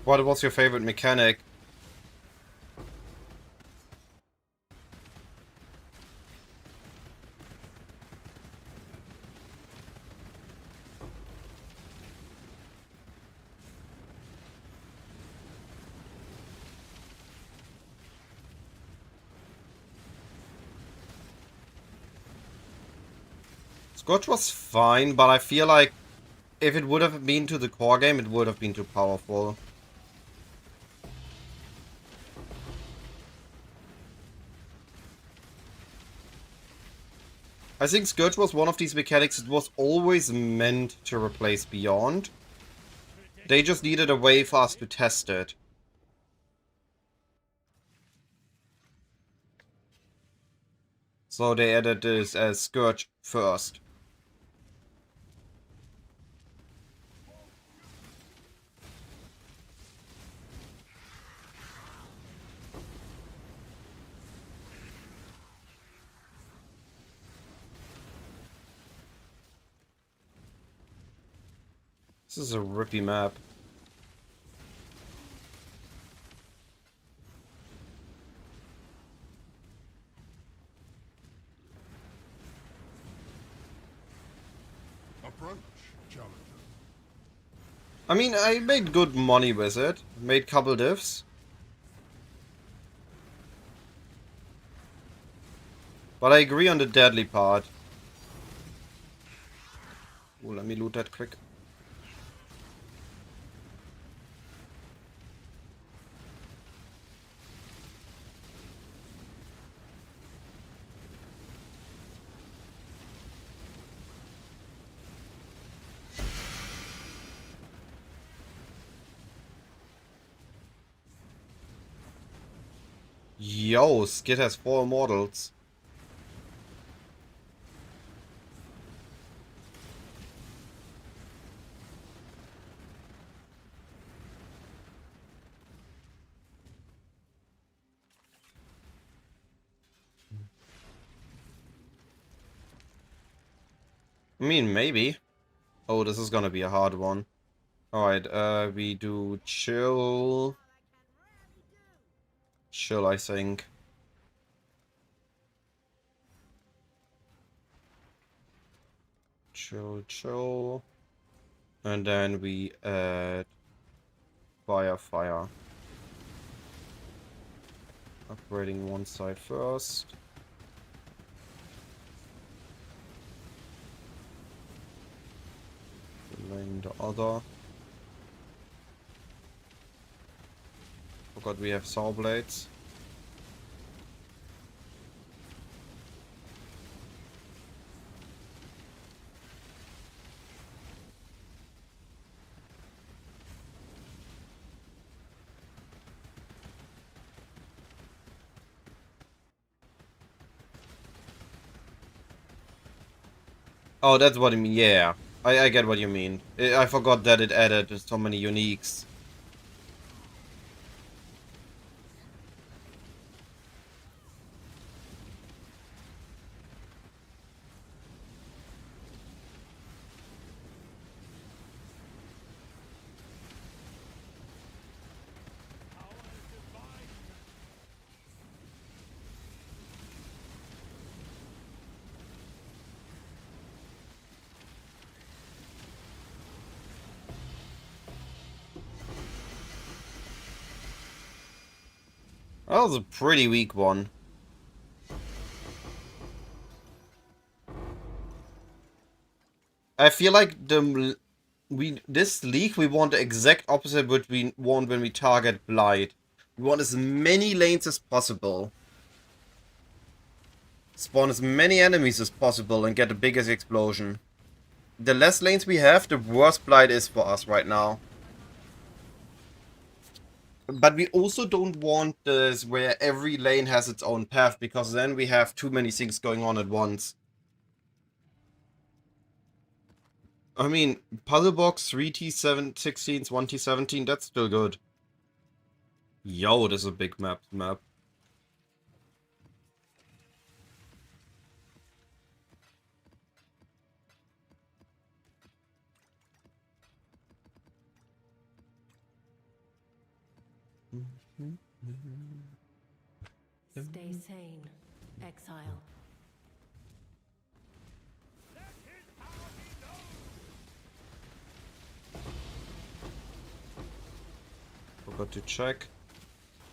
What was your favorite mechanic? Scorch was fine, but I feel like if it would have been to the core game, it would have been too powerful. I think Scourge was one of these mechanics that was always meant to replace Beyond. They just needed a way for us to test it. So they added this as Scourge first. This is a rippy map. Approach, challenger. I mean, I made good money with it. Made couple diffs. But I agree on the deadly part. Ooh, let me loot that quick. Yo, Skid has 4 immortals. I mean, maybe. Oh, this is gonna be a hard one. Alright, we do chill. Chill, I think. Chill, chill. And then we add fire, fire. Upgrading one side first. Delaying the other. Forgot we have saw blades. Oh, that's what I mean. Yeah, I get what you mean. I forgot that it added so many uniques. That was a pretty weak one. I feel like this league we want the exact opposite what we want when we target Blight. We want as many lanes as possible. Spawn as many enemies as possible and get the biggest explosion. The less lanes we have, the worse Blight is for us right now. But we also don't want this where every lane has its own path, because then we have too many things going on at once. I mean, Puzzle Box 3T16s, 1T17, that's still good. Yo, this is a big map. Stay sane, exile. Forgot to check.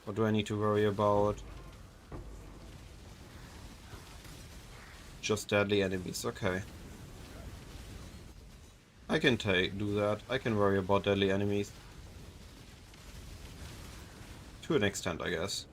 What do I need to worry about? Just deadly enemies, okay. I can do that. I can worry about deadly enemies. To an extent, I guess.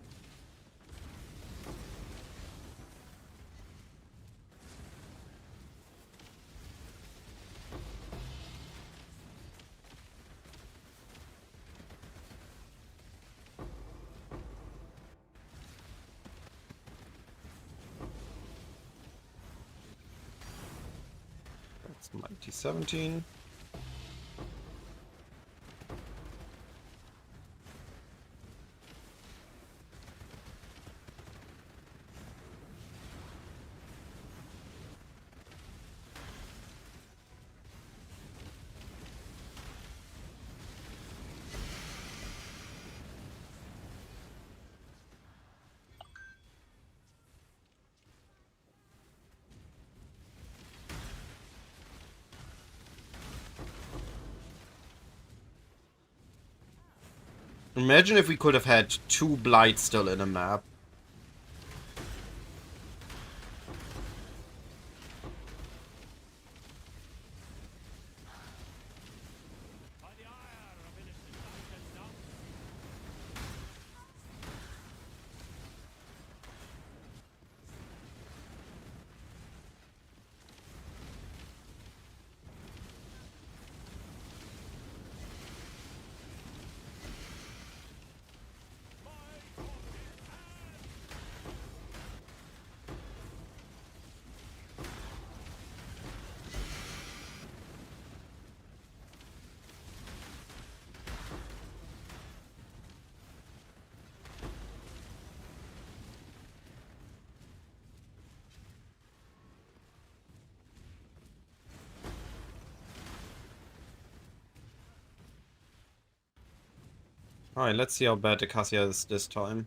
That's my T17. Imagine if we could have had 2 Blights still in a map. Alright, let's see how bad the Cassia is this time.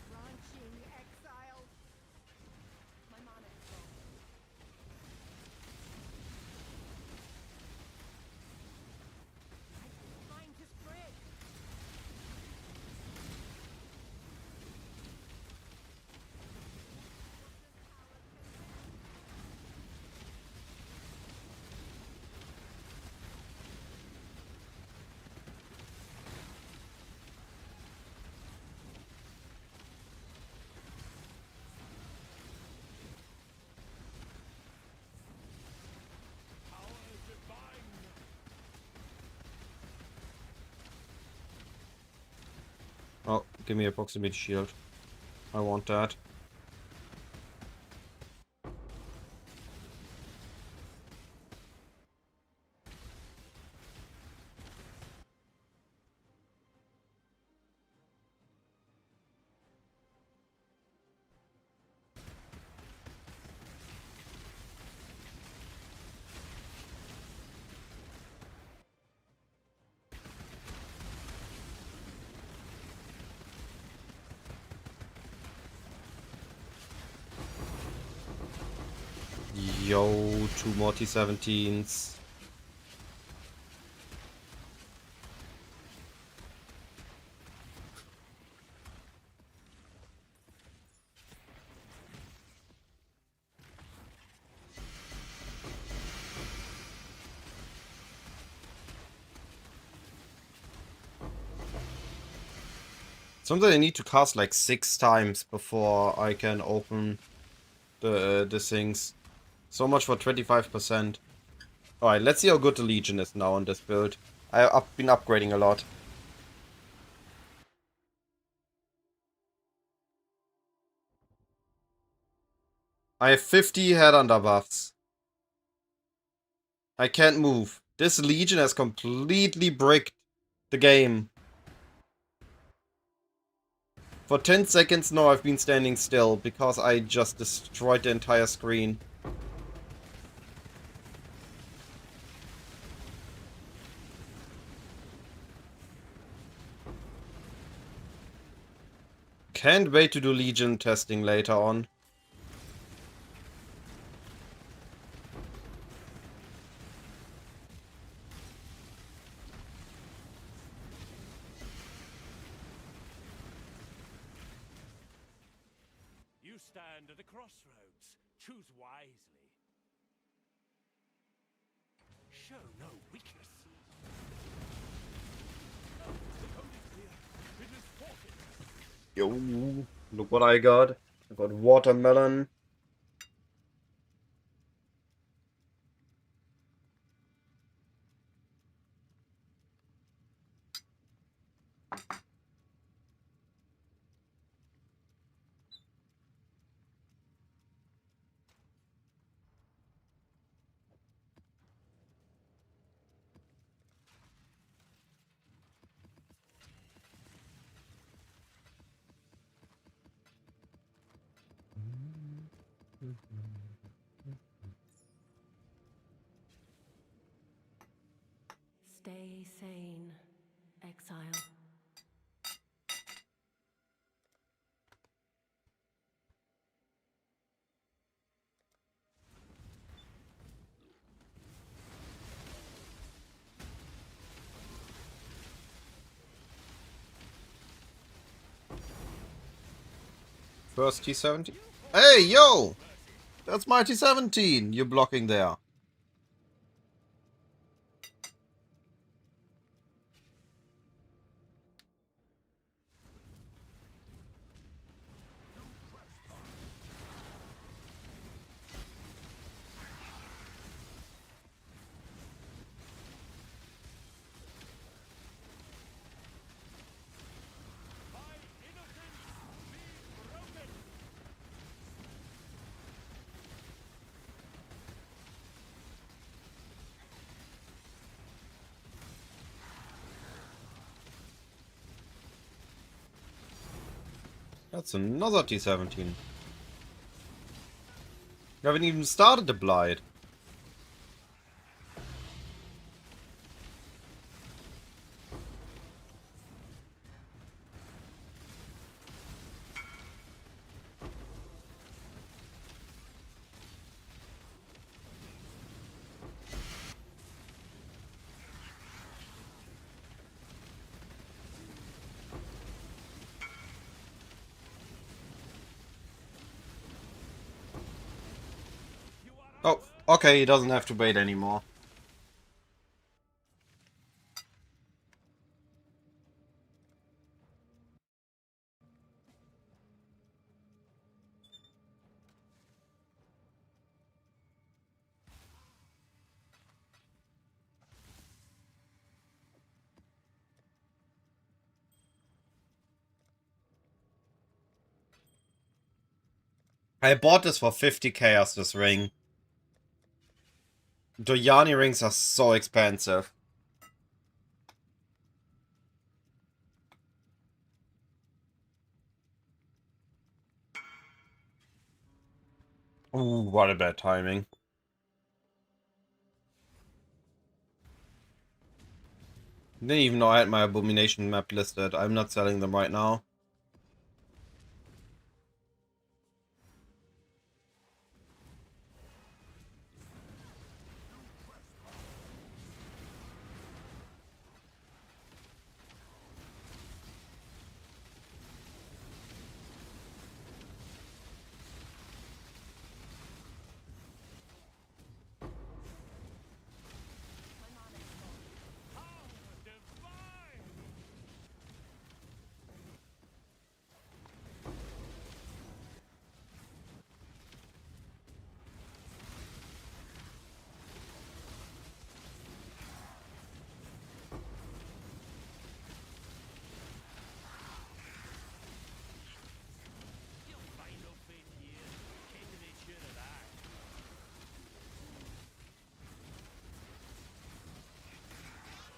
Branching exile. My mana is low. Time to spread. Oh, give me a proximity shield. I want that. Yo, 2 more T17s. Something I need to cast like 6 times before I can open the things. So much for 25%. Alright, let's see how good the Legion is now on this build. I've been upgrading a lot. I have 50 headhunter buffs. I can't move. This Legion has completely bricked the game. For 10 seconds now I've been standing still because I just destroyed the entire screen. Can't wait to do Legion testing later on. You stand at a crossroads. Choose wisely. Show no weakness. Oh, the code is clear. It is forfeit. Yo, look what I got. I got watermelon. Stay sane, exile. First T17. Hey, yo! That's my T17 you're blocking there. That's another T17. I haven't even started the Blight. Oh, okay, he doesn't have to wait anymore. I bought this for 50k as this ring. The Yanni rings are so expensive. Ooh, what a bad timing. Didn't even know I had my Abomination map listed. I'm not selling them right now.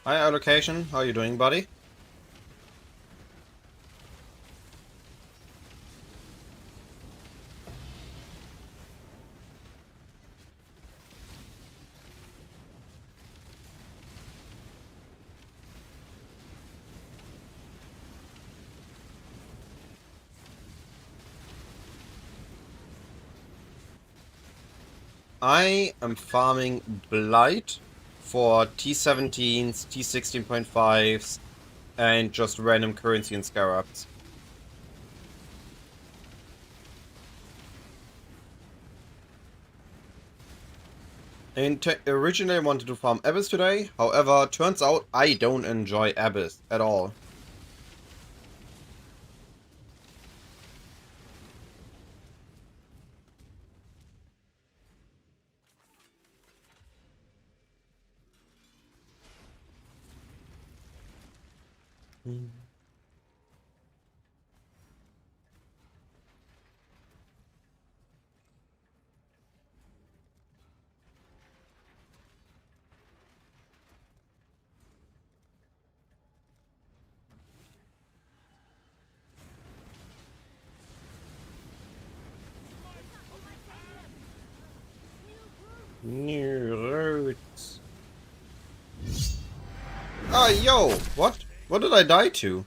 Hi, Allocation. How you doing, buddy? I am farming Blight for T17s, T16.5s, and just random currency and scarabs. And originally I wanted to farm Abyss today, however, turns out I don't enjoy Abyss at all. New routes. Ah, yo! What? What did I die to?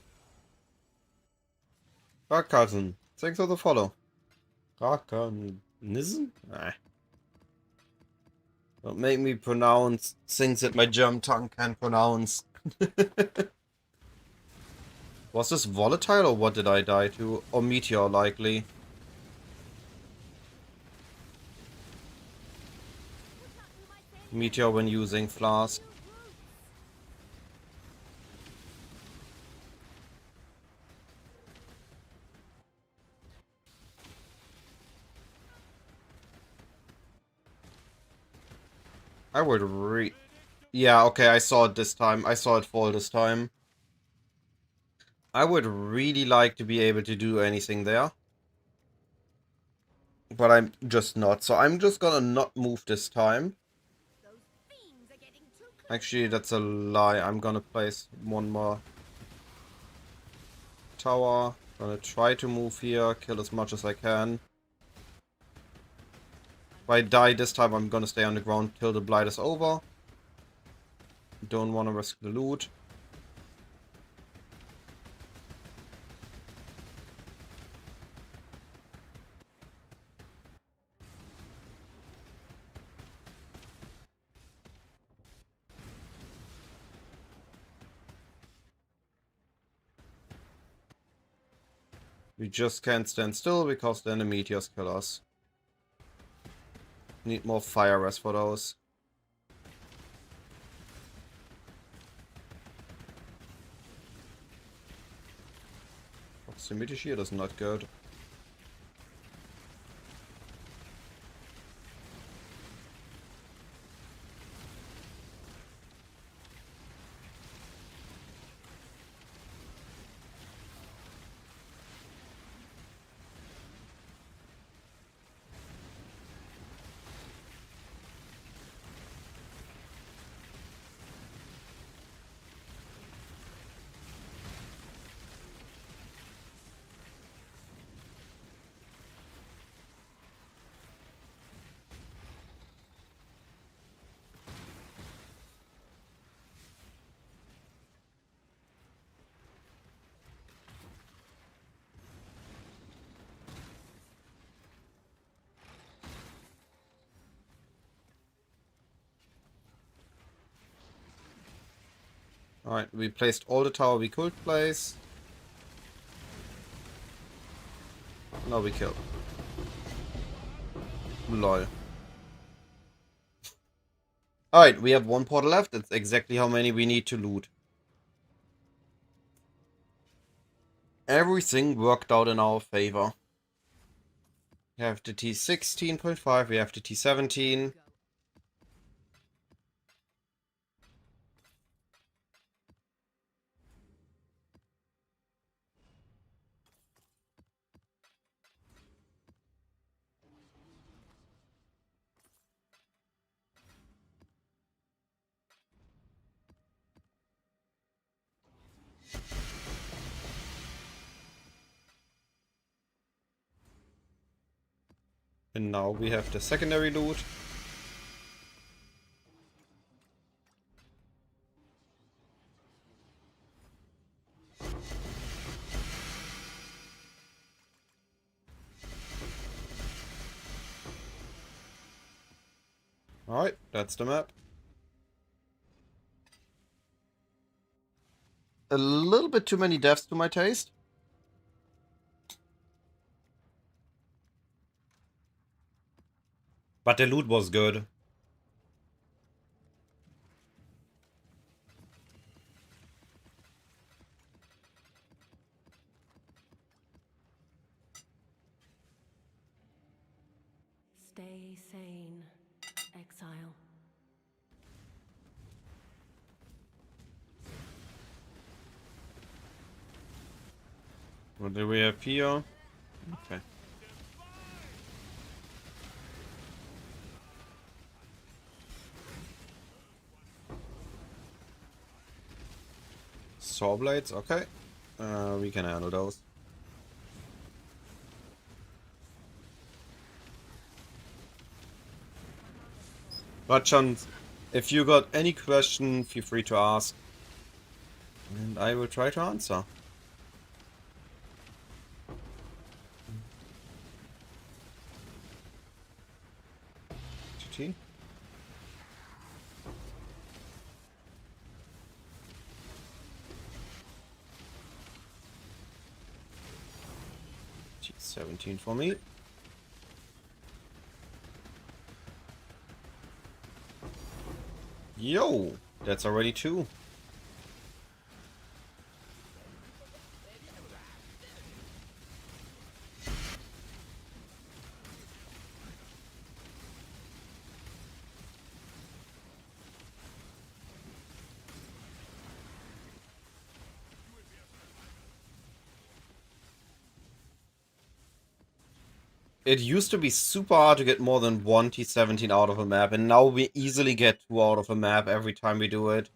Rock cousin. Thanks for the follow. Rakanism? Nah. Don't make me pronounce things that my German tongue can't pronounce. Was this volatile or what did I die to? Or meteor likely. Meteor when using flask. I would Yeah, okay, I saw it this time. I saw it fall this time. I would really like to be able to do anything there. But I'm just not. So I'm just gonna not move this time. Those fiends are getting too close. Actually, that's a lie. I'm gonna place one more tower. Gonna try to move here, kill as much as I can. If I die this time, I'm gonna stay on the ground till the blight is over. Don't wanna risk the loot. We just can't stand still because then the meteors kill us. Need more fire rest for those. Proximity shield is not good. Alright, we placed all the tower we could place. Now we kill. Lol. Alright, we have one portal left. That's exactly how many we need to loot. Everything worked out in our favor. We have the T16.5, we have the T17. And now we have the secondary loot. Alright, that's the map. A little bit too many deaths to my taste. But the loot was good. Stay sane, exile. What do we have here? Okay. Saw blades, okay. We can handle those. But John, if you got any question, feel free to ask. And I will try to answer. GG. G17 for me. Yo, that's already 2. It used to be super hard to get more than 1 T17 out of a map, and now we easily get 2 out of a map every time we do it.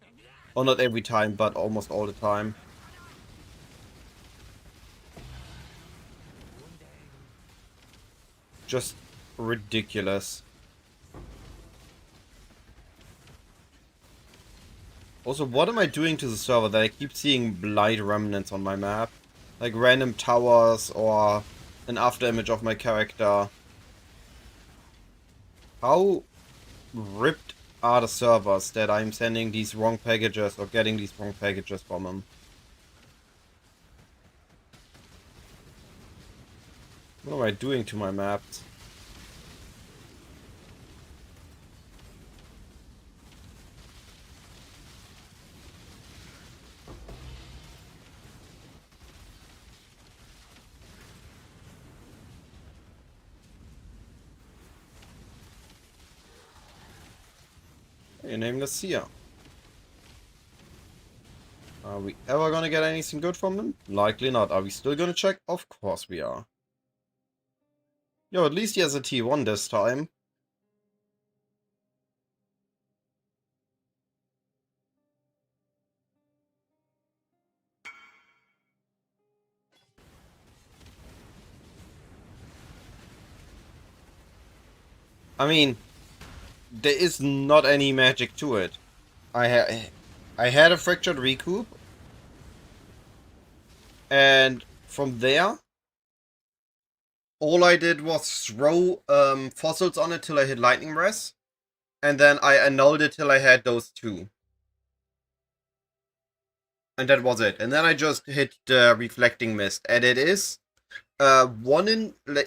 Or not every time, but almost all the time. Just ridiculous. Also, what am I doing to the server that I keep seeing Blight remnants on my map? Like random towers or an after image of my character. How ripped are the servers that I'm sending these wrong packages or getting these wrong packages from them? What am I doing to my maps? Hey, nameless seer. Are we ever gonna get anything good from them? Likely not. Are we still gonna check? Of course we are. Yo, at least he has a T1 this time. I mean, there is not any magic to it. I had a fractured recoup, and from there, all I did was throw fossils on it till I hit lightning res, and then I annulled it till I had those 2. And that was it. And then I just hit the reflecting mist, and it is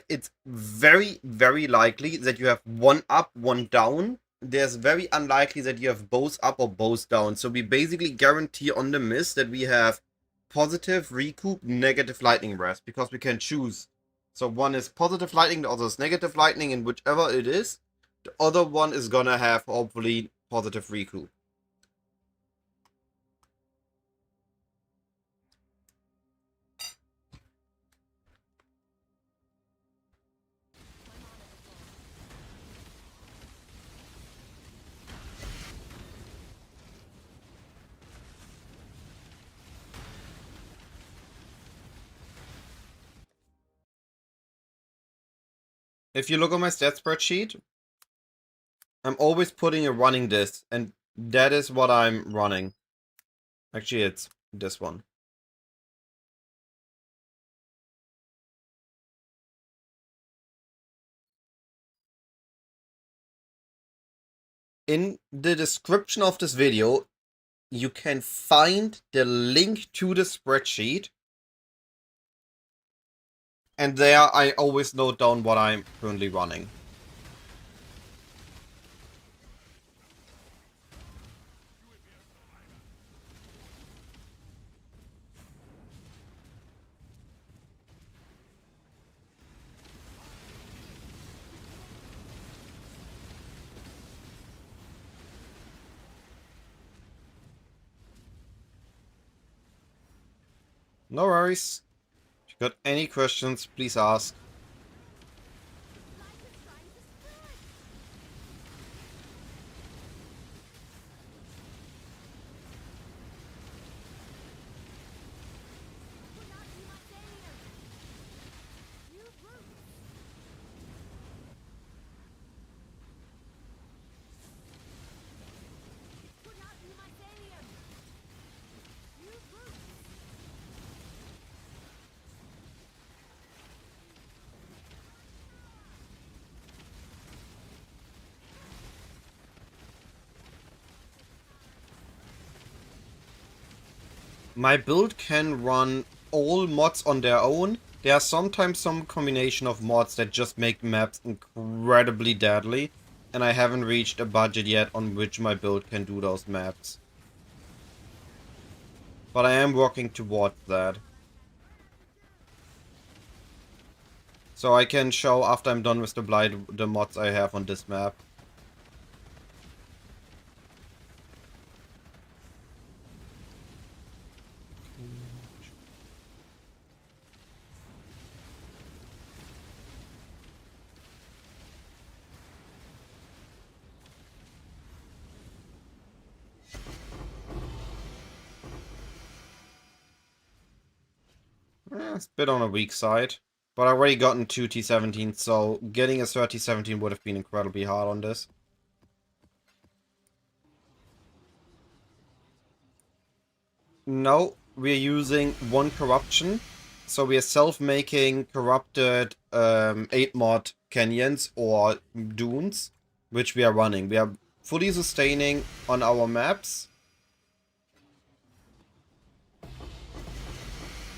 it's very, very likely that you have 1 up, 1 down. There's very unlikely that you have both up or both down. So we basically guarantee on the mist that we have positive recoup, negative lightning res, because we can choose. So one is positive lightning, the other is negative lightning, and whichever it is, the other one is gonna have hopefully positive recoup. If you look at my stat spreadsheet, I'm always putting a running this, and that is what I'm running. Actually, it's this one. In the description of this video, you can find the link to the spreadsheet. And there I always note down what I'm currently running. No worries. If you got any questions, please ask. My build can run all mods on their own. There are sometimes some combination of mods that just make maps incredibly deadly, and I haven't reached a budget yet on which my build can do those maps. But I am working towards that. So I can show after I'm done with the Blight the mods I have on this map. It's a bit on a weak side. But I already gotten 2 T17, so getting a 30-17 would have been incredibly hard on this. No, we're using 1 corruption. So we are self-making corrupted 8 mod canyons or dunes, which we are running. We are fully sustaining on our maps.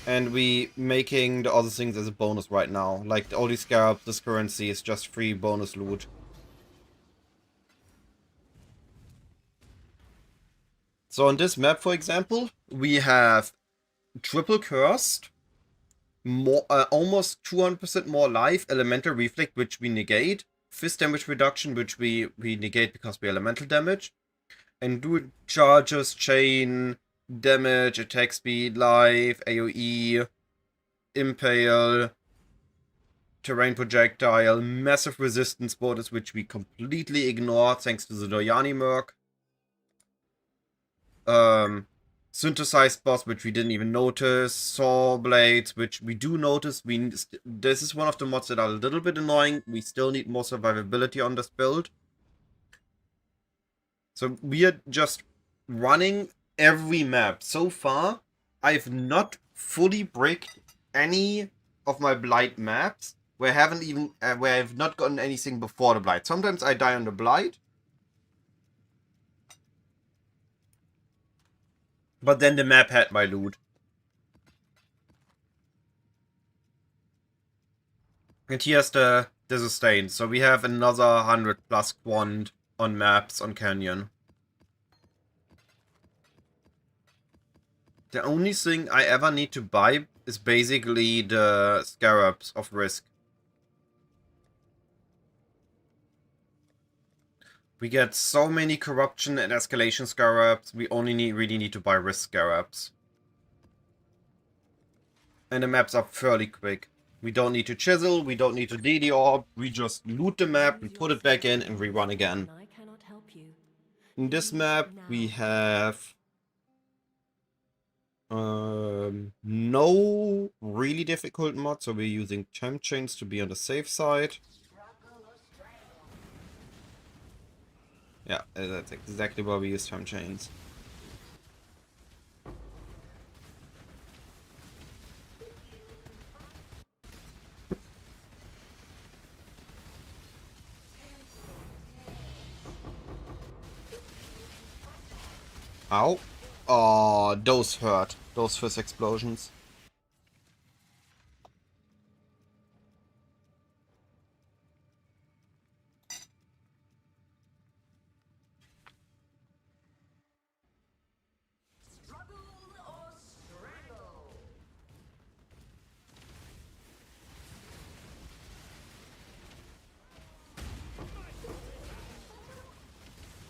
And we making the other things as a bonus right now. Like all these scarabs, this currency is just free bonus loot. So on this map, for example, we have triple cursed, more, almost 200% more life, elemental reflect, which we negate, fist damage reduction, which we negate because we elemental damage, and do charges, chain, damage, attack speed, life, AoE, impale, terrain projectile, massive resistance bonus, which we completely ignore thanks to the Doyani Merc. Synthesized boss, which we didn't even notice. Saw blades, which we do notice. This is one of the mods that are a little bit annoying. We still need more survivability on this build. So we are just running every map. So far, I've not fully bricked any of my Blight maps where I've not gotten anything before the Blight. Sometimes I die on the Blight, but then the map had my loot. And here's the sustain. So we have another 100 plus quant on maps on Canyon. The only thing I ever need to buy is basically the scarabs of risk. We get so many corruption and escalation scarabs, we only really need to buy risk scarabs. And the maps are fairly quick. We don't need to chisel, we don't need to DD orb, we just loot the map, we put it back in and rerun again. In this map we have no really difficult mods, so we're using temp chains to be on the safe side. Yeah, that's exactly where we use time chains. Ow. Oh, those hurt. Those first explosions.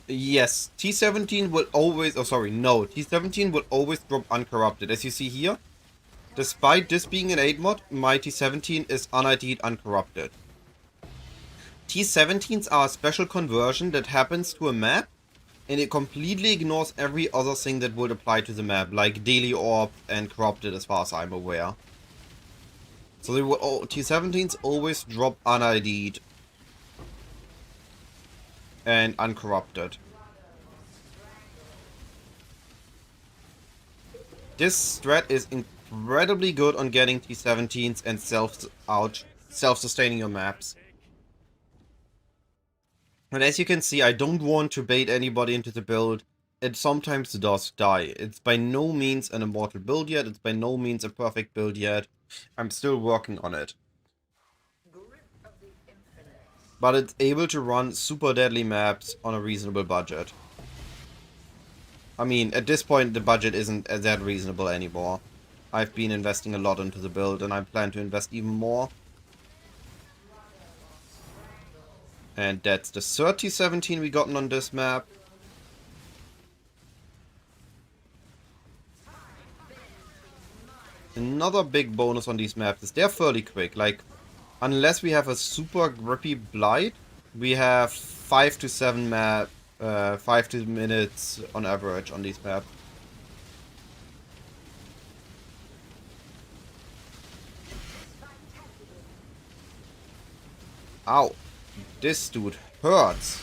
Yes, T17 will always... Oh, sorry, no. T17 will always drop uncorrupted. As you see here, despite this being an 8 mod, my T17 is un-ID'd uncorrupted. T17s are a special conversion that happens to a map, and it completely ignores every other thing that would apply to the map, like Daily Orb and Corrupted as far as I'm aware. So they will T17s always drop un-ID'd and uncorrupted. This strat is incredibly good on getting T17s and self-sustaining your maps. And as you can see, I don't want to bait anybody into the build. It sometimes does die. It's by no means an immortal build yet. It's by no means a perfect build yet. I'm still working on it. But it's able to run super deadly maps on a reasonable budget. I mean, at this point the budget isn't that reasonable anymore. I've been investing a lot into the build and I plan to invest even more. And that's the 3017 we gotten on this map. Another big bonus on these maps is they're fairly quick. Like, unless we have a super grippy Blight, we have 5 to 7 minutes on average on these maps. Ow. This dude hurts.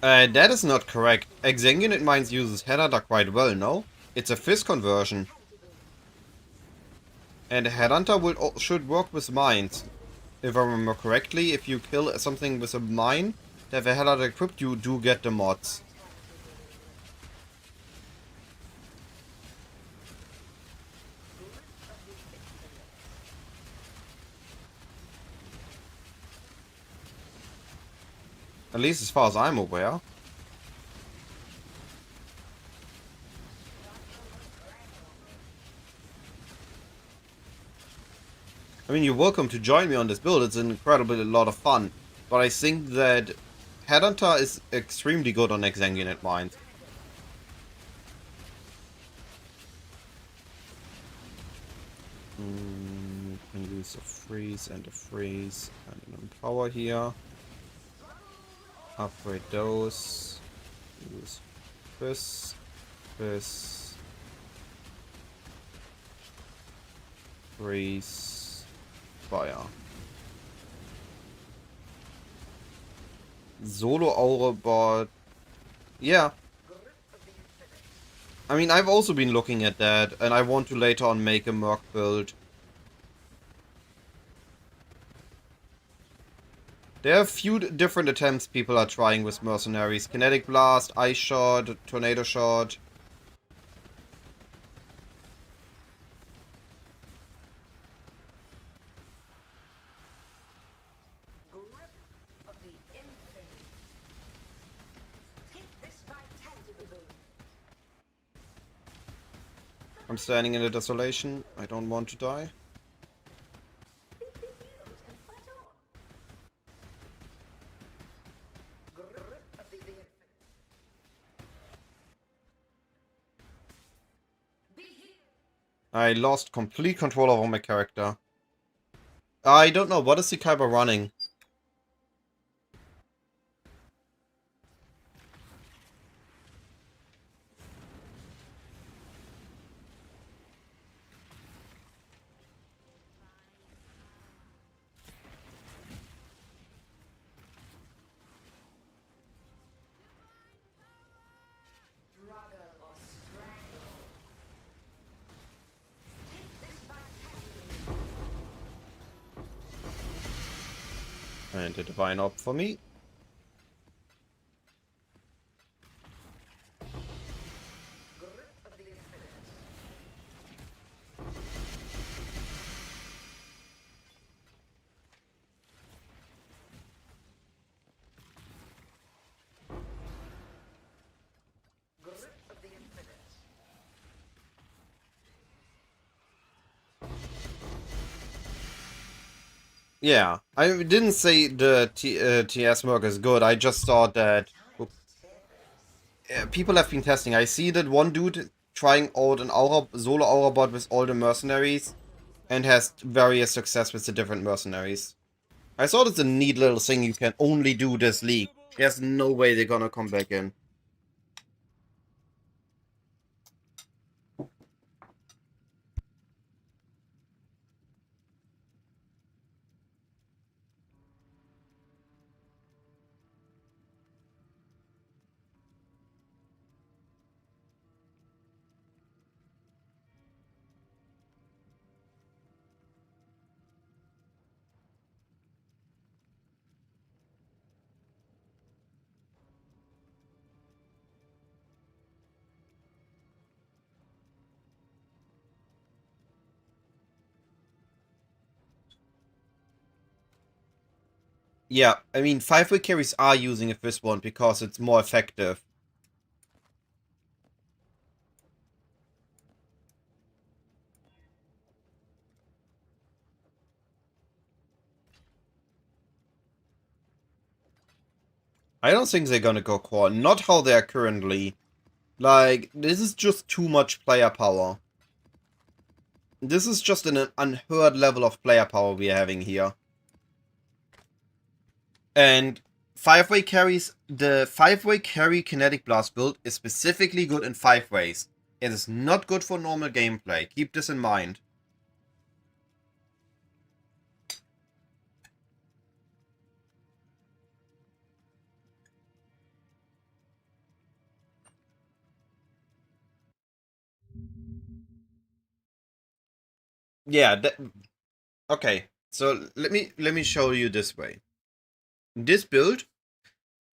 That is not correct. Exsanguinate Mines uses Headhunter quite well, no? It's a fizz conversion. And Headhunter should work with mines. If I remember correctly, if you kill something with a mine, to have a Headhunter equipped, you do get the mods. At least as far as I'm aware. I mean, you're welcome to join me on this build. It's an incredibly lot of fun. But I think that Headhunter is extremely good on Exsanguinate Mines. Can use a freeze and a freeze and an empower here. Upgrade those. Use this. Freeze. Fire. Solo Aura bot. Yeah. I mean, I've also been looking at that, and I want to later on make a Merc build. There are a few different attempts people are trying with mercenaries. Kinetic Blast, Ice Shot, Tornado Shot. I'm standing in the desolation. I don't want to die. I lost complete control over my character. I don't know. What is the Kyber running? And a divine orb for me. Yeah, I didn't say the TS work is good. I just thought that people have been testing. I see that one dude trying out an Aura, solo Aura bot with all the mercenaries and has various success with the different mercenaries. I thought it's a neat little thing you can only do this league. There's no way they're gonna come back in. Yeah, I mean, 5-way carries are using a fist one because it's more effective. I don't think they're gonna go core. Not how they are currently. Like, this is just too much player power. This is just an unheard level of player power we are having here. And 5-way carries, the 5-way carry Kinetic Blast build is specifically good in 5 ways. It is not good for normal gameplay. Keep this in mind. Yeah, okay. So let me show you this way. This build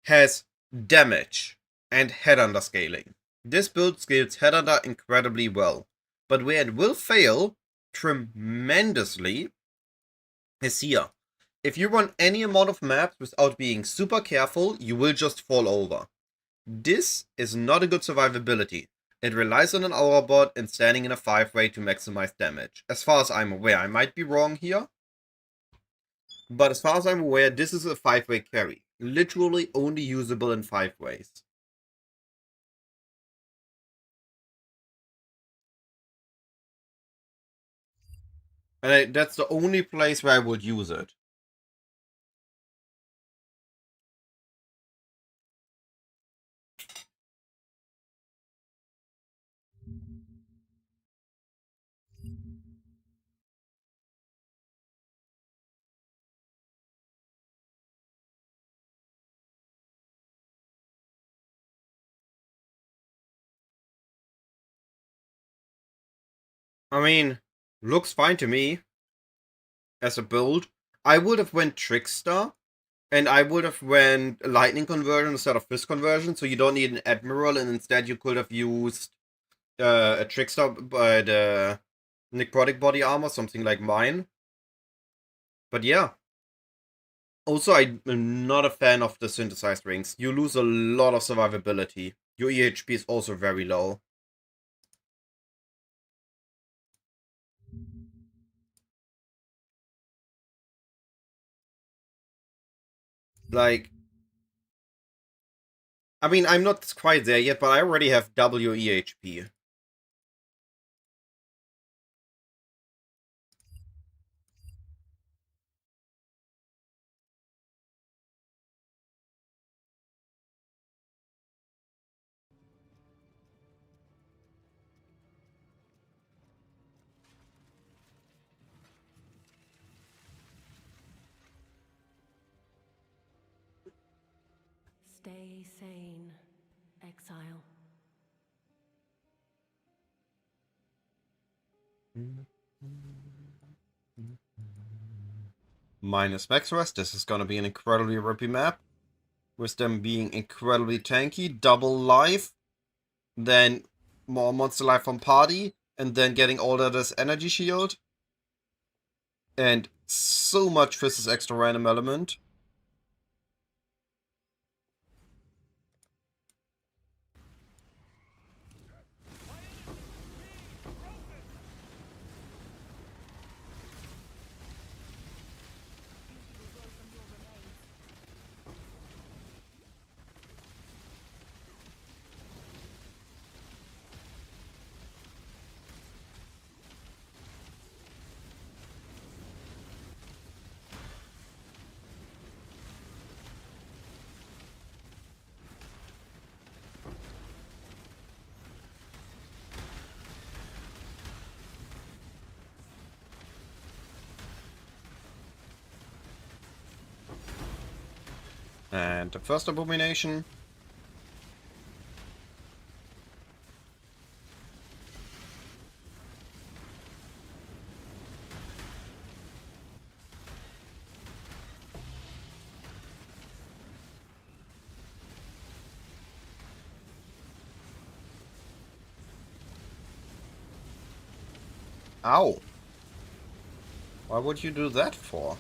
has damage and headhunter scaling. This build scales headhunter incredibly well. But where it will fail tremendously is here. If you run any amount of maps without being super careful, you will just fall over. This is not a good survivability. It relies on an aura bot and standing in a 5-way to maximize damage. As far as I'm aware, I might be wrong here. But as far as I'm aware, this is a 5-way carry. Literally only usable in 5 ways. And that's the only place where I would use it. I mean, looks fine to me. As a build. I would have went Trickster. And I would have went Lightning Conversion instead of Fist Conversion. So you don't need an Admiral. And instead you could have used a Trickster by the Necrotic Body Armor. Something like mine. But yeah. Also, I'm not a fan of the synthesized rings. You lose a lot of survivability. Your EHP is also very low. Like, I mean, I'm not quite there yet, but I already have W EHP. Stay sane, exile. minus max rest. This is gonna be an incredibly rippy map. With them being incredibly tanky, double life, then more monster life from party, and then getting all that as energy shield. And so much for this extra random element. And the first abomination. Ow. Why would you do that for?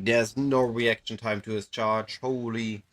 There's no reaction time to his charge. Holy.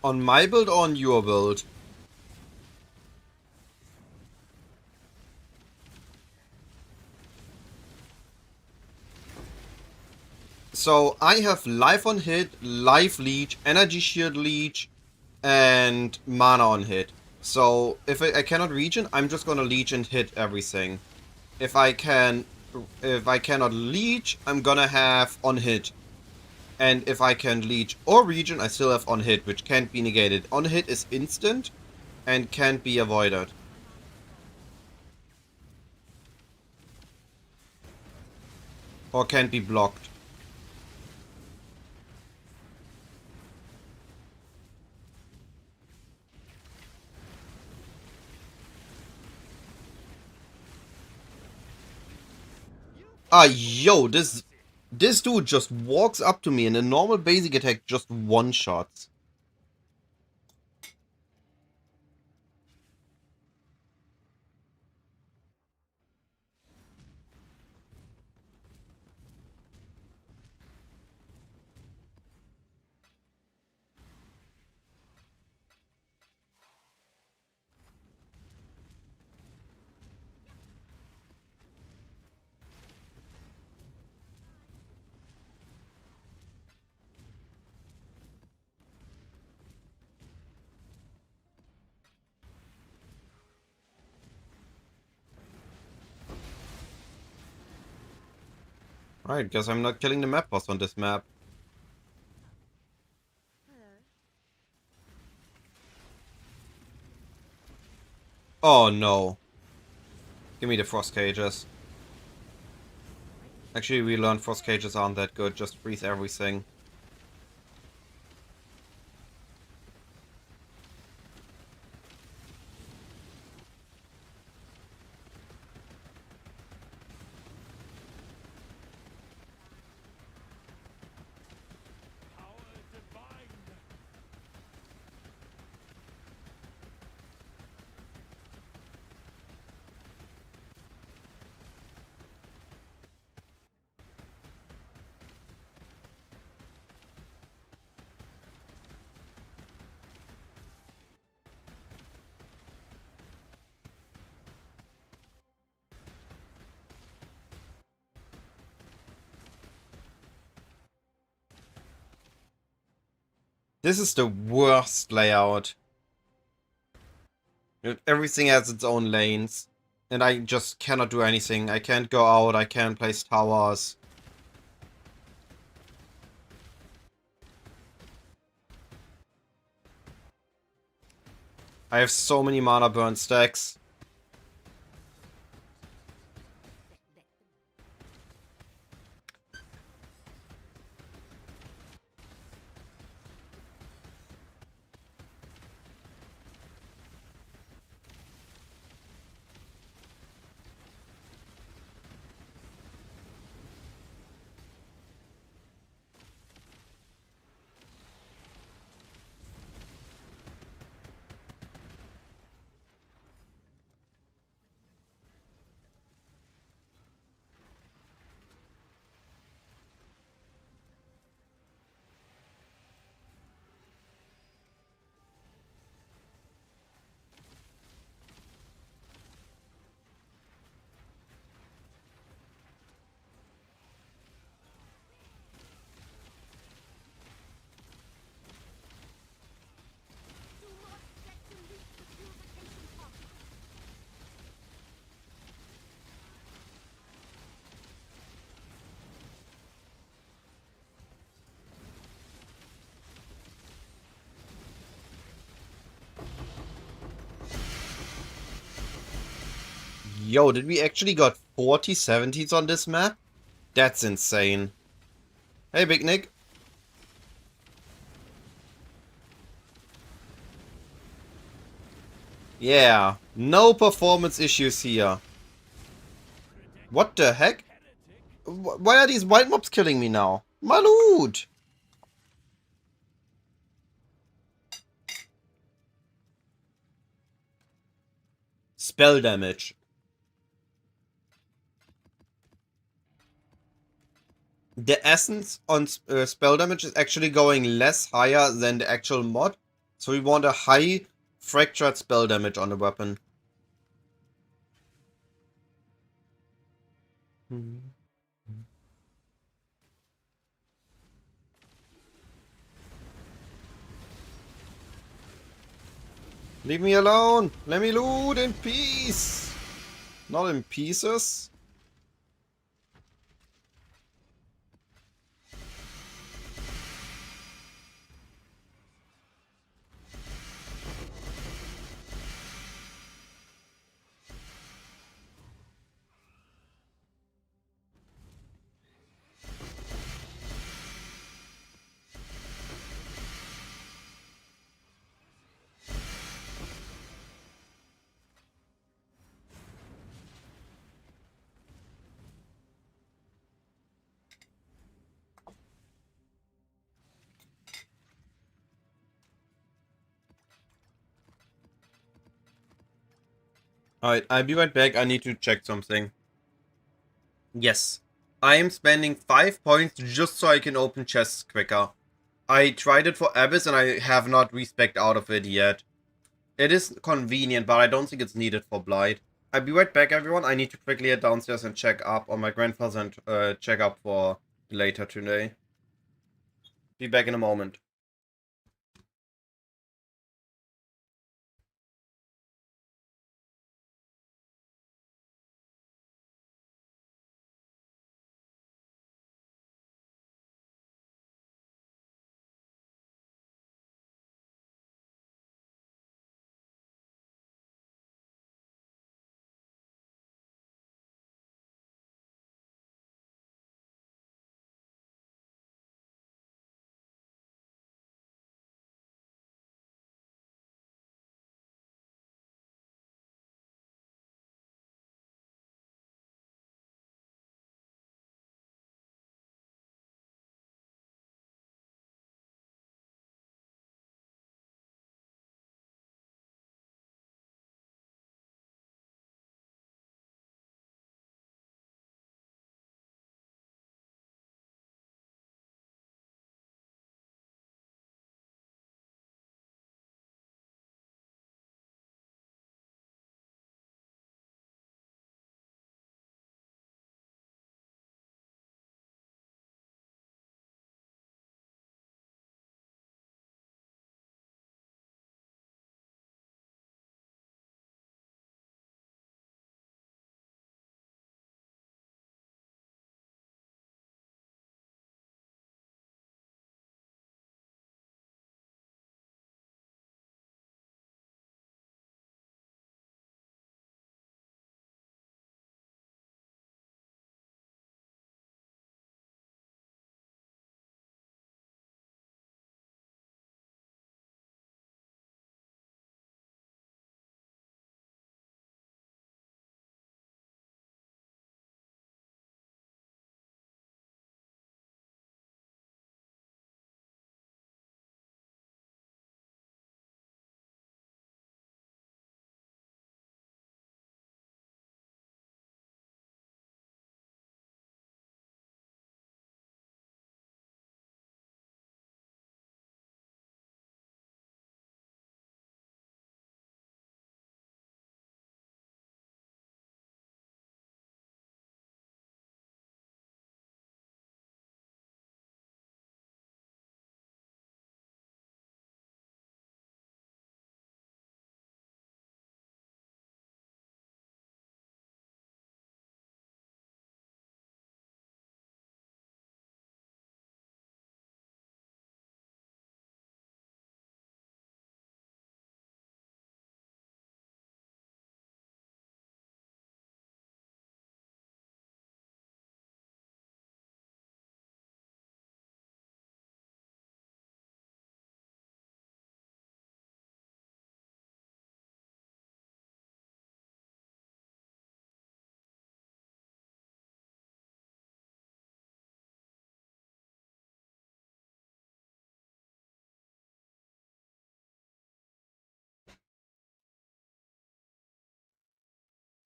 On my build or on your build? So I have life on hit, life leech, energy shield leech, and mana on hit. So if I cannot regen, I'm just gonna leech and hit everything. If I cannot leech, I'm gonna have on hit. And if I can leech or regen, I still have on hit, which can't be negated. On hit is instant and can't be avoided. Or can't be blocked. Yo, this dude just walks up to me and a normal basic attack just one-shots. Right, guess I'm not killing the map boss on this map. Oh no. Give me the frost cages. Actually, we learned frost cages aren't that good, just freeze everything. This is the worst layout. Everything has its own lanes. And I just cannot do anything. I can't go out, I can't place towers. I have so many mana burn stacks. Do not set to reach the purification pump. Yo, did we actually got 40 70s on this map? That's insane. Hey, Big Nick. Yeah, no performance issues here. What the heck? Why are these white mobs killing me now? My loot! Spell damage. The essence on spell damage is actually going less higher than the actual mod. So we want a high fractured spell damage on the weapon. Leave me alone! Let me loot in peace! Not in pieces. Alright, I'll be right back. I need to check something. Yes. I am spending 5 points just so I can open chests quicker. I tried it for Abyss and I have not respec out of it yet. It is convenient, but I don't think it's needed for Blight. I'll be right back, everyone. I need to quickly head downstairs and check up on my grandfather and check up for later today. Be back in a moment.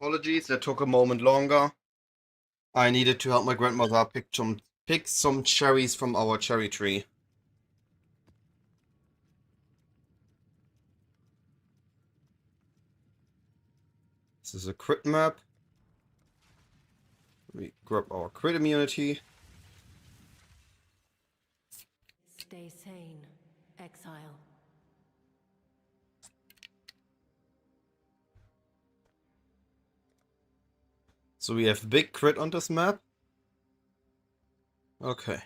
Apologies, that took a moment longer. I needed to help my grandmother pick some cherries from our cherry tree. This is a crit map. We grab our crit immunity. Stay sane, exile. So we have big crit on this map. Okay.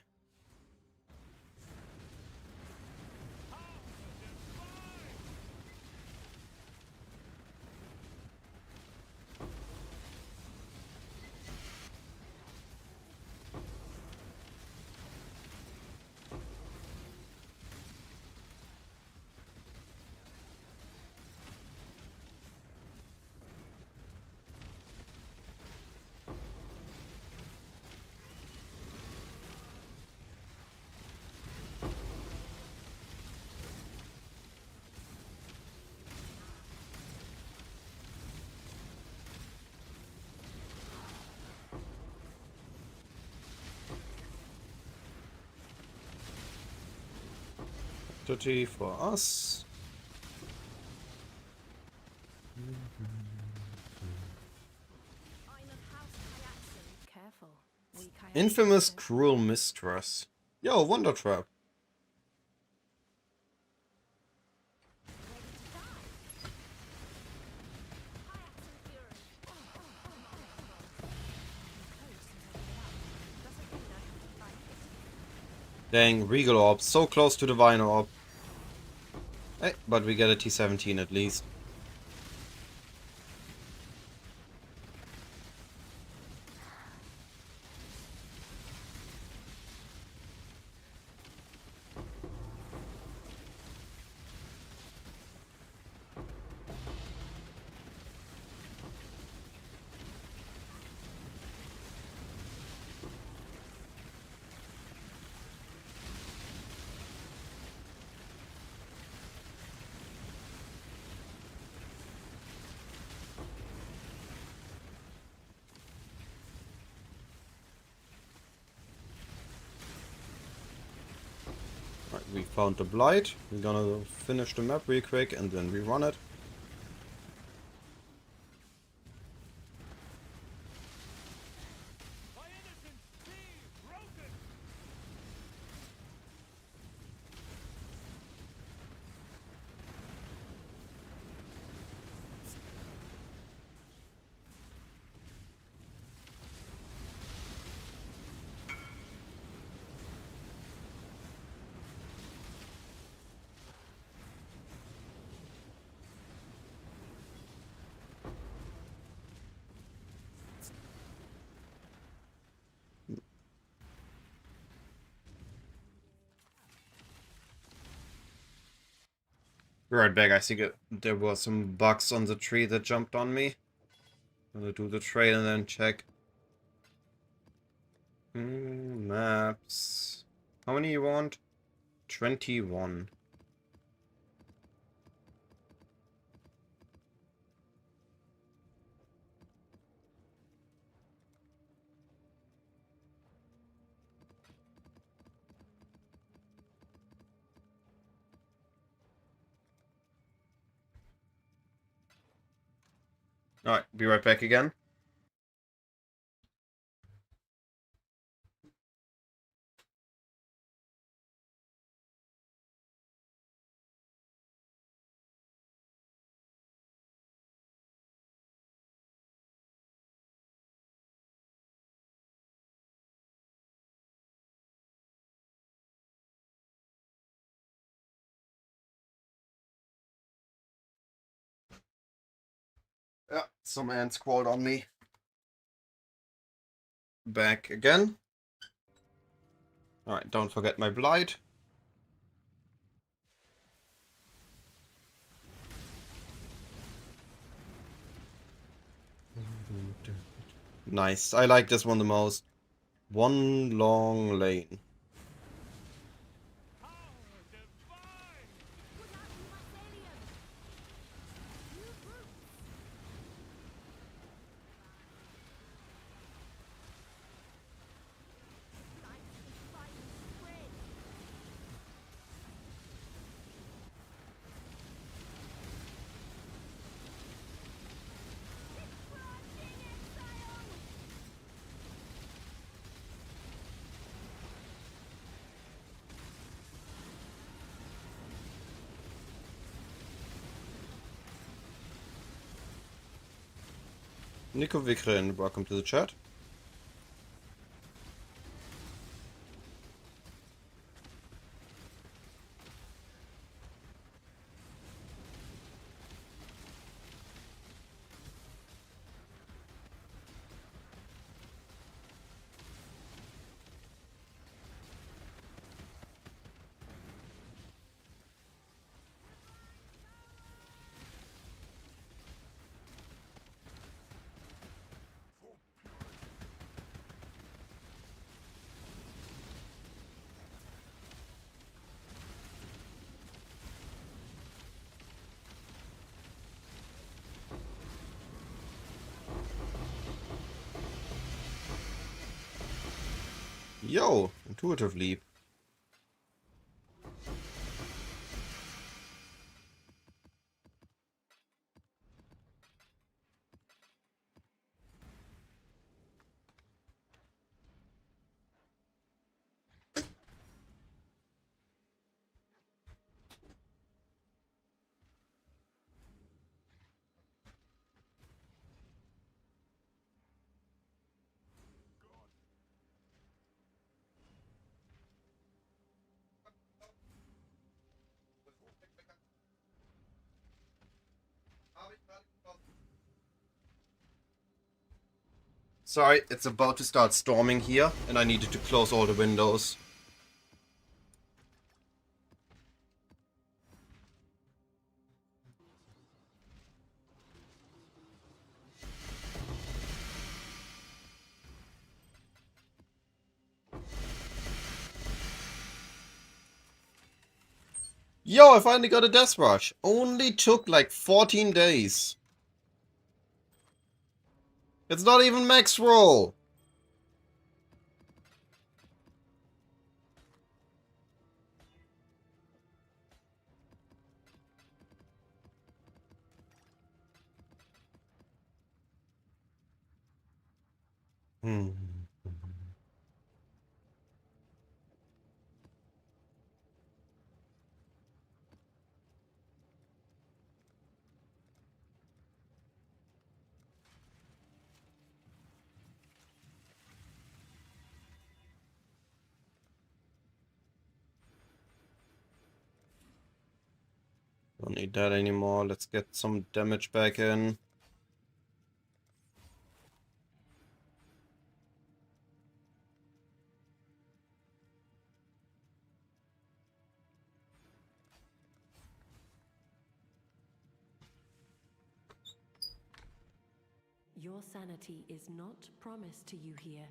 For us. I'm of House Kayatsu. Careful. We Kayatsu Infamous don't- Cruel Mistress. Yo, Wonder Trap. Ready to die. Kayatsu Fury. Dang, Regal Orb. So close to Divine Orb. Hey, but we get a T17 at least. Right, we found the Blight. We're gonna finish the map real quick and then rerun it. My innocent be broken. Be right back. I think there were some bugs on the tree that jumped on me. Gonna do the trade and then check. Maps. How many you want? 21. Alright, be right back again. Yeah, some ants crawled on me. Back again. Alright, don't forget my Blight. Nice, I like this one the most. One long lane. Power divine. Put out you Mycelium. New group. Nico Vikrin, welcome to the chat. Yo, intuitive leap. Sorry, it's about to start storming here, and I needed to close all the windows. Yo, I finally got a death rush. Only took like 14 days. It's not even max roll. Don't need that anymore. Let's get some damage back in. Your sanity is not promised to you here.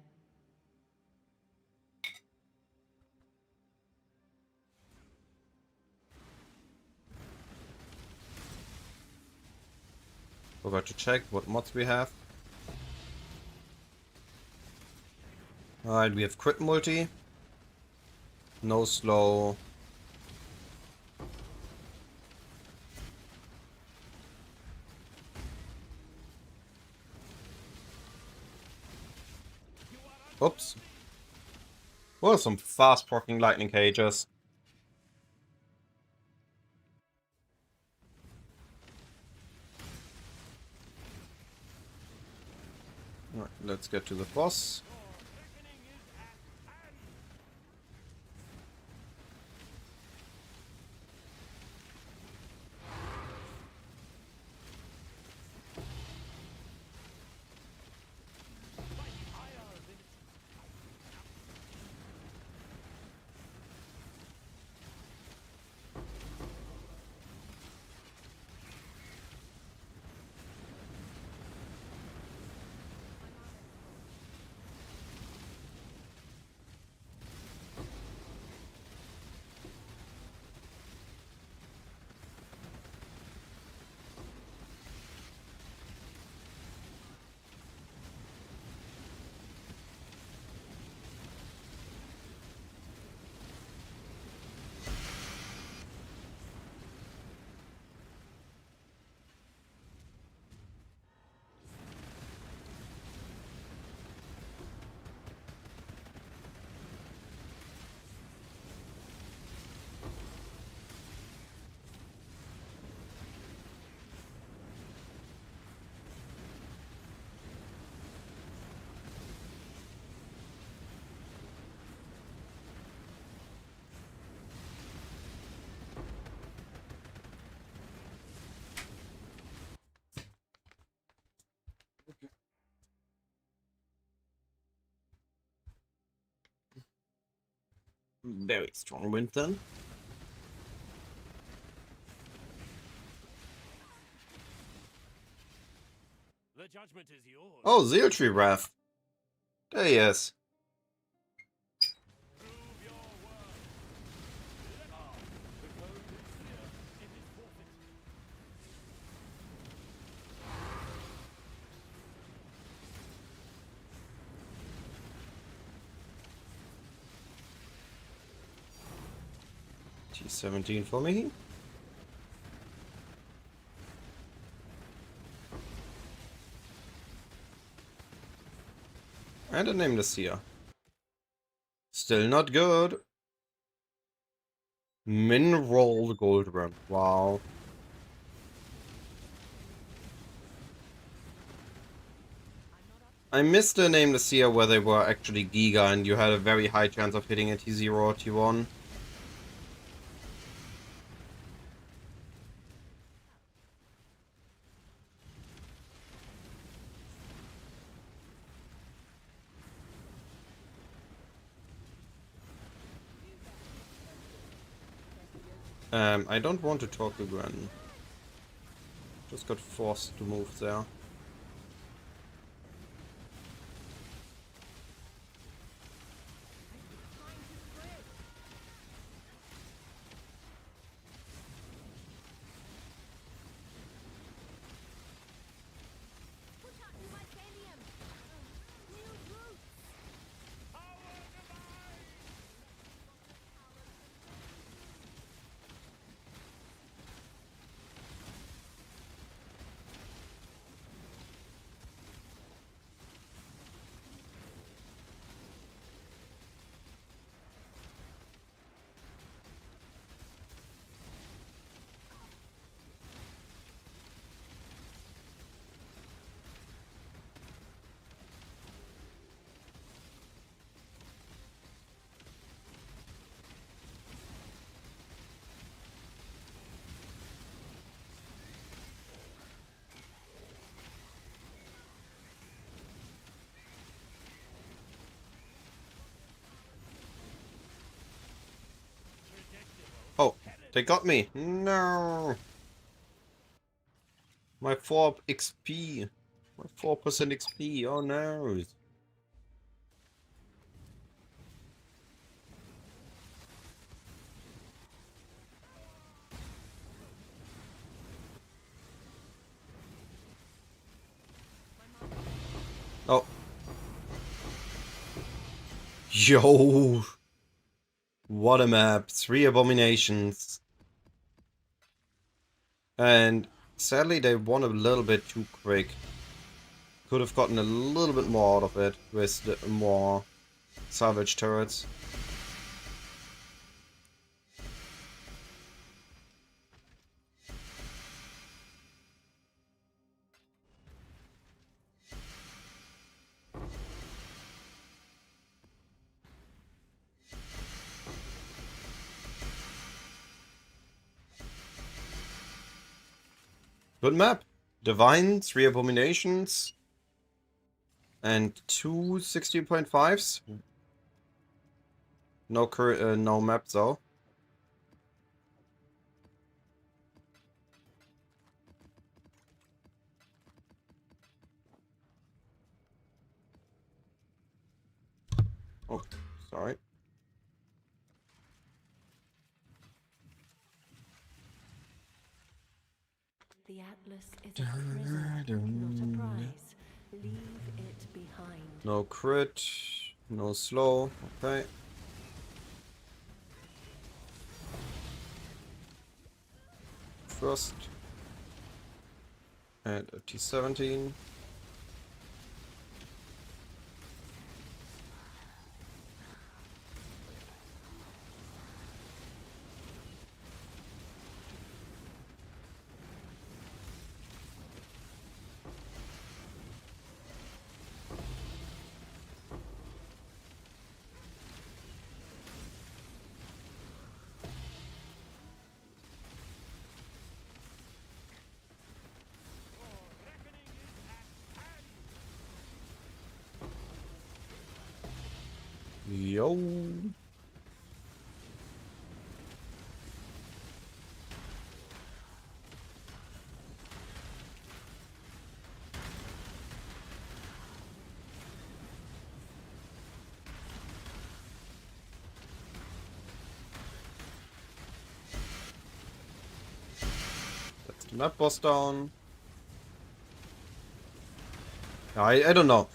Forgot to check what mods we have. Alright, we have crit multi. No slow. Oops. Well, some fast proccing lightning cages. Alright, let's get to the boss. Very strong wind then. The judgment is yours. Oh, Zealtree Wrath. There he is. Prove your worth. The code is clear. It is forfeit. T17 for me. And a Nameless Seer. Still not good. Min rolled gold run. Wow. I missed the Nameless Seer where they were actually Giga and you had a very high chance of hitting a T0 or T1. I don't want to talk to Gwen. Just got forced to move there. Push out to mycelium. New roots. Oh, they got me. No. My 4 XP. My 4% XP. Oh no. Oh. Yo. What a map. 3 abominations. And sadly they won a little bit too quick. Could have gotten a little bit more out of it with the more salvage turrets. Good map. Divine, 3 abominations, and 2 16.5s. No no map though. Oh, sorry. The Atlas is a prison, not a prize. Leave it behind. No crit, no slow. Okay. First. And a T17. Yo. Map boss down. I don't know.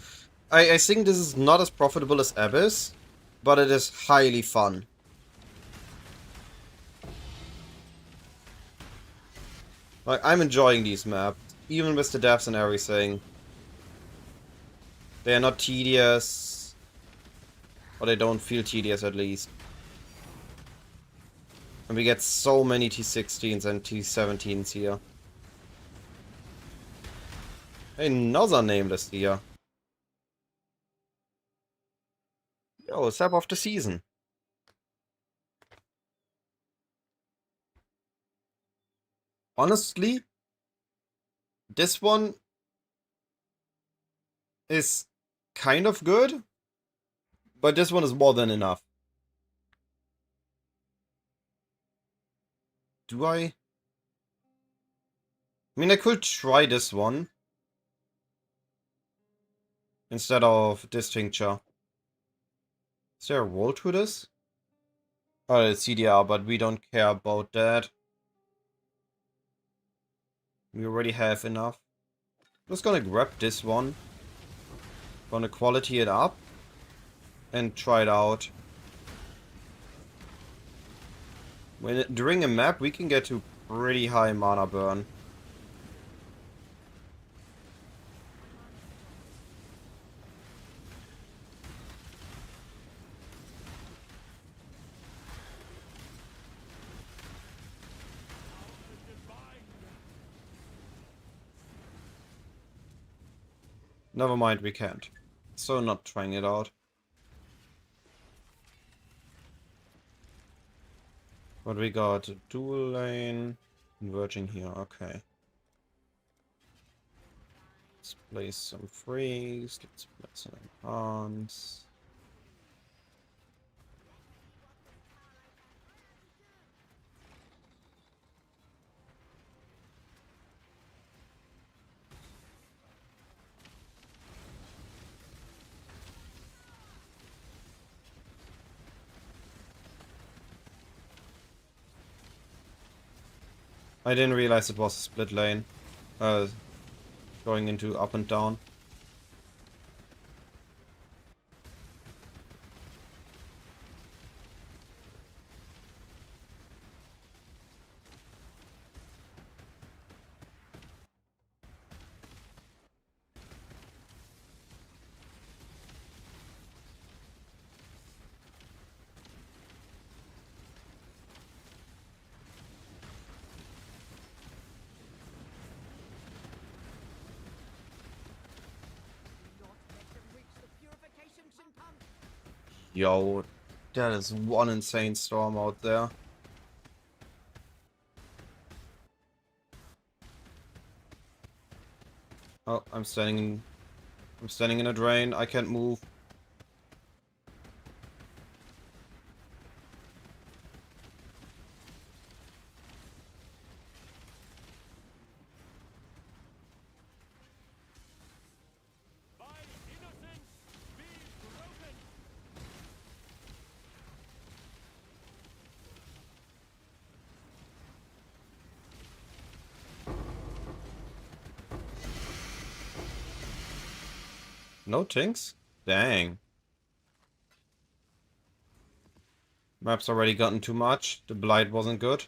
I think this is not as profitable as Abyss, but it is highly fun. Like, I'm enjoying these maps, even with the deaths and everything. They are not tedious, or they don't feel tedious at least. And we get so many T16s and T17s here. Another nameless here. Yo, sap of the season. Honestly, this one is kind of good, but this one is more than enough. Do I? I mean, I could try this one instead of this tincture. Is there a roll to this? Oh, it's CDR, but we don't care about that. We already have enough. I'm just gonna grab this one. Gonna quality it up and try it out. During a map, we can get to pretty high mana burn. Never mind, we can't. So not trying it out. But we got a dual lane, converging here, okay. Let's place some freeze, let's place some enhance. I didn't realize it was a split lane. Going into up and down. Not let them reach the purification chimpanzee. Yo, that is one insane storm out there. Oh, I'm standing in a drain. I can't move. By innocence be broken. No tinks? Dang. Map's already gotten too much. The Blight wasn't good.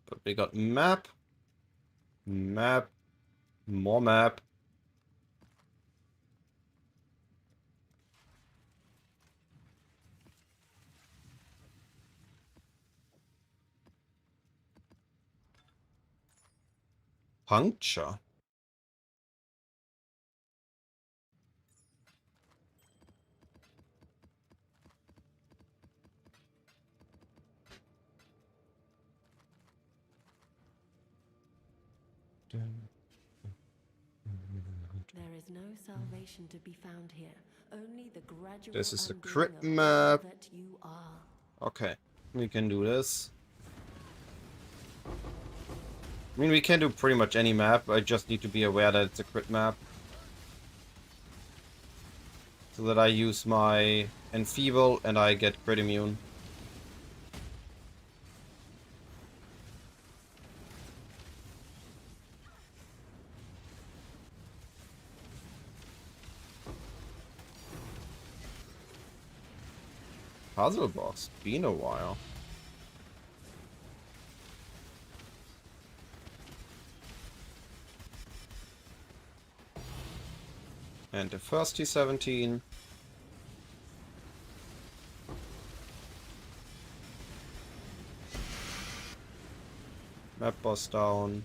But we got map, map, more map. Puncture. There is no salvation to be found here. Only the gradual This is the undoing crit of all map. that you are. Okay, we can do this. I mean, we can do pretty much any map. I just need to be aware that it's a crit map. So that I use my enfeeble and I get crit immune. Puzzle box. Been a while. And the first T17. Map boss down.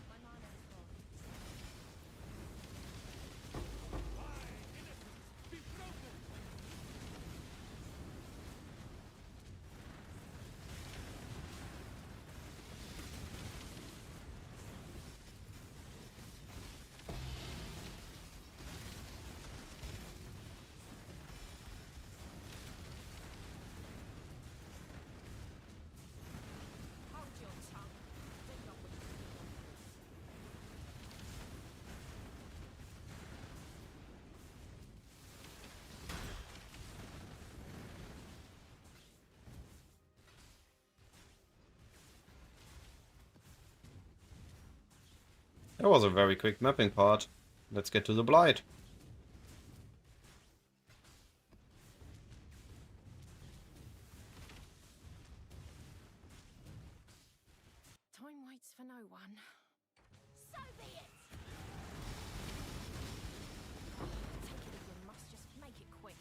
Hold your tongue. Do not wish to be numbers. That was a very quick mapping part. Let's get to the Blight. Time waits for no one. So be it! Take it as you must, just make it quick.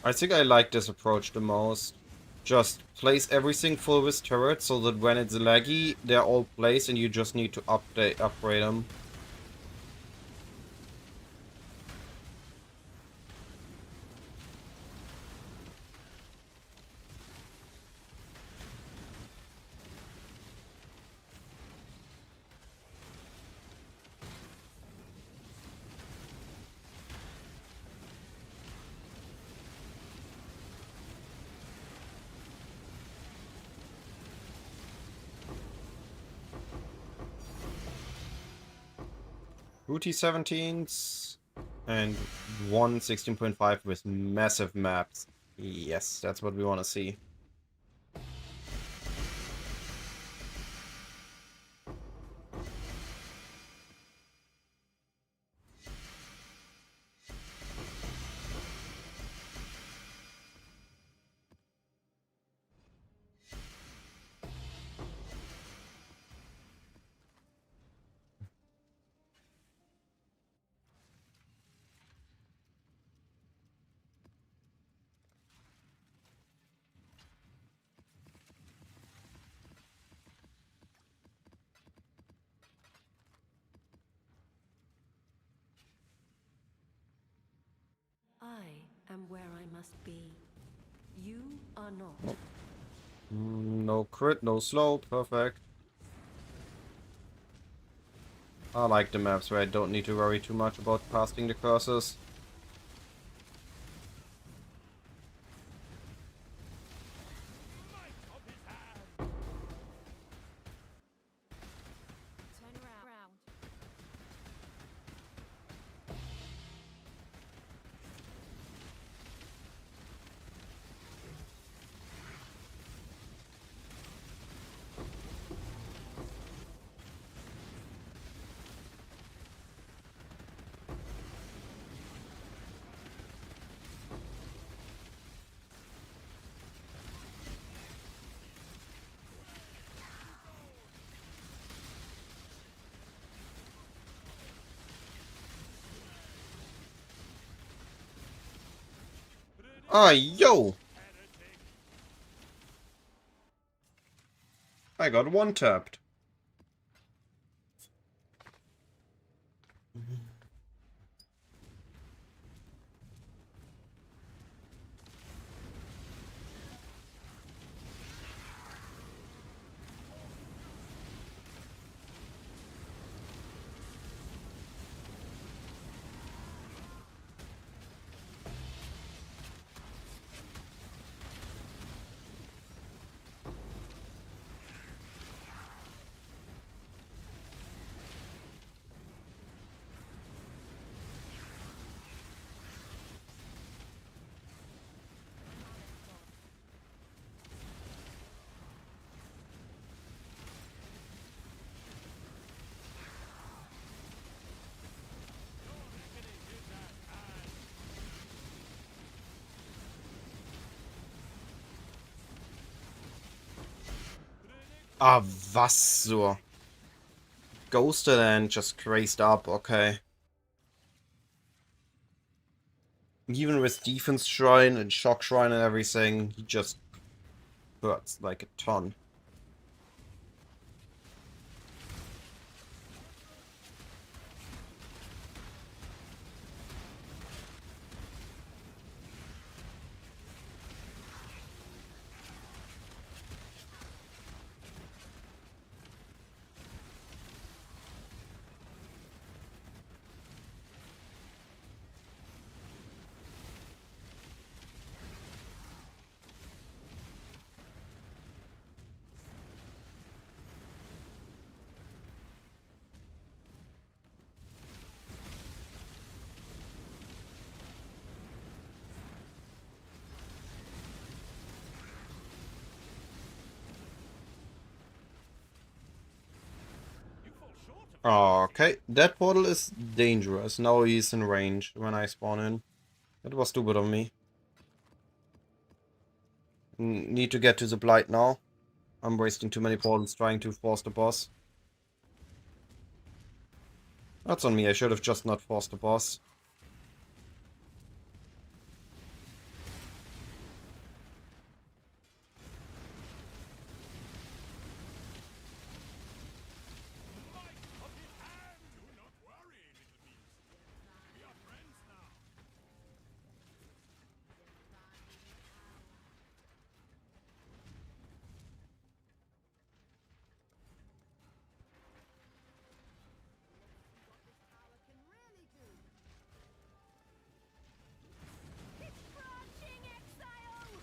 I think I like this approach the most. Just place everything full with turrets so that when it's laggy, they're all placed and you just need to upgrade them. Two T17s and one 16.5 with massive maps. Yes, that's what we want to see. I am where I must be. You are not. No crit, no slow, perfect. I like the maps where I don't need to worry too much about casting the curses. Turn around. Ah, yo! I got one tapped. Ah, was so? Ghosted and just crazed up, okay. Even with Defense Shrine and Shock Shrine and everything, he just hurts like a ton. Okay, that portal is dangerous. Now he's in range when I spawn in. That was stupid of me. Need to get to the Blight now. I'm wasting too many portals trying to force the boss. That's on me, I should have just not forced the boss. Crushing exile!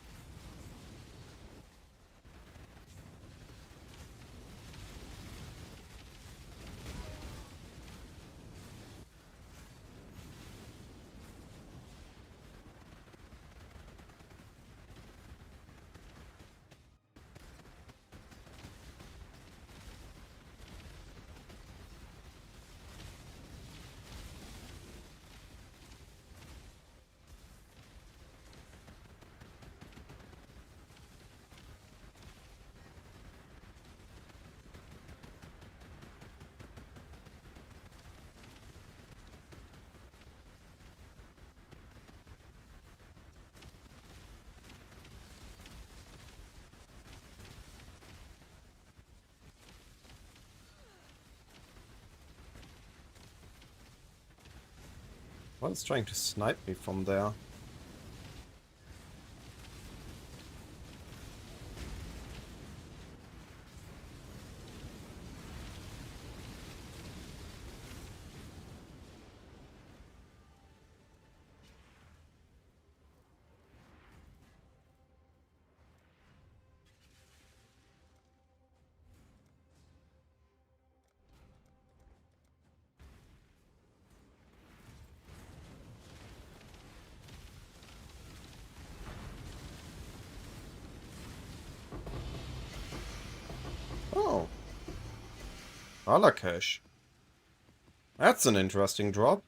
One's trying to snipe me from there. Oh. Alakesh. That's an interesting drop.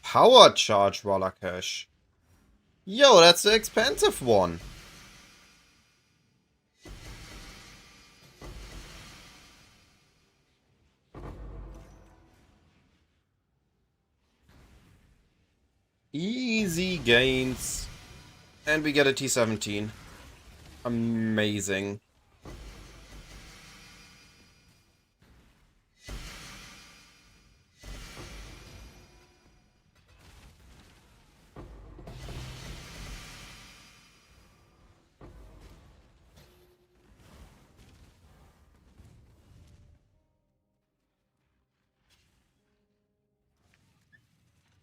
Power Charge Walakesh. Yo, that's the expensive one. Easy gains. And we get a T17. Amazing.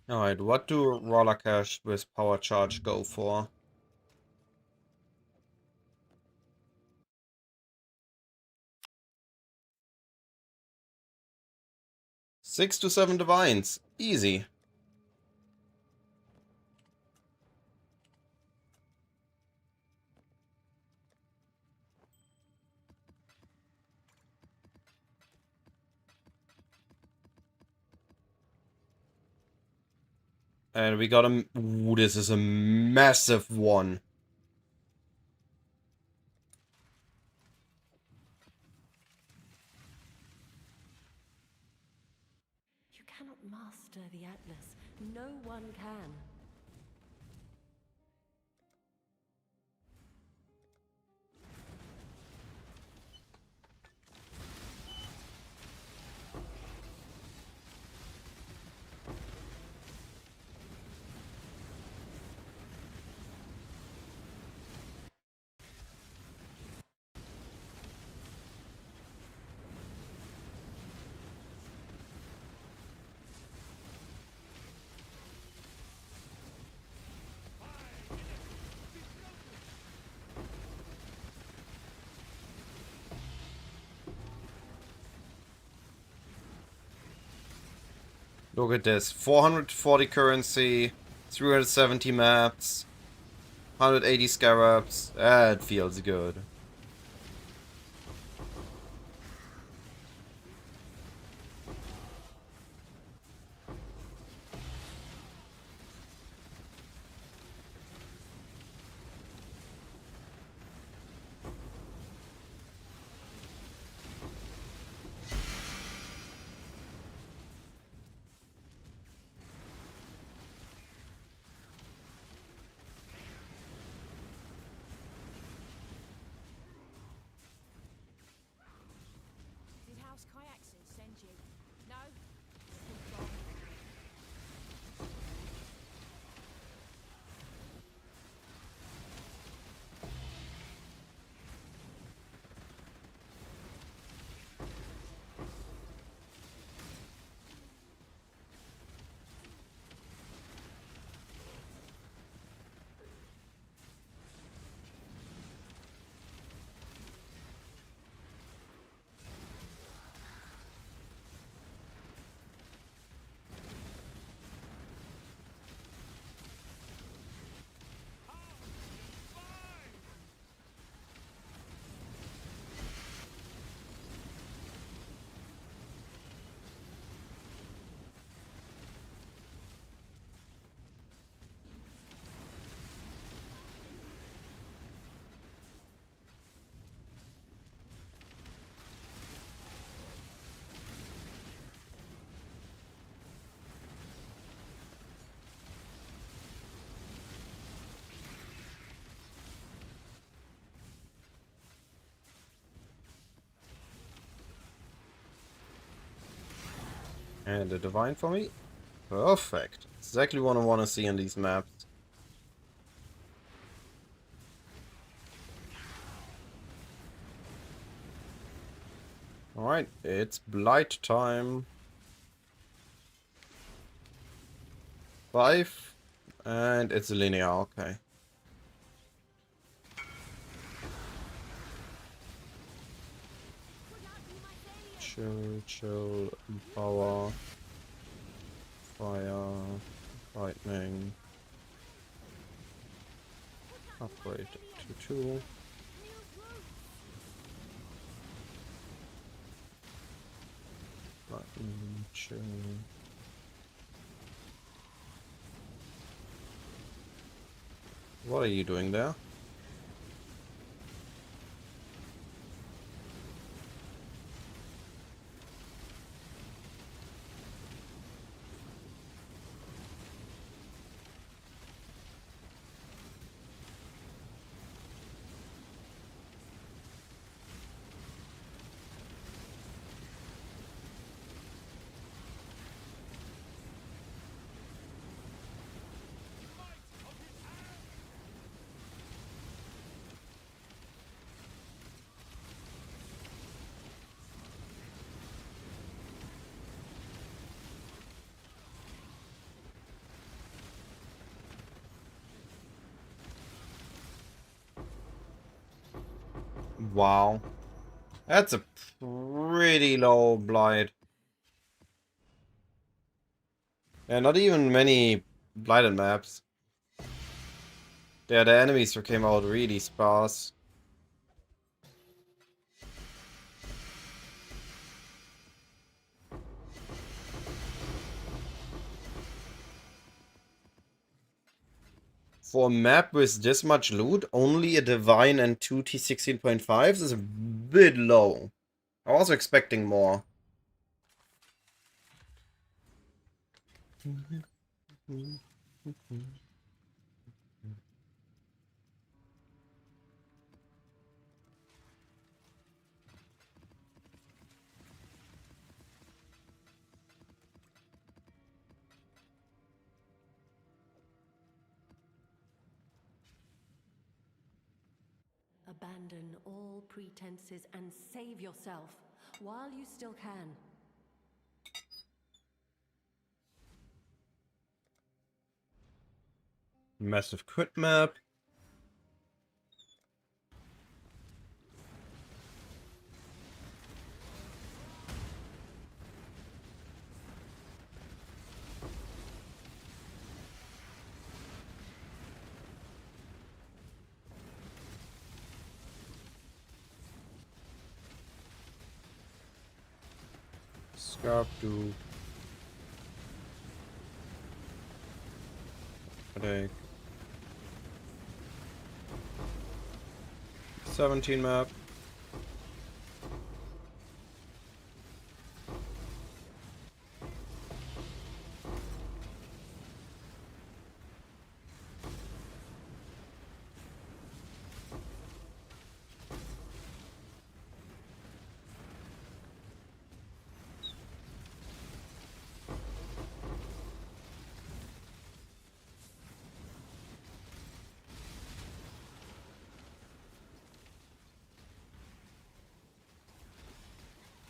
Alright, what do Roller Cash with Power Charge go for? 6 to 7 divines. Easy. And we got a... Ooh, this is a massive one. You cannot master the Atlas. No one can. Look at this. 440 currency, 370 maps, 180 scarabs. That feels good. Did House Kayaksen send you? No? And a divine for me. Perfect. Exactly what I want to see in these maps. Alright, it's Blight time. 5. And it's a linear, okay. Chill, power, fire, lightning. Upgrade to 2. Lightning, chill. What are you doing there? Wow. That's a pretty low Blight. Yeah, not even many Blighted maps. Yeah, the enemies came out really sparse. For a map with this much loot, only a Divine and 2 T16.5s is a bit low. I was expecting more. Abandon all pretenses and save yourself while you still can. Massive crit map. Scarf dupe. Headache. 17 map.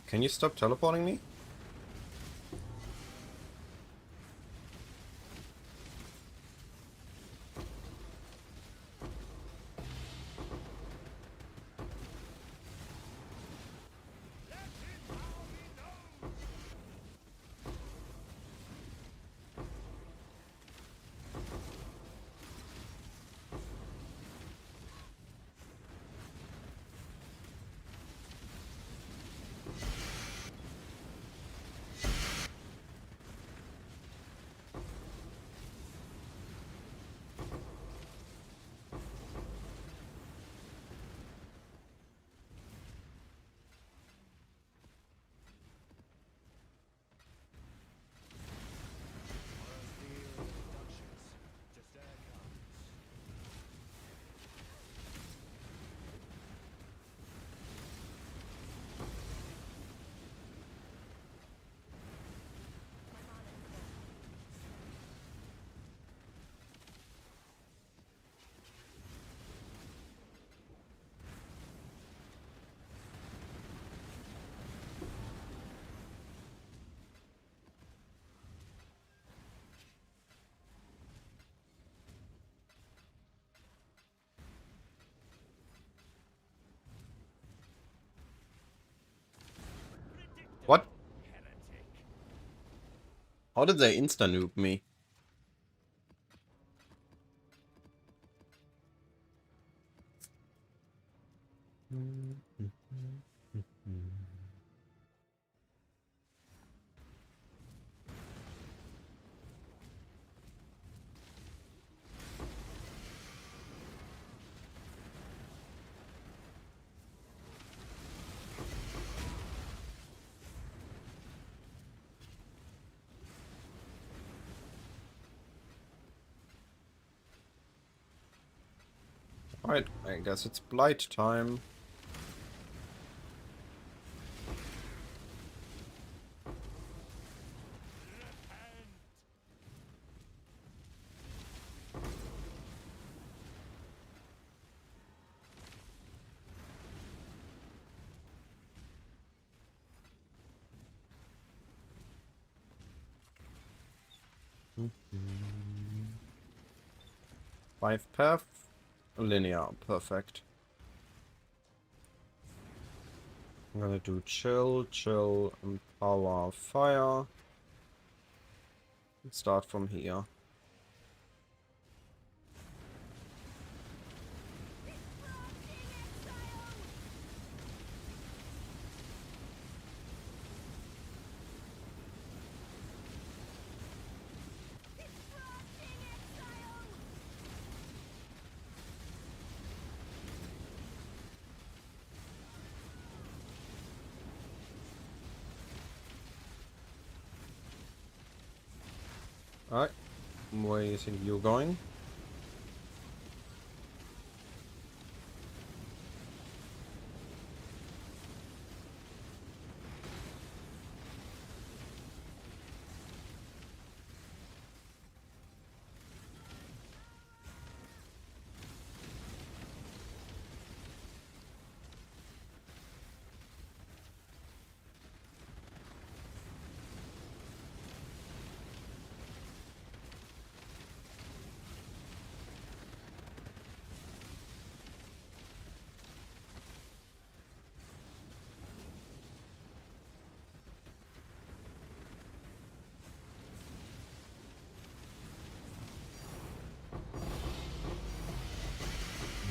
Can you stop teleporting me? What? How did they insta-nuke me? Alright, I guess it's Blight time. Five path, linear, perfect. I'm gonna do chill, chill, empower, fire. And start from here. Alright. Where do you think you're going?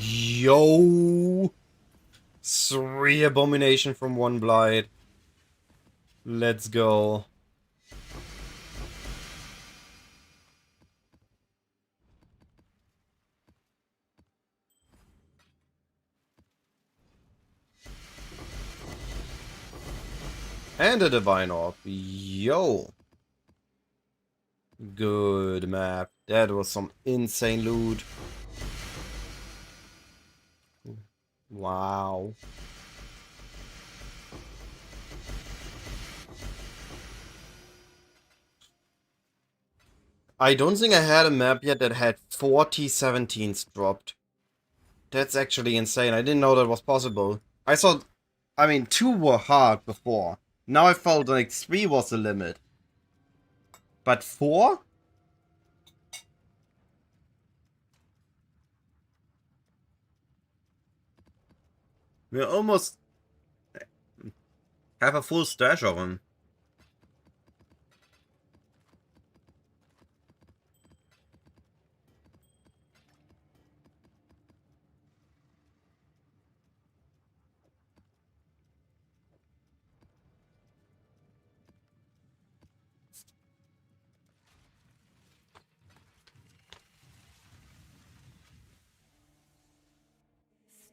Yo! 3 abomination from 1 blight. Let's go. And a divine orb. Yo! Good map. That was some insane loot. Wow. I don't think I had a map yet that had 40 17s dropped. That's actually insane. I didn't know that was possible. I thought, I mean, 2 were hard before. Now I felt like 3 was the limit. But 4? We almost have a full stash of them.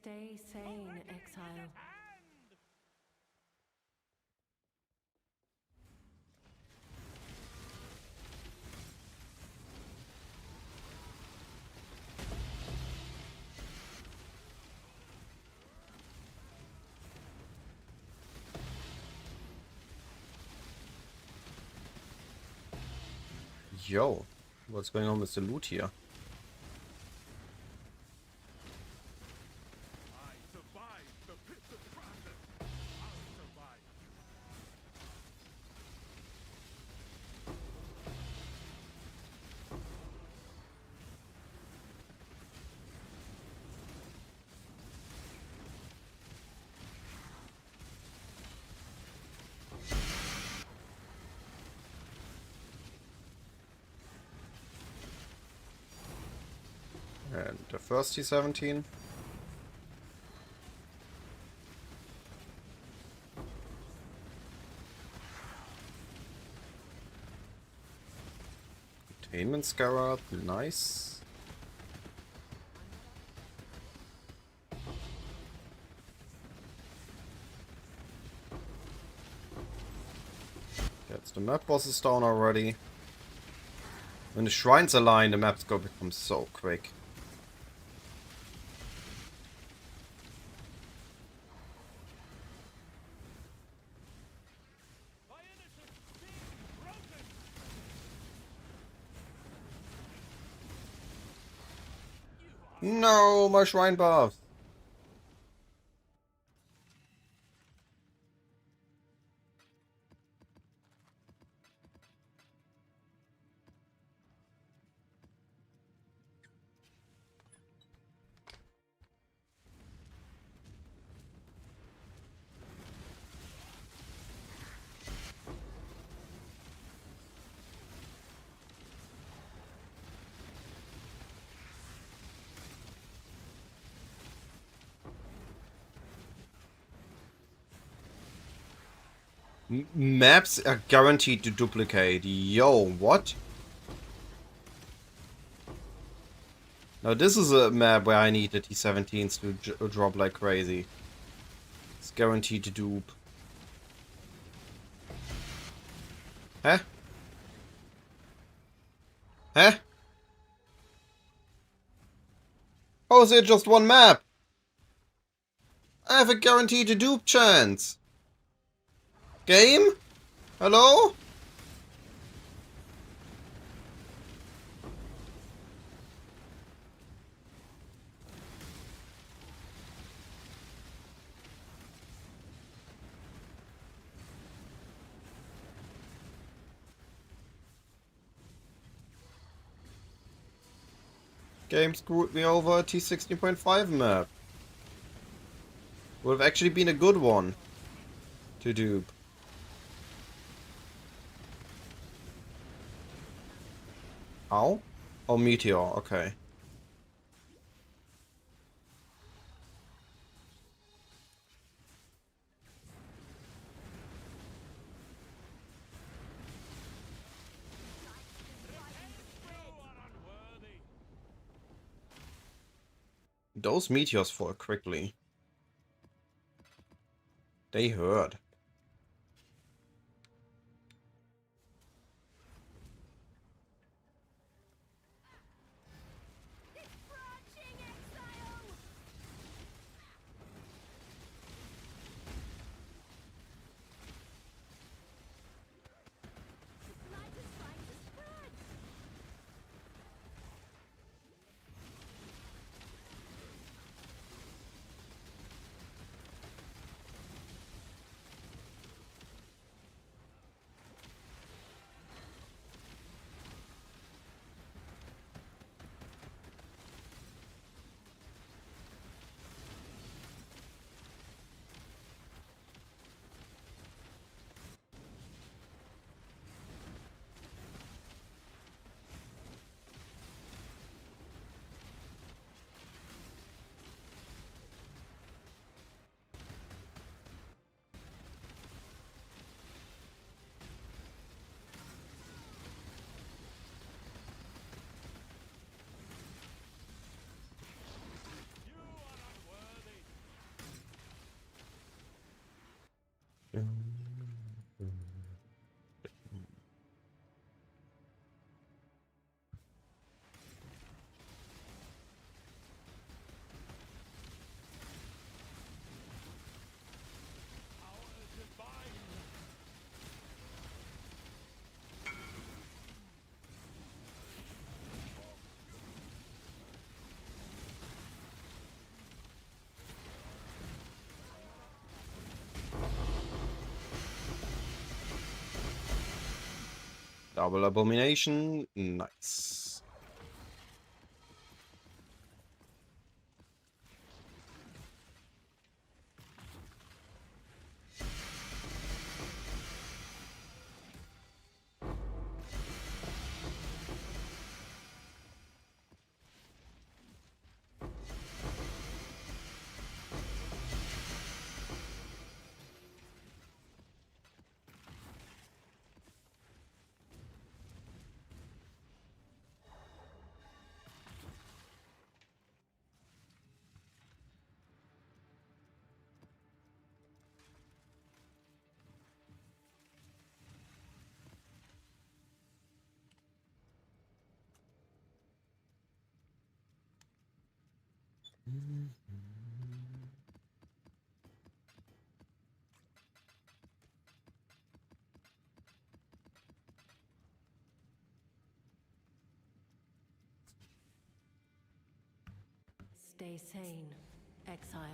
Stay sane, exile. Yo, what's going on with the loot here? I survived the pits of Kraken. I'll survive. And the first T17. Containment Scarab, nice. That's the map boss is down already. When the shrines align, the map's gonna become so quick. No, my shrine buffs. Maps are guaranteed to duplicate. Yo, what? Now this is a map where I need the T-17s to drop like crazy. It's guaranteed to dupe. Huh? Huh? How is it just one map? I have a guaranteed to dupe chance. Game? Hello? Game screwed me over a T16.5 map. Would have actually been a good one to dupe. Ow? Oh, Meteor, okay. Those meteors fall quickly. They hurt. Crouching exile! The blight is trying to spread! Double abomination. Nice. Stay sane, exile.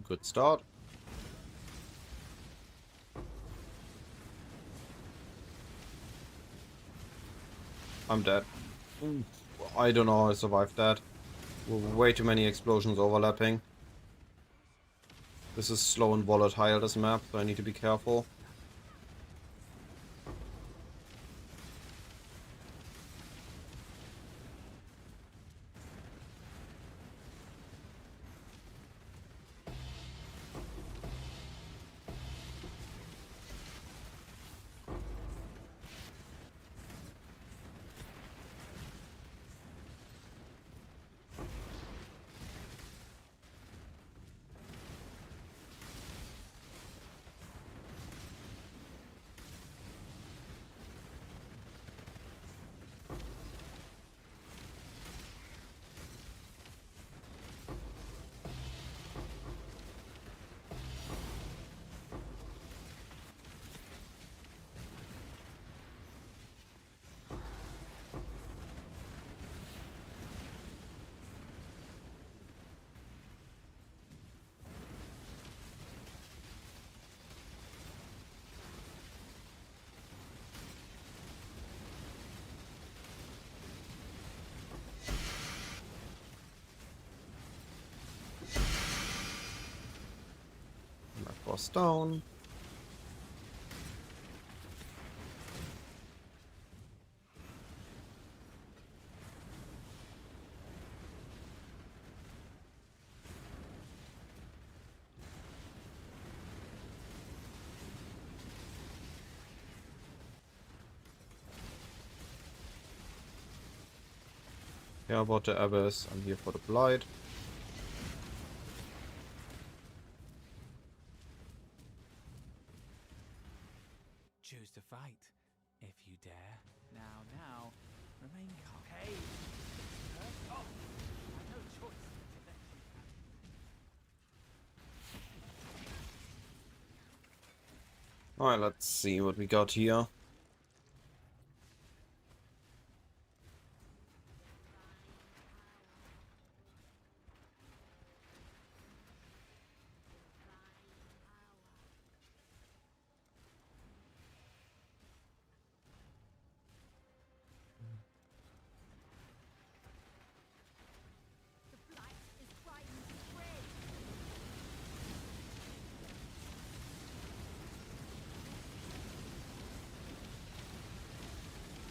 Good start. I'm dead. I don't know how I survived that. Way too many explosions overlapping. This is slow and volatile, this map, so I need to be careful. was down. Yeah, about the Abyss. I'm here for the Blight. Choose to fight, if you dare. Now, remain calm. Hey! Oh! I've no choice but to let you have. Alright, let's see what we got here. The Blight is trying to spread.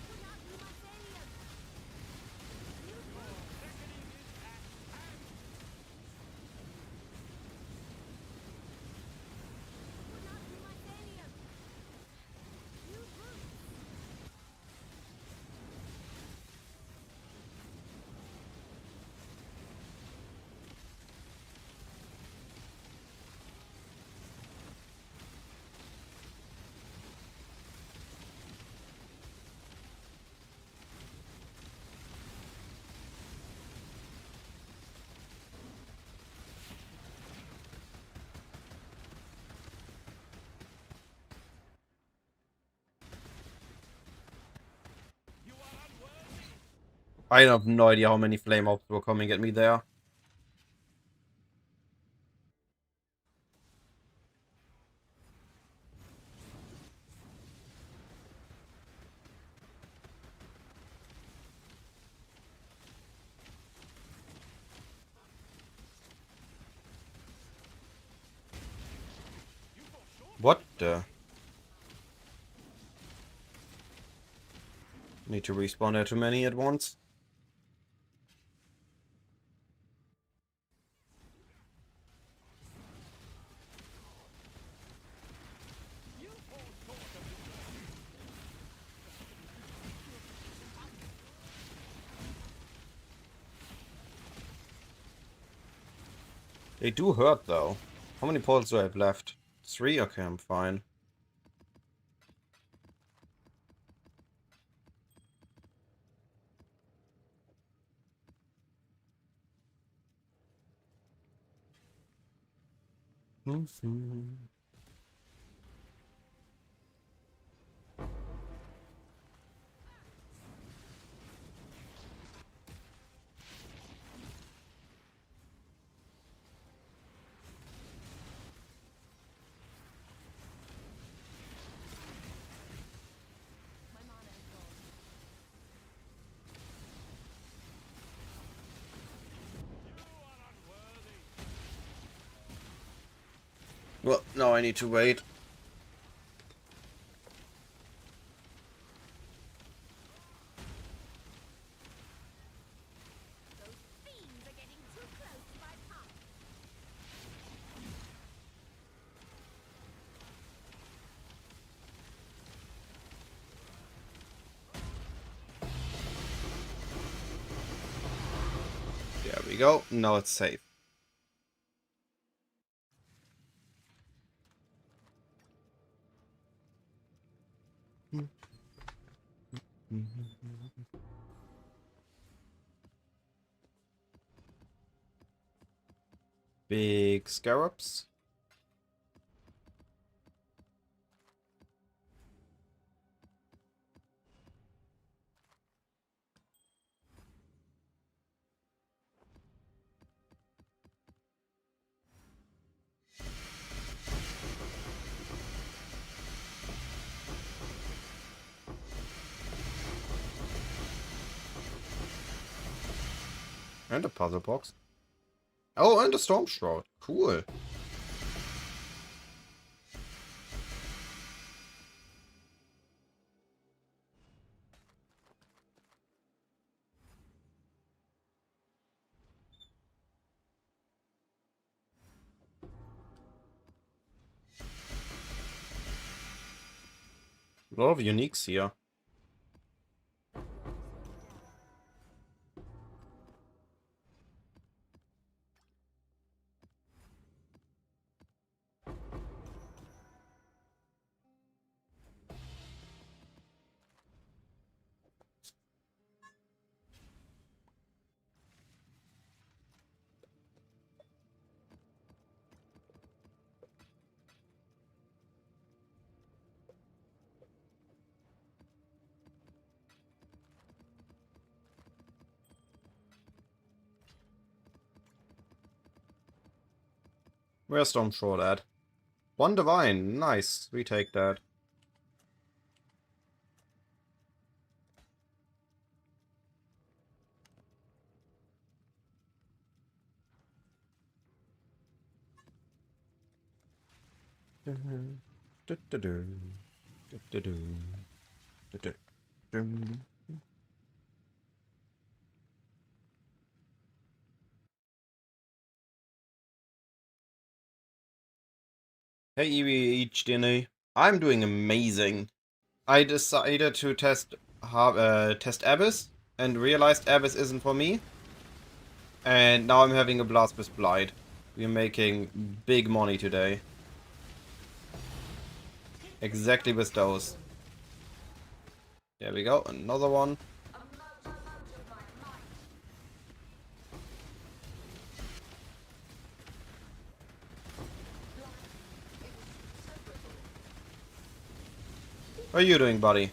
Would not be my failure. You would not be my failure. You brute. I have no idea how many flame ops were coming at me there. What the? Need to respawn there too many at once. They do hurt though. How many portals do I have left? 3? Okay, I'm fine. My mana is gone. Well, now I need to wait. Those fiends are getting too close to my path. There we go. Now it's safe. Big scarabs. And a puzzle box. Oh, and a storm shroud. Cool. A lot of uniques here. Where's Stormshore at? 1 divine. Nice. We take that. Hey EVHDNA, I'm doing amazing. I decided to test Abyss and realized Abyss isn't for me. And now I'm having a blast with Blight. We're making big money today. Exactly with those. There we go, another one. How are you doing, buddy?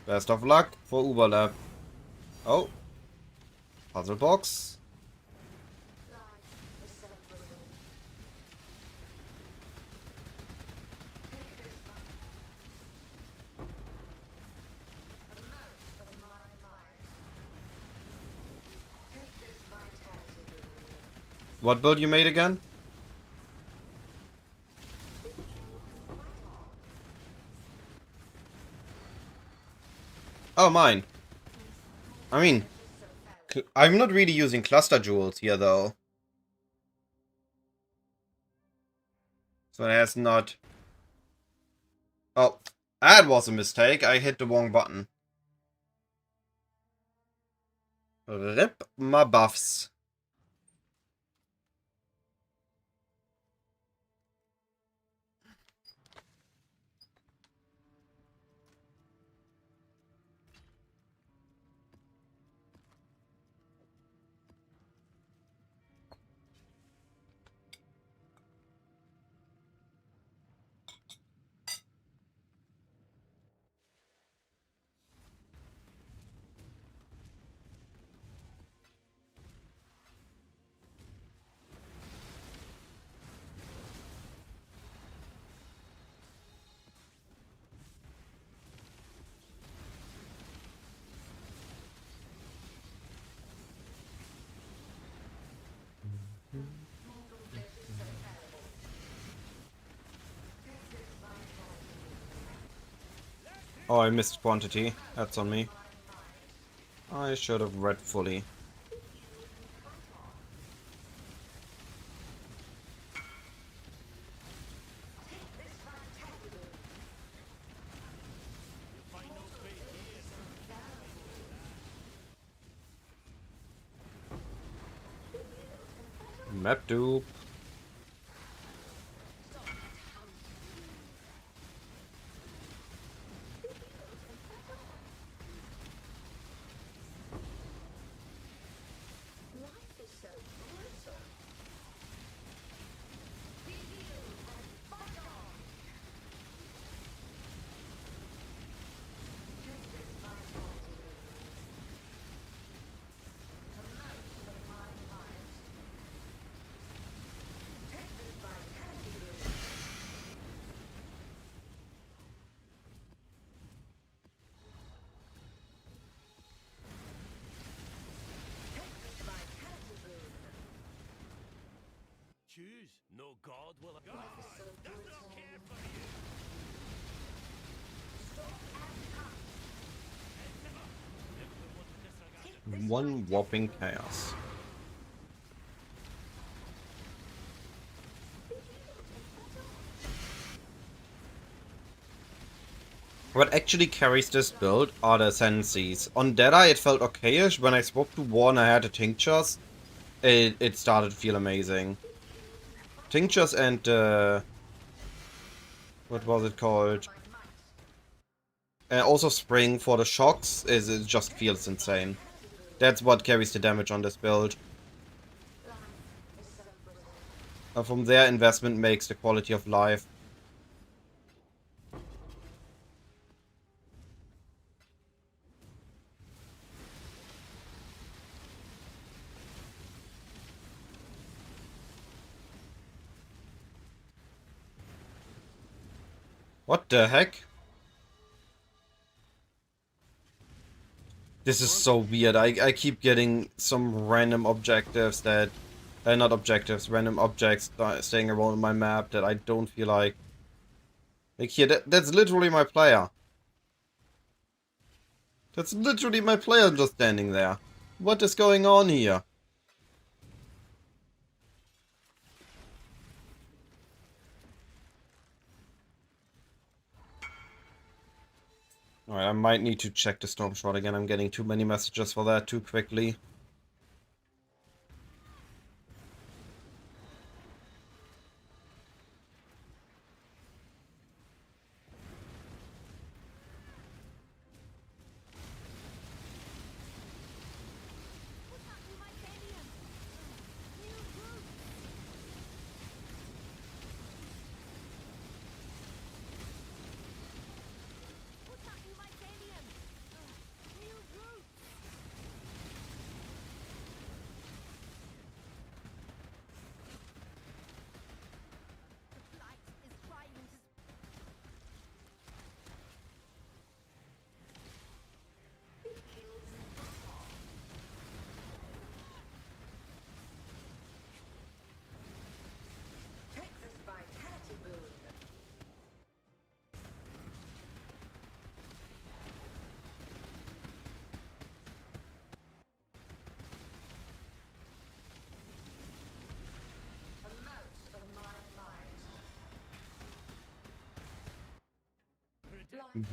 Best of luck for Uberlab. Oh. Puzzle box. What build you made again? Oh, mine. I mean, I'm not really using cluster jewels here, though. So that's not... Oh, that was a mistake. I hit the wrong button. Rip my buffs. Oh, I missed quantity. That's on me. I should have read fully. Map dupe. Choose. No god will. God does not care for you. One whopping chaos. What actually carries this build are the senses. On Deadeye it felt okayish. When I spoke to Warden I had the tinctures. It started to feel amazing. Tinctures and what was it called? Also Spring for the shocks it just feels insane. That's what carries the damage on this build. From there, investment makes the quality of life. What the heck? This is so weird. I keep getting some random objectives that... not objectives, random objects staying around my map that I don't feel like... Like here, that's literally my player. That's literally my player just standing there. What is going on here? Alright, I might need to check the storm shot again. I'm getting too many messages for that too quickly.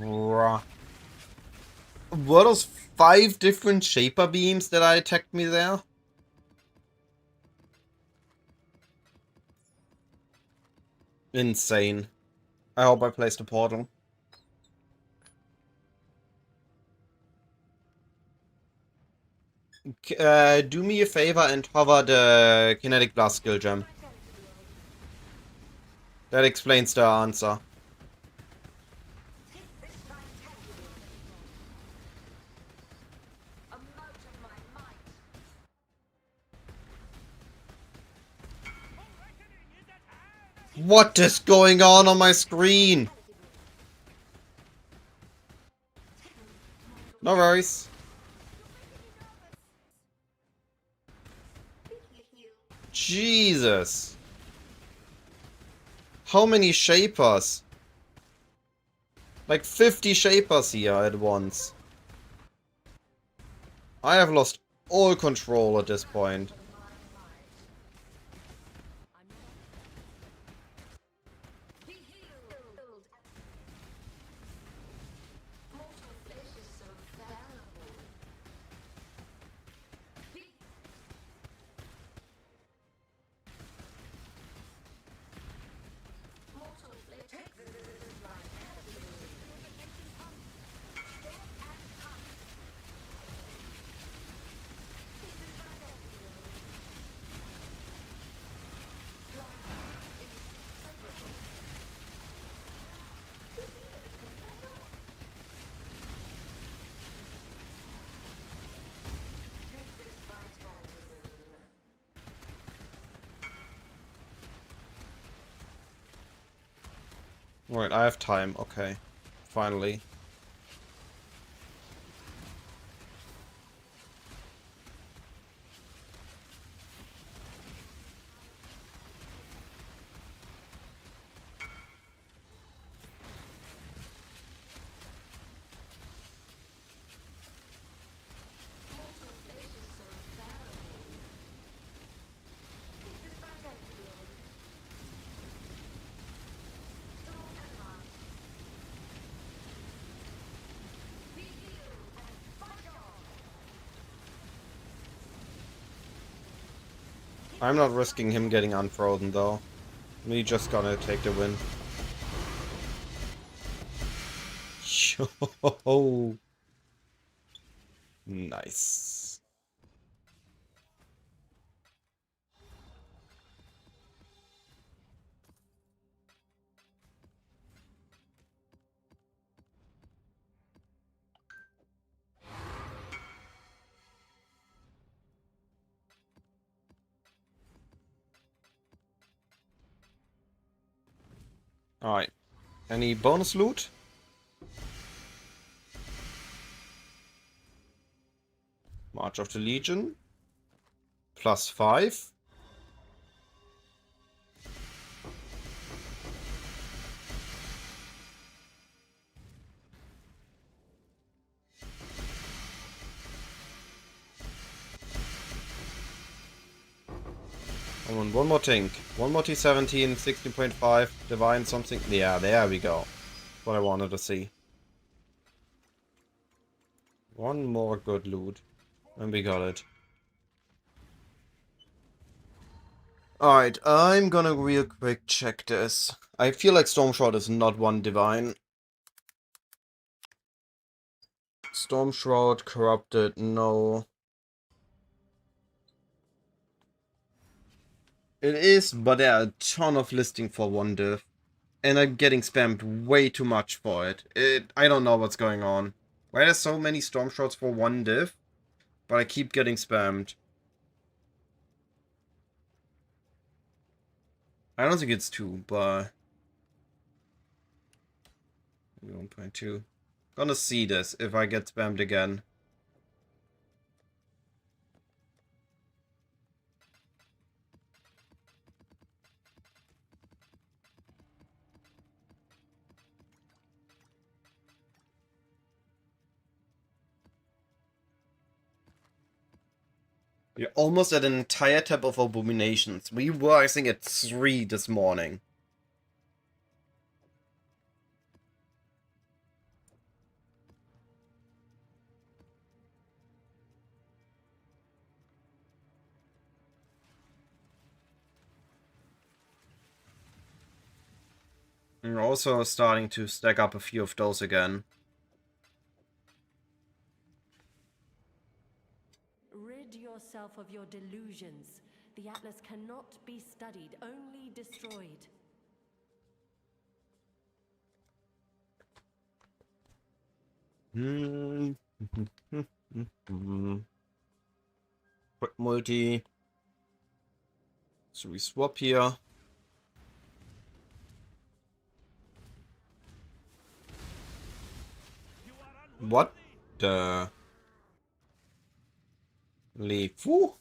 Bruh. Were those 5 different Shaper beams that attacked me there? Insane. I hope I placed a portal. Do me a favor and hover the Kinetic Blast skill gem. That explains the answer. What is going on my screen? No worries. Jesus. How many Shapers? Like 50 Shapers here at once. I have lost all control at this point. Right, I have time. Okay. Finally. I'm not risking him getting unfrozen though. We just gonna take the win. Yo, nice. Alright. Any bonus loot? March of the Legion. +5. Oh, and one more thing. One more T17, 16.5, divine something. Yeah, there we go. What I wanted to see. One more good loot. And we got it. Alright, I'm gonna real quick check this. I feel like Storm Shroud is not one divine. Storm Shroud, Corrupted, no. It is, but there are a ton of listing for one div. And I'm getting spammed way too much for it. I don't know what's going on. Why are there so many Storm Shrouds for one div? But I keep getting spammed. I don't think it's 2, but... 1.2. Gonna see this if I get spammed again. We're almost at an entire tab of abominations. We were, I think, at 3 this morning. And we're also starting to stack up a few of those again. Rid yourself of your delusions. The Atlas cannot be studied, only destroyed. Quick multi. So we swap here. What the... Lefu?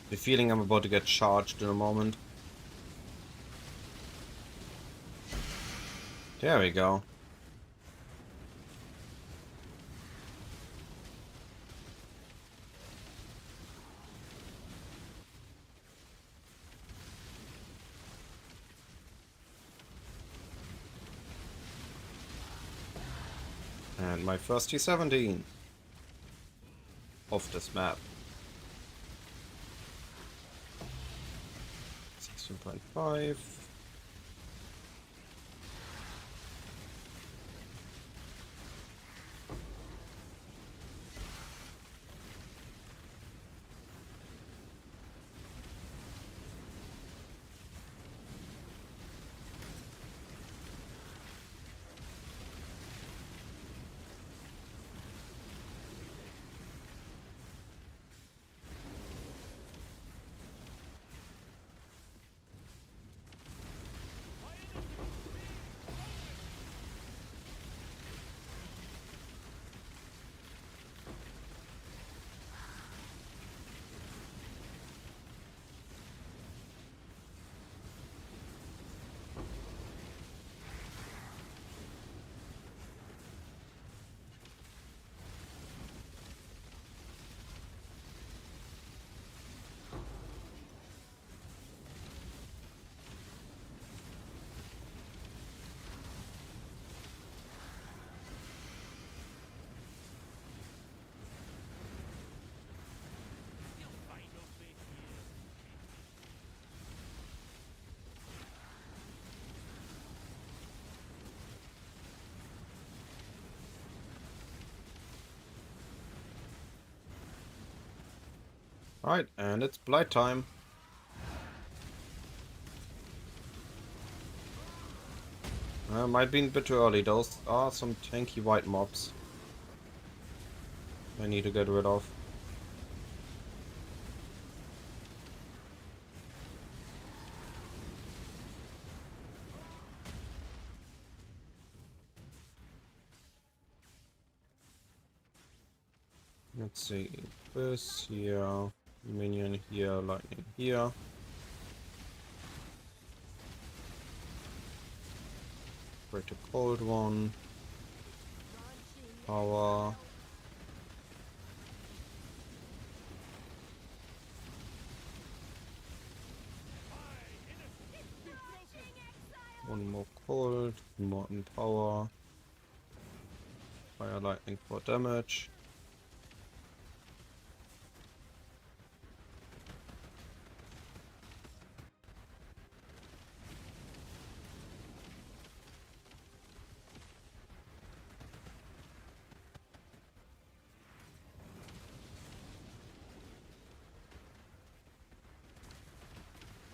The feeling I'm about to get charged in a moment. There we go. And my first T17 of this map. 16.5. Alright, and it's Blight time. Might be a bit too early. Those are some tanky white mobs I need to get rid of. Let's see. This here, minion here, lightning here. Break the cold one. Power. One more cold, more in power. Fire lightning for damage.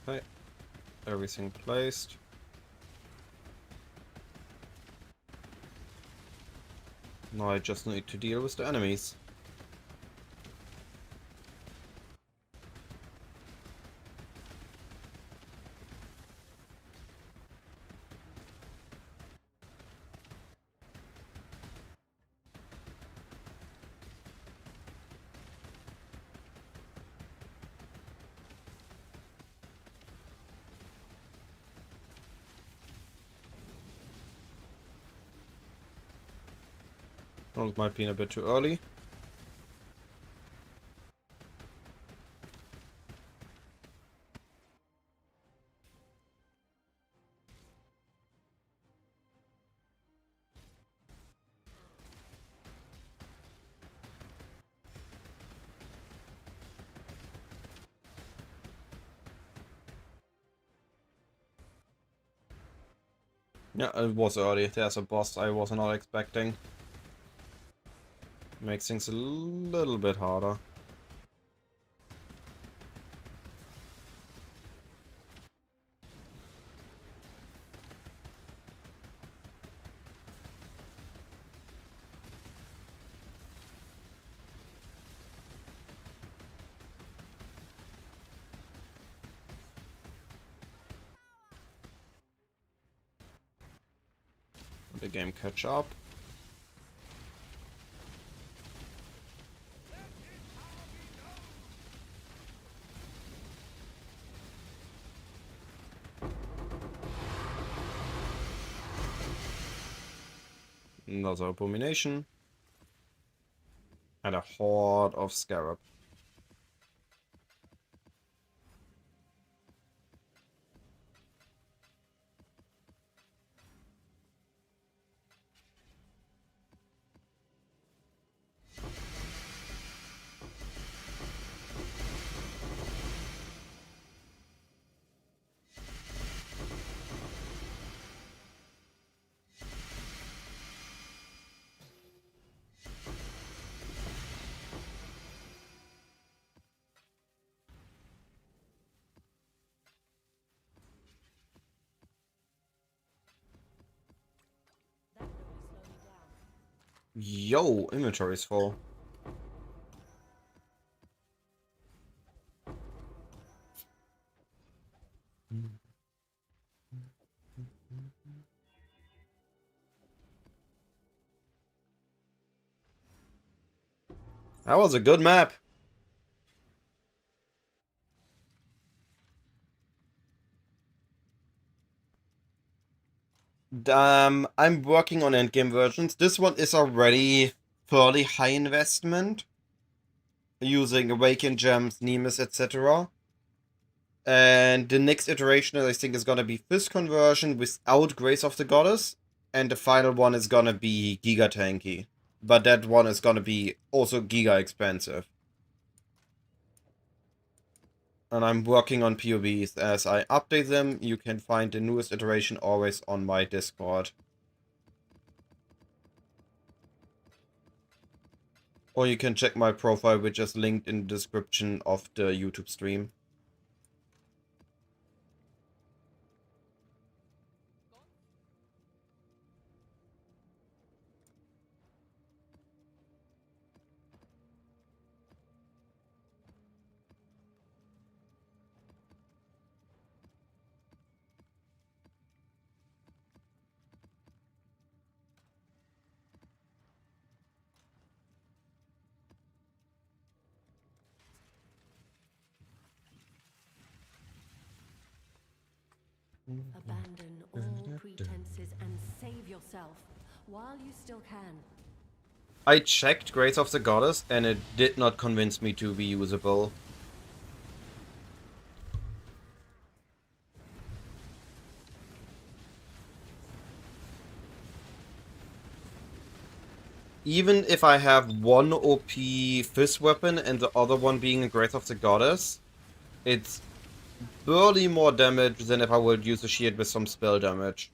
Okay, everything placed. Now I just need to deal with the enemies. Well, it might be a bit too early. Yeah, it was early. There's a boss I was not expecting. Makes things a little bit harder. The game catch up. Another abomination. And a horde of scarab. Yo, inventory is full. That was a good map. I'm working on endgame versions. This one is already fairly high investment, using Awakened Gems, Nemes, etc. And the next iteration, I think, is gonna be Fist Conversion without Grace of the Goddess, and the final one is gonna be Giga Tanky. But that one is gonna be also giga expensive. And I'm working on POVs. As I update them, you can find the newest iteration always on my Discord. Or you can check my profile, which is linked in the description of the YouTube stream. Abandon all pretenses and save yourself while you still can. I checked Grace of the Goddess and it did not convince me to be usable. Even if I have one OP fist weapon and the other one being a Grace of the Goddess, it's barely more damage than if I would use a shield with some spell damage.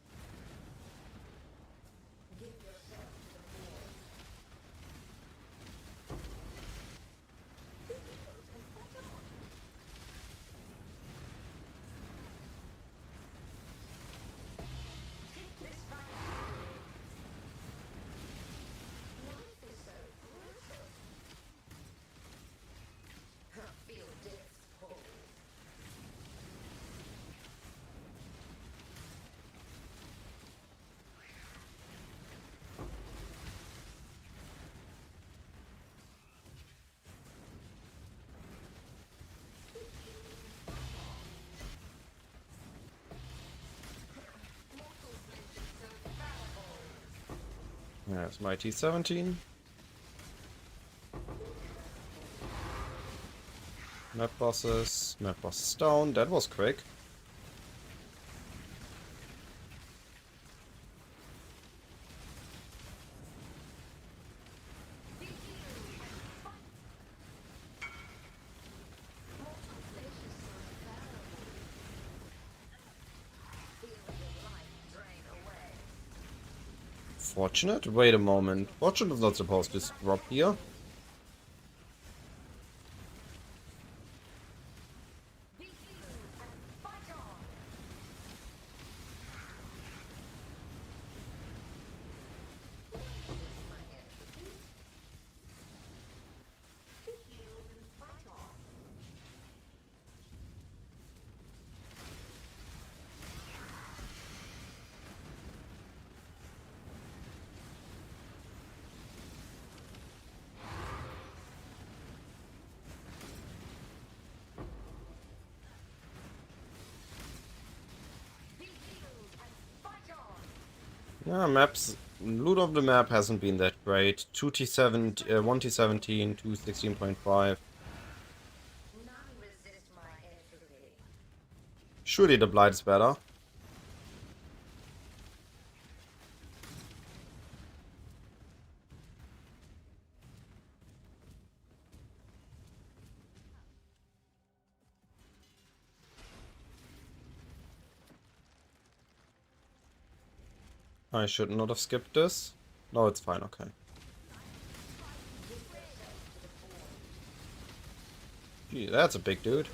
There's my T17. Map bosses. Map bosses down. That was quick. Fortunate? Wait a moment. Fortunate is not supposed to drop here. Yeah, maps. Loot of the map hasn't been that great. 2T7, 1T17, 216.5. Surely the Blight is better. I should not have skipped this. No, it's fine, okay. Gee, that's a big dude.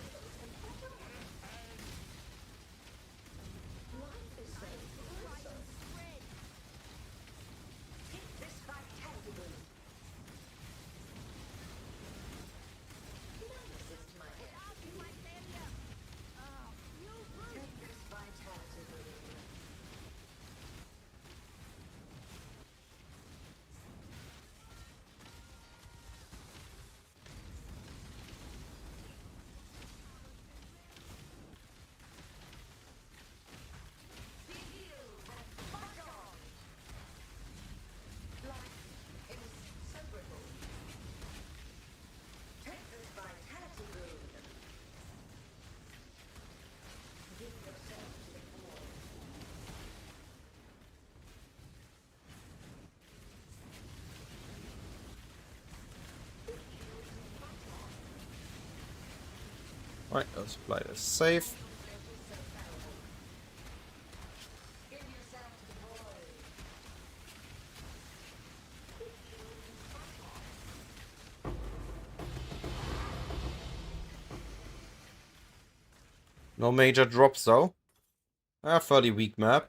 Right, this Blight is safe. No major drops though. A fairly weak map.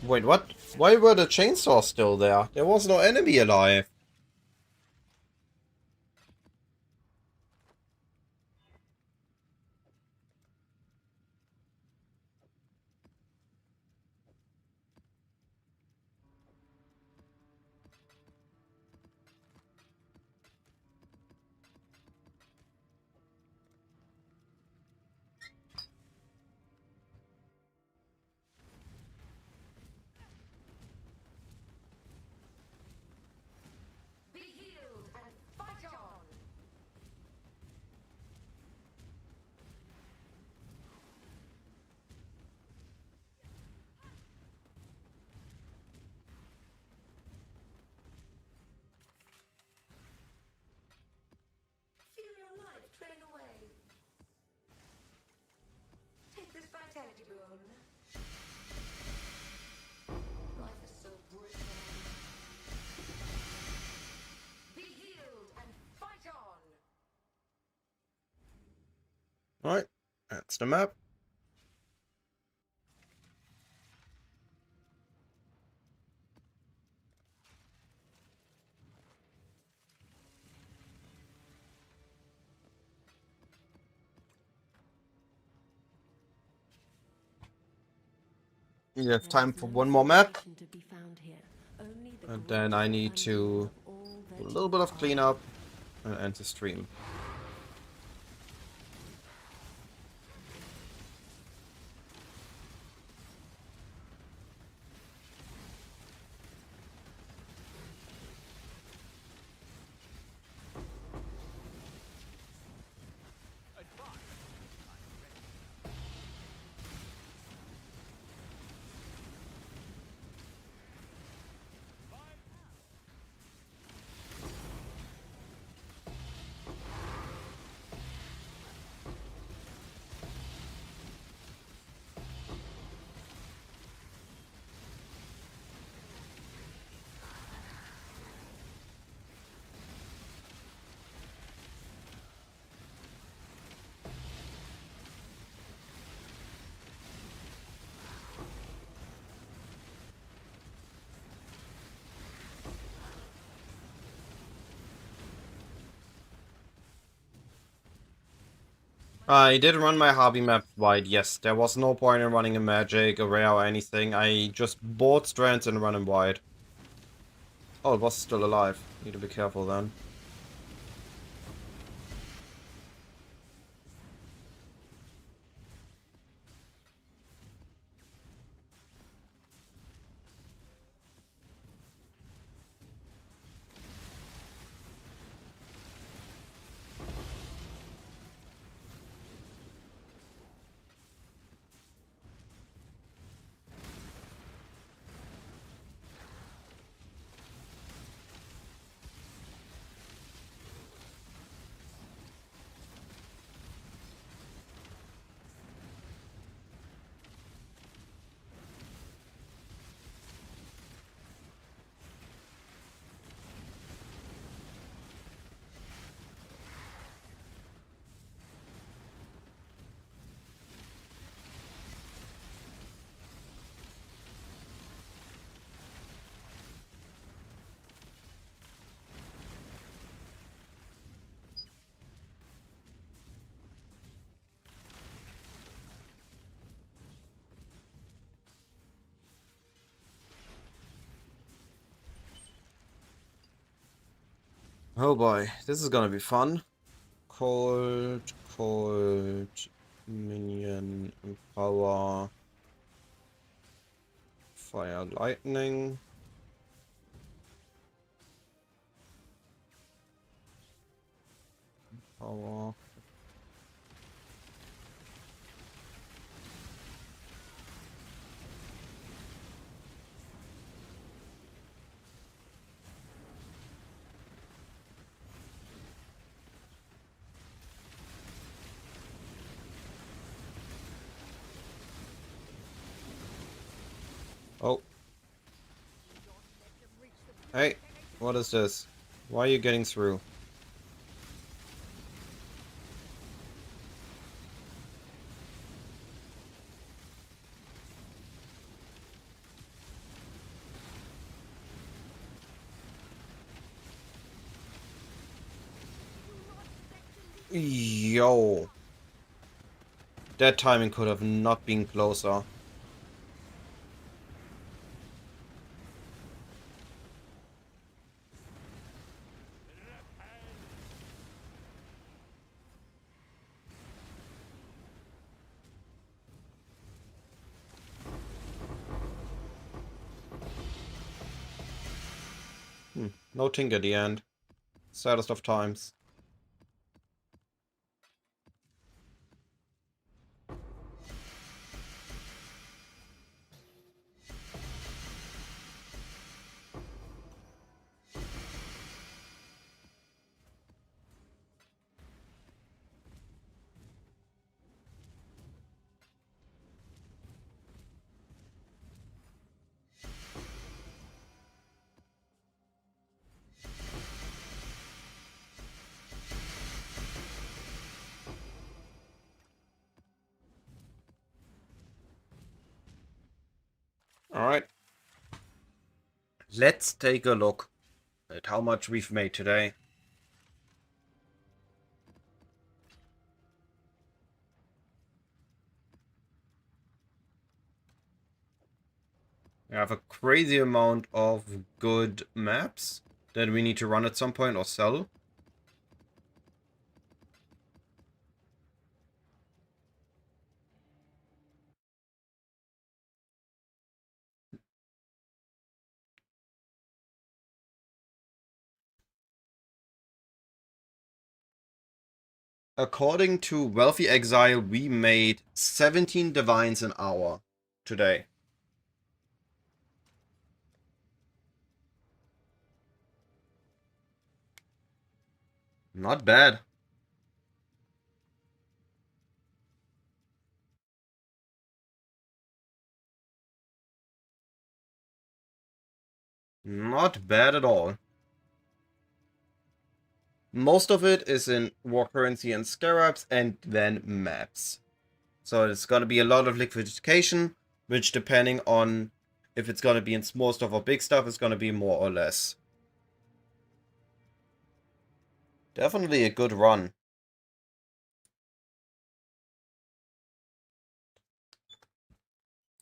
Wait, what? Why were the chainsaws still there? There was no enemy alive. Be healed and fight on! Feel your life drain away. Take this vitality boon. Life is so brittle. Be healed and fight on! Alright, that's the map. You have time for one more map, and then I need to do a little bit of cleanup and end the stream. I did run my hobby map wide, yes. There was no point in running a magic, a rare, or anything. I just bought strands and run them wide. Oh, it was still alive. Need to be careful then. Oh boy, this is gonna be fun. Cold, minion, power, fire, lightning. Power. Hey, what is this? Why are you getting through? Yo. That timing could have not been closer. No Tink at the end. Saddest of times. Alright. Let's take a look at how much we've made today. We have a crazy amount of good maps that we need to run at some point or sell. According to Wealthy Exile, we made 17 divines an hour today. Not bad. Not bad at all. Most of it is in War Currency and Scarabs and then maps. So it's going to be a lot of liquidification, which depending on if it's going to be in small stuff or big stuff, is going to be more or less. Definitely a good run.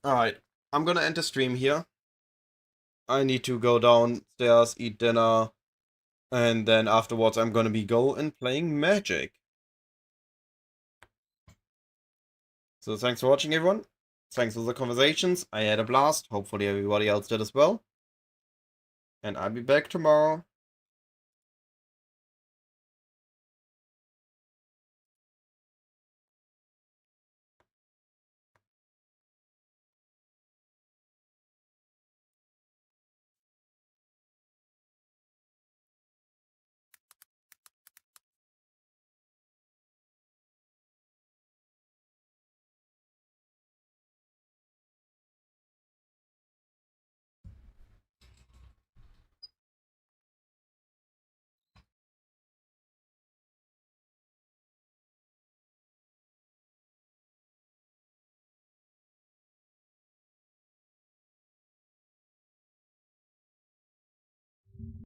Alright, I'm going to end the stream here. I need to go downstairs, eat dinner, and then afterwards I'm going to be go and playing Magic. So thanks for watching, everyone. Thanks for the conversations. I had a blast. Hopefully everybody else did as well. And I'll be back tomorrow.